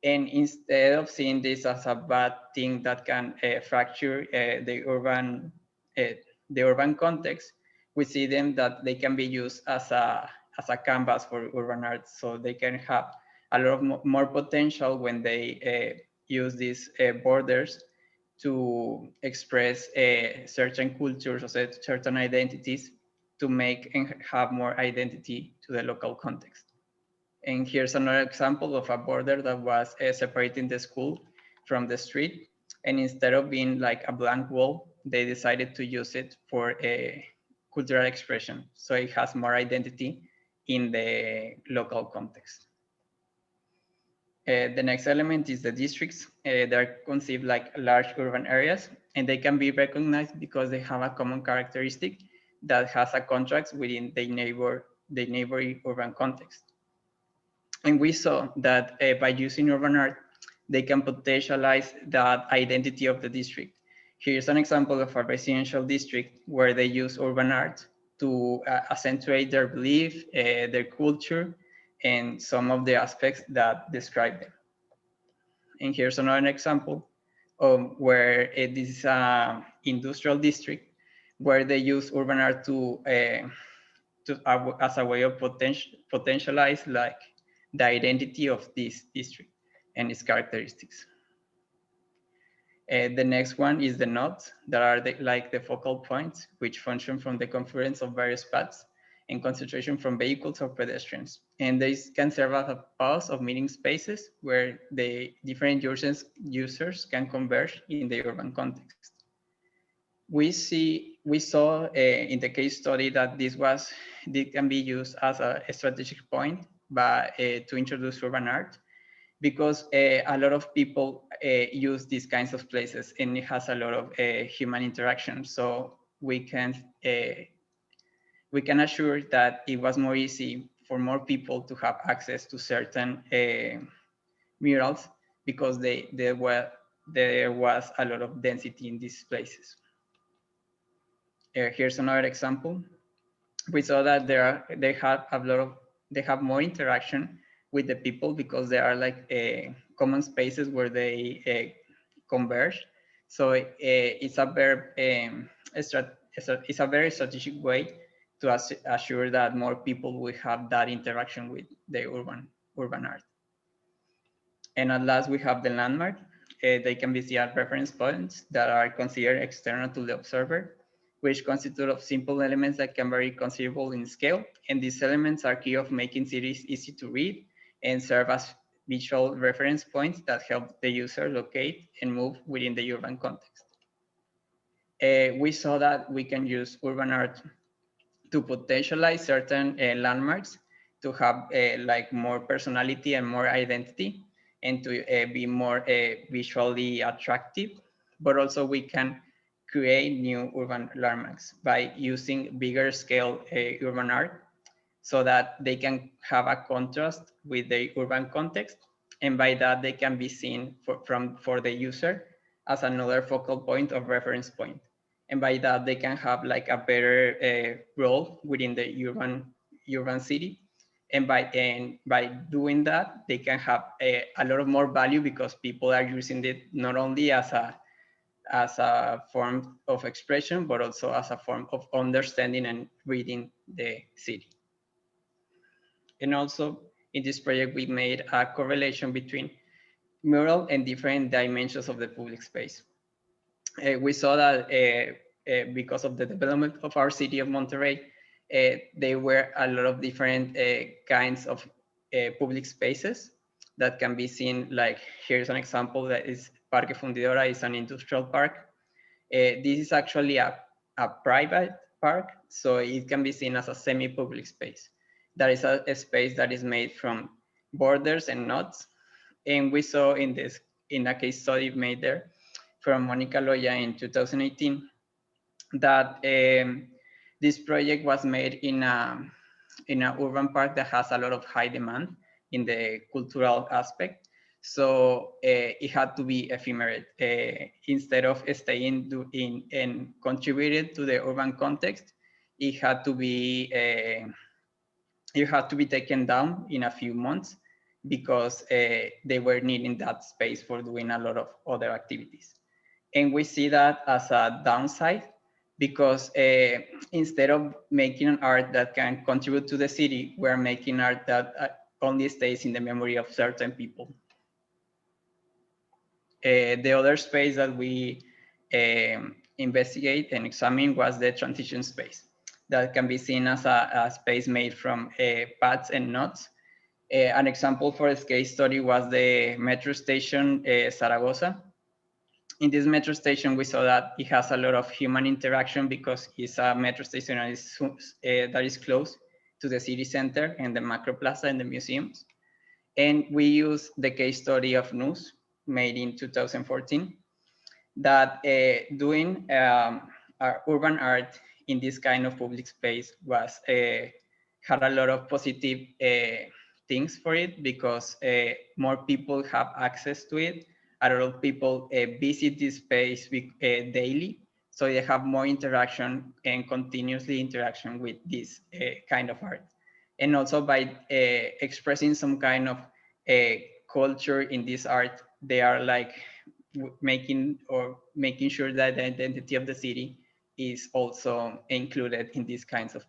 And instead of seeing this as a bad thing that can fracture the urban context, we see them that they can be used as a canvas for urban art. So they can have a lot of more potential when they use these borders to express certain cultures or certain identities to make and have more identity to the local context. And here's another example of a border that was separating the school from the street. And instead of being like a blank wall, they decided to use it for a cultural expression. So it has more identity in the local context. The next element is the districts. They're conceived like large urban areas, and they can be recognized because they have a common characteristic that has a contrast within the neighboring urban context. And we saw that by using urban art, they can potentialize that identity of the district. Here's an example of a residential district where they use urban art to accentuate their belief, their culture, and some of the aspects that describe them. And here's another example of where this is an industrial district where they use urban art as a way of potentialize like the identity of this district and its characteristics. The next one is the nodes that are like the focal points, which function from the confluence of various paths and concentration from vehicles or pedestrians. And these can serve as a pause of meeting spaces where the different users can converge in the urban context. We saw in the case study that this can be used as a strategic point to introduce urban art, because a lot of people use these kinds of places and it has a lot of human interaction. So we can assure that it was more easy for more people to have access to certain murals because there was a lot of density in these places. Here's another example. We saw that they have more interaction with the people because there are like common spaces where they converge. So it's a very strategic way to assure that more people will have that interaction with the urban art. And at last, we have the landmark. They can be seen as reference points that are considered external to the observer, which constitute of simple elements that can vary considerable in scale. And these elements are key of making cities easy to read and serve as visual reference points that help the user locate and move within the urban context. We saw that we can use urban art to potentialize certain landmarks to have like more personality and more identity and to be more visually attractive, but also we can create new urban landmarks by using bigger scale urban art so that they can have a contrast with the urban context. And by that, they can be seen for the user as another focal point of reference point. And by that, they can have like a better role within the urban city. And by doing that, they can have a lot of more value because people are using it not only as a form of expression, but also as a form of understanding and reading the city. And also in this project, we made a correlation between mural and different dimensions of the public space. We saw that because of the development of our city of Monterrey, there were a lot of different kinds of public spaces that can be seen. Like here's an example that is Parque Fundidora, is an industrial park. This is actually a private park, so it can be seen as a semi-public space. That is a space that is made from borders and knots. And we saw in a case study made there from Monica Loya in 2018, that this project was made in an urban park that has a lot of high demand in the cultural aspect. So it had to be ephemeral. Instead of staying in and contributed to the urban context, it had to be taken down in a few months because they were needing that space for doing a lot of other activities. And we see that as a downside because instead of making an art that can contribute to the city, we're making art that only stays in the memory of certain people. The other space that we investigate and examine was the transition space that can be seen as a space made from pads and knots. An example for this case study was the metro station Zaragoza. In this metro station, we saw that it has a lot of human interaction because it's a metro station that is close to the city center and the macro plaza and the museums. And we use the case study of NUS, made in 2014, that doing our urban art in this kind of public space was had a lot of positive things for it because more people have access to it. A lot of people visit this space daily, so they have more interaction and continuously interaction with this kind of art. And also by expressing some kind of culture in this art, they are like making sure that the identity of the city is also included in these kinds of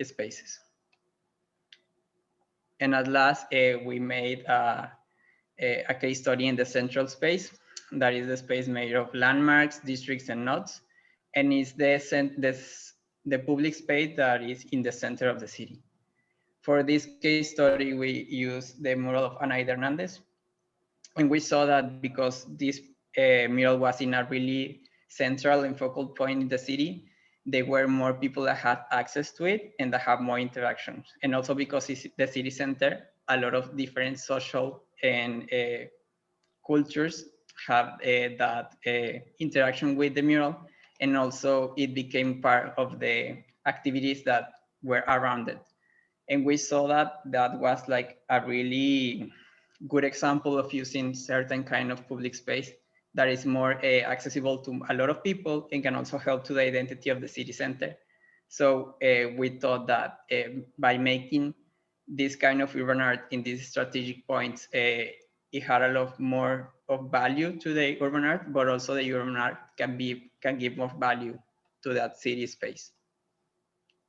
spaces. And at last, we made a case study in the central space. That is the space made of landmarks, districts, and nodes. And it's the public space that is in the center of the city. For this case study, we used the mural of Anaida Hernandez. And we saw that because this mural was in a really central and focal point in the city, there were more people that had access to it and that have more interactions. And also because it's the city center, a lot of different social and cultures have that interaction with the mural. And also it became part of the activities that were around it. And we saw that that was like a really good example of using certain kind of public space that is more accessible to a lot of people and can also help to the identity of the city center. So we thought that by making this kind of urban art in these strategic points, it had a lot more of value to the urban art, but also the urban art can give more value to that city space.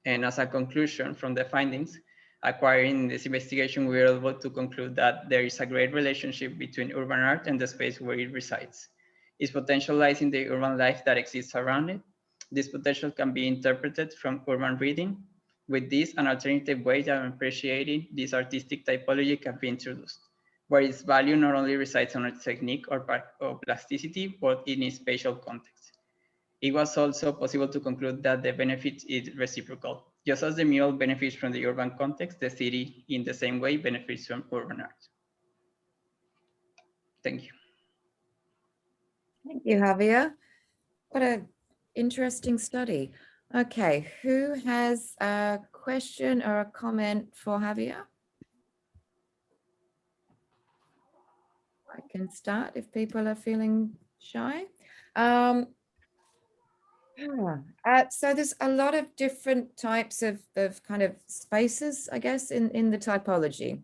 And as a conclusion from the findings, acquiring this investigation, we were able to conclude that there is a great relationship between urban art and the space where it resides. Its potential lies in the urban life that exists around it. This potential can be interpreted from urban reading. With this, an alternative way of appreciating this artistic typology can be introduced, where its value not only resides on its technique or plasticity, but in its spatial context. It was also possible to conclude that the benefit is reciprocal. Just as the mural benefits from the urban context, the city in the same way benefits from urban art. Thank you. Thank you, Javier. What an interesting study. Okay, who has a question or a comment for Javier? I can start if people are feeling shy. So there's a lot of different types of kind of spaces, I guess, in the typology.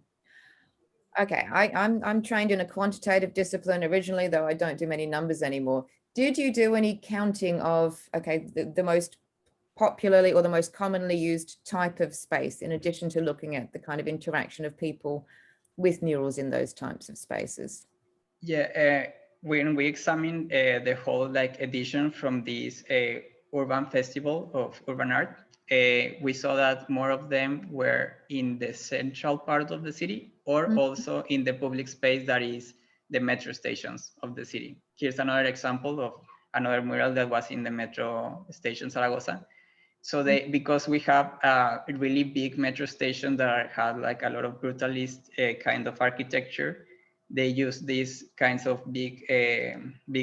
Okay, I'm trained in a quantitative discipline originally, though I don't do many numbers anymore. Did you do any counting of, okay, the most popularly or the most commonly used type of space, in addition to looking at the kind of interaction of people with murals in those types of spaces? Yeah, when we examined the whole like edition from this urban festival of urban art, we saw that more of them were in the central part of the city, or also in the public space that is the metro stations of the city. Here's another example of another mural that was in the metro station Zaragoza. So because we have a really big metro station that had like a lot of brutalist kind of architecture, they use these kinds of big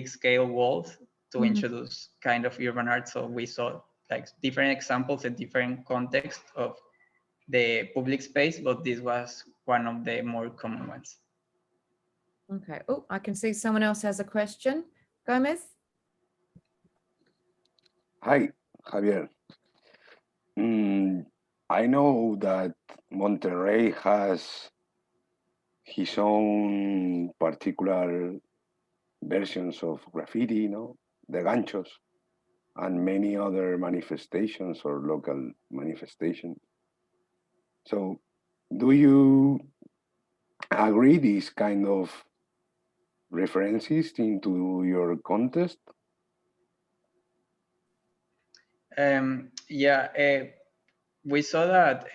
scale walls to introduce kind of urban art. So we saw like different examples in different contexts of the public space, but this was one of the more common ones. Okay. Oh, I can see someone else has a question. Gomez? Hi, Javier. I know that Monterrey has his own particular versions of graffiti, you know, the ganchos, and many other manifestations or local manifestations. So do you agree these kind of references into your contest? Yeah, we saw that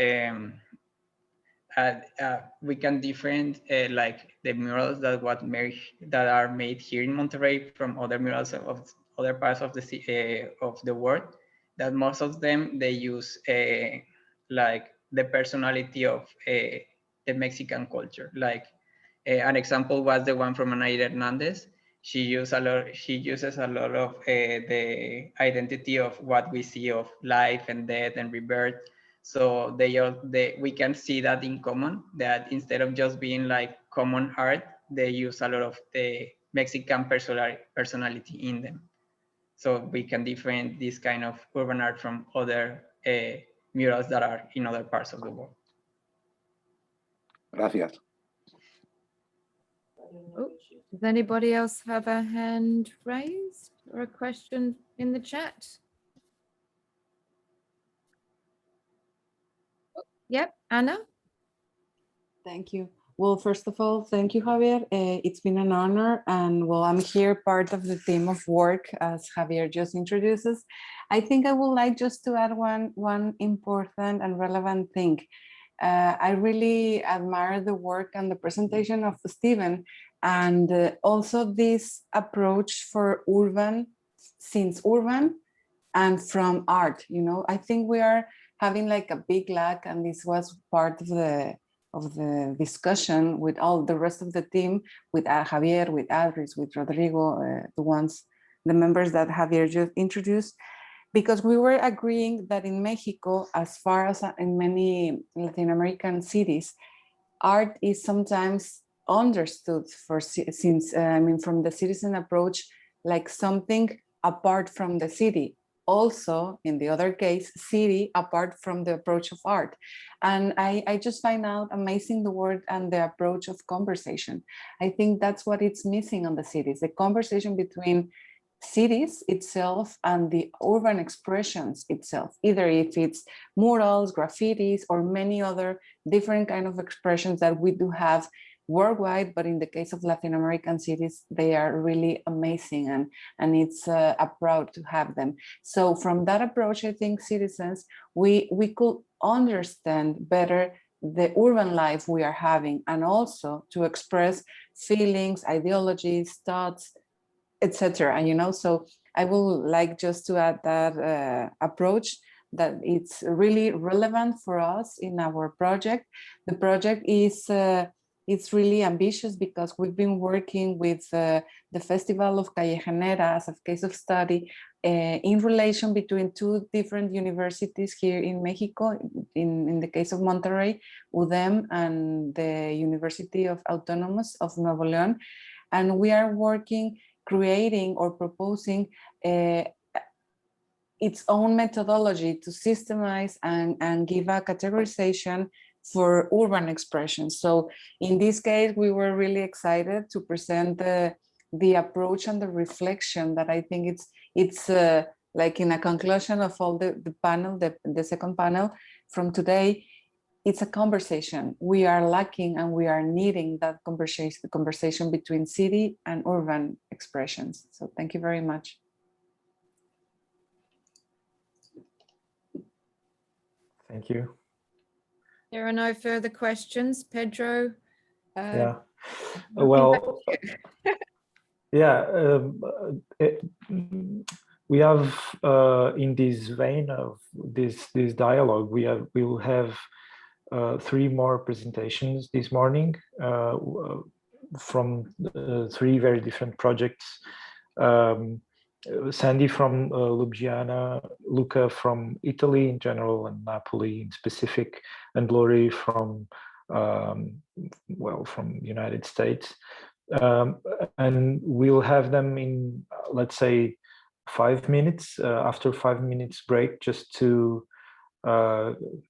we can different like the murals that are made here in Monterrey from other murals of other parts of the world. That most of them they use like the personality of the Mexican culture. Like an example was the one from Anaida Hernandez. She uses a lot of the identity of what we see of life and death and rebirth. So we can see that in common, that instead of just being like common art, they use a lot of the Mexican personality in them. So we can differentiate this kind of urban art from other murals that are in other parts of the world. Gracias. Oh, does anybody else have a hand raised or a question in the chat? Yep, Anna? Thank you. Well, first of all, thank you, Javier. It's been an honor. And well, I'm here part of the team of work as Javier just introduces. I think I would like just to add one important and relevant thing. I really admire the work and the presentation of Stephen, and also this approach for urban, since urban and from art. You know, I think we are having like a big lack, and this was part of the discussion with all the rest of the team, with Javier, with Adris, with Rodrigo, the members that Javier just introduced, because we were agreeing that in Mexico, as far as in many Latin American cities, art is sometimes understood from the citizen approach, like something apart from the city. Also, in the other case, city apart from the approach of art. And I just find out amazing the word and the approach of conversation. I think that's what it's missing on the cities, the conversation between cities itself and the urban expressions itself, either if it's murals, graffitis, or many other different kind of expressions that we do have worldwide, but in the case of Latin American cities, they are really amazing, and it's a proud to have them. So from that approach, I think citizens, we could understand better the urban life we are having, and also to express feelings, ideologies, thoughts, etc. And you know, so I would like just to add that approach, that it's really relevant for us in our project. The project is it's really ambitious because we've been working with the Festival of Callejanera as a case of study in relation between two different universities here in Mexico, in the case of Monterrey, UDEM, and the University of Autonomous of Nuevo León. And we are working creating or proposing its own methodology to systemize and give a categorization for urban expressions. So in this case, we were really excited to present the approach and the reflection that I think it's like in a conclusion of all the panel, the second panel from today. It's a conversation. We are lacking and we are needing that conversation between city and urban expressions. So thank you very much. Thank you. There are no further questions. Pedro? Yeah. Well, yeah, we have in this vein of this dialogue, we will have 3 more presentations this morning from 3 very different projects. Sandy from Ljubljana, Luca from Italy in general and Napoli in specific, and Lori from from United States. And we'll have them in, let's say, 5 minutes, after 5 minutes break, just to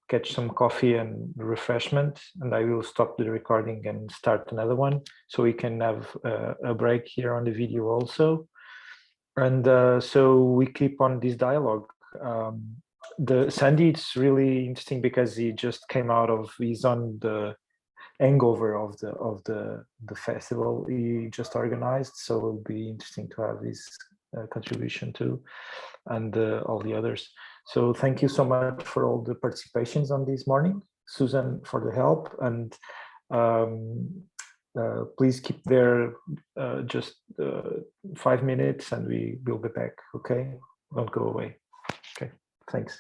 catch some coffee and refreshment, and I will stop the recording and start another one, so we can have a break here on the video also. And so we keep on this dialogue. The Sandy, it's really interesting because he just came out of, he's on the hangover of the festival he just organized, so it'll be interesting to have his contribution too, and all the others. So thank you so much for all the participations on this morning, Susan for the help, and please keep there just 5 minutes and we will be back, okay? Don't go away. Okay, thanks.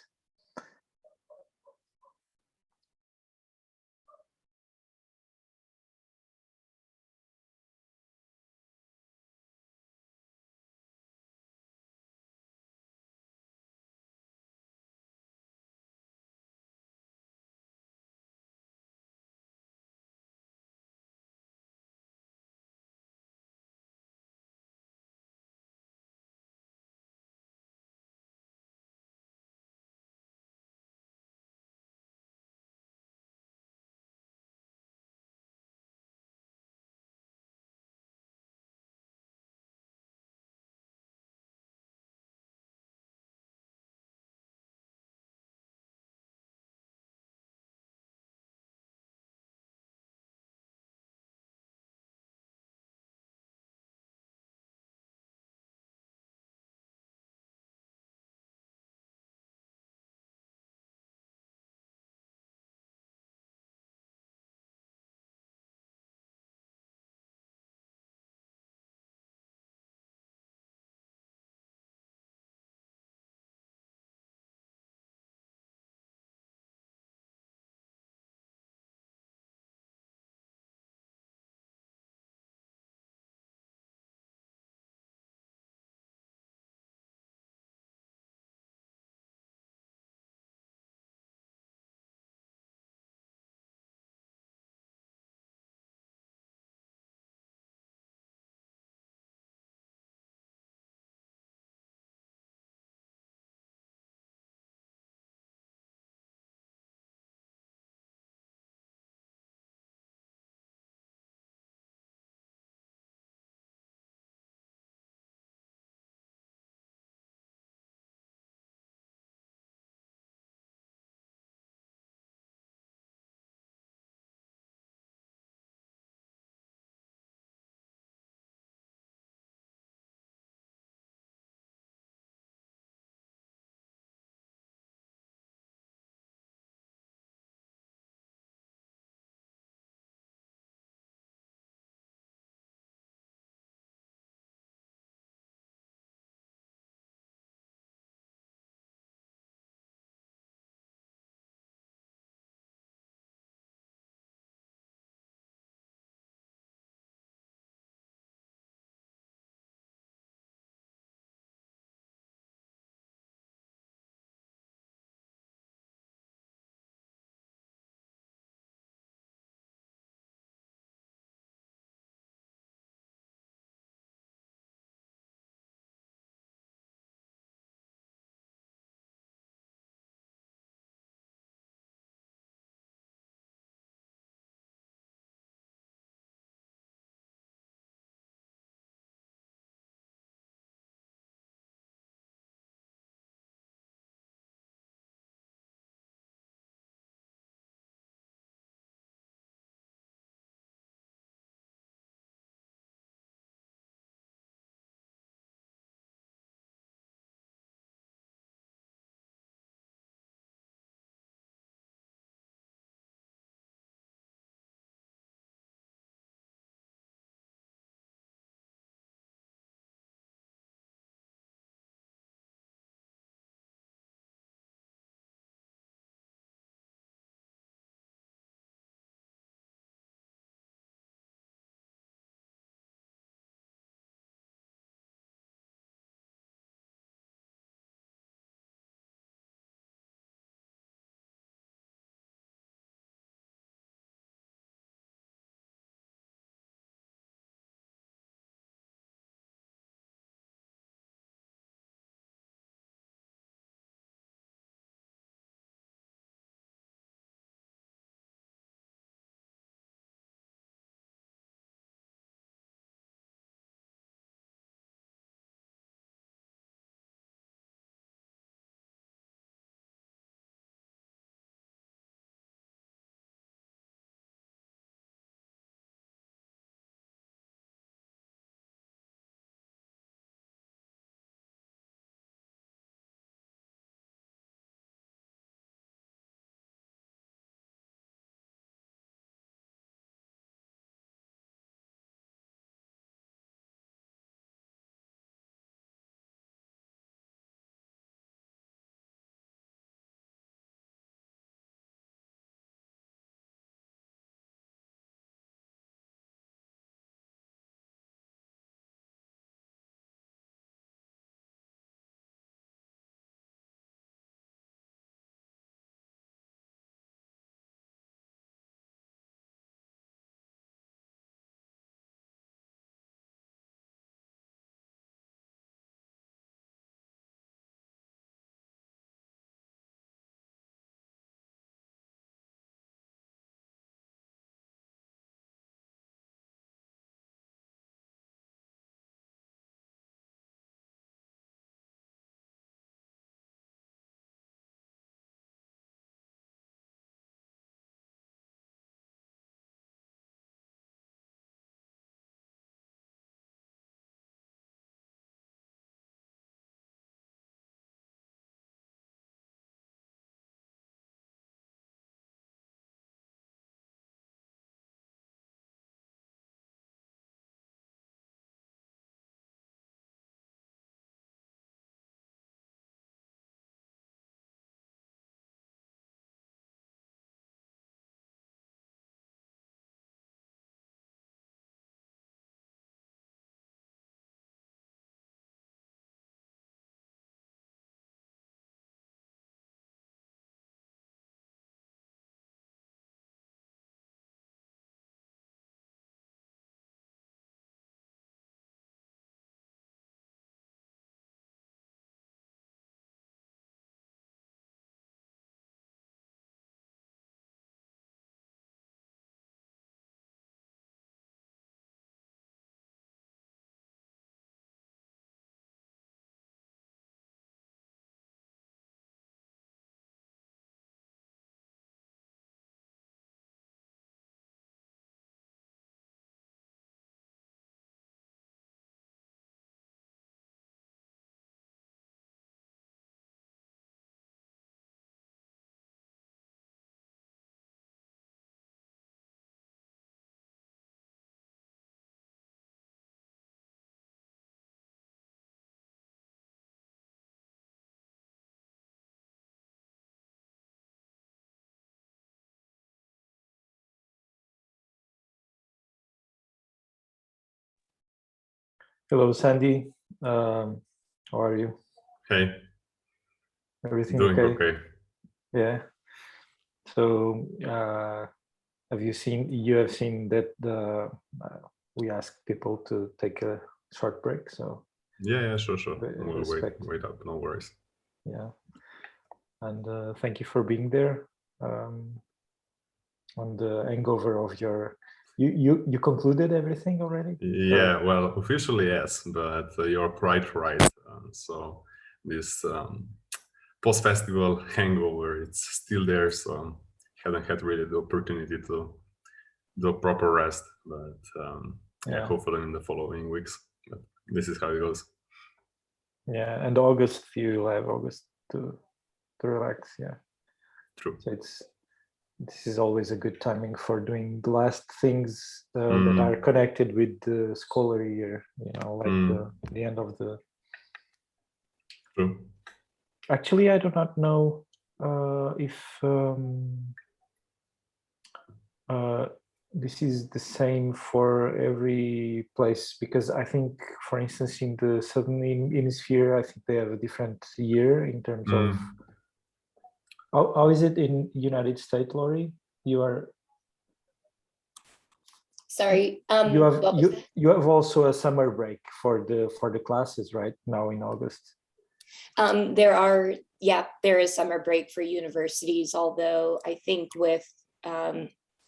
Hello, Sandy. How are you? Hey. Everything Doing okay? okay. Yeah. So, have you seen that we asked people to take a short break? So Yeah, sure. We'll respect. wait up, no worries. Yeah. And thank you for being there. On the hangover of your, you concluded everything already? Yeah, well, officially yes, but you're quite right. So this post-festival hangover, it's still there. So haven't had really the opportunity to do a proper rest, but yeah, hopefully in the following weeks. But this is how it goes. Yeah, and August, you'll have August to relax. Yeah, true. So this is always a good timing for doing the last things that are connected with the scholarly year. You know, like the end of the. True. Actually, I do not know if this is the same for every place, because I think, for instance, in the Southern Hemisphere, I think they have a different year in terms of. How is it in United States, Laurie? You are. Sorry. You have also a summer break for the classes, right? Now in August. There is summer break for universities, although I think with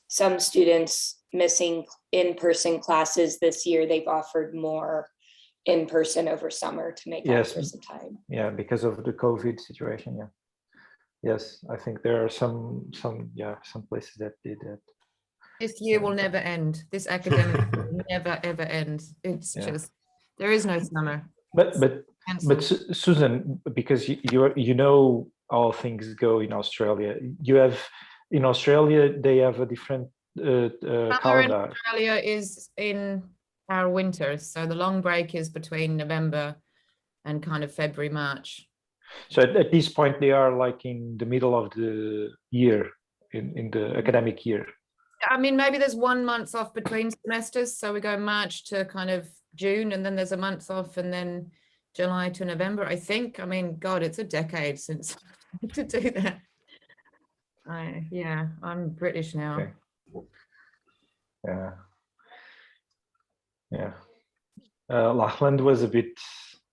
some students missing in-person classes this year, they've offered more in-person over summer to make up for some time. Yeah, because of the COVID situation. Yeah. Yes, I think there are some places that did that. This year will never end. This academic will never ever end. It's just, there is no summer. But Susan, because you know how things go in Australia. In Australia they have a different calendar. In Australia is in our winter, so the long break is between November and kind of February, March. So at this point, they are like in the middle of the year, in the academic year. I mean, maybe there's 1 month off between semesters. So we go March to kind of June, and then there's a month off, and then July to November, I think. I mean, God, it's a decade since I had to do that. I'm British now. Okay. Yeah. Lachlan was a bit.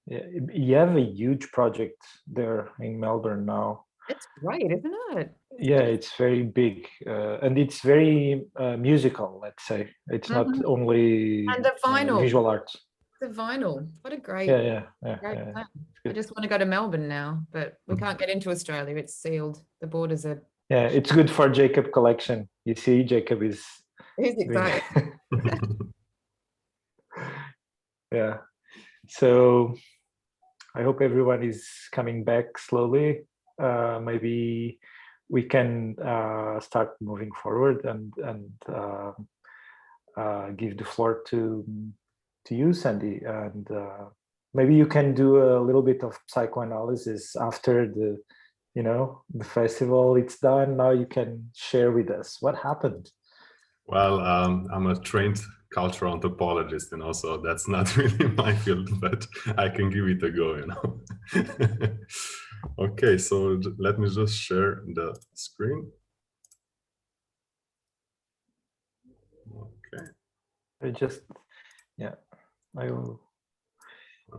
You have a huge project there in Melbourne now. It's great, isn't it? Yeah, it's very big, and it's very musical. Let's say it's not only and the vinyl, visual art. The vinyl. What a great, great plan. I just want to go to Melbourne now, but we can't get into Australia. It's sealed. The borders are. Yeah, it's good for Jacob collection. You see, Jacob is. He's excited. Yeah. So I hope everyone is coming back slowly. Maybe we can start moving forward and give the floor to you, Sandy, and maybe you can do a little bit of psychoanalysis after the festival. It's done. Now you can share with us what happened. Well, I'm a trained cultural anthropologist, so that's not really my field, but I can give it a go, Okay, so let me just share the screen. Okay. I will.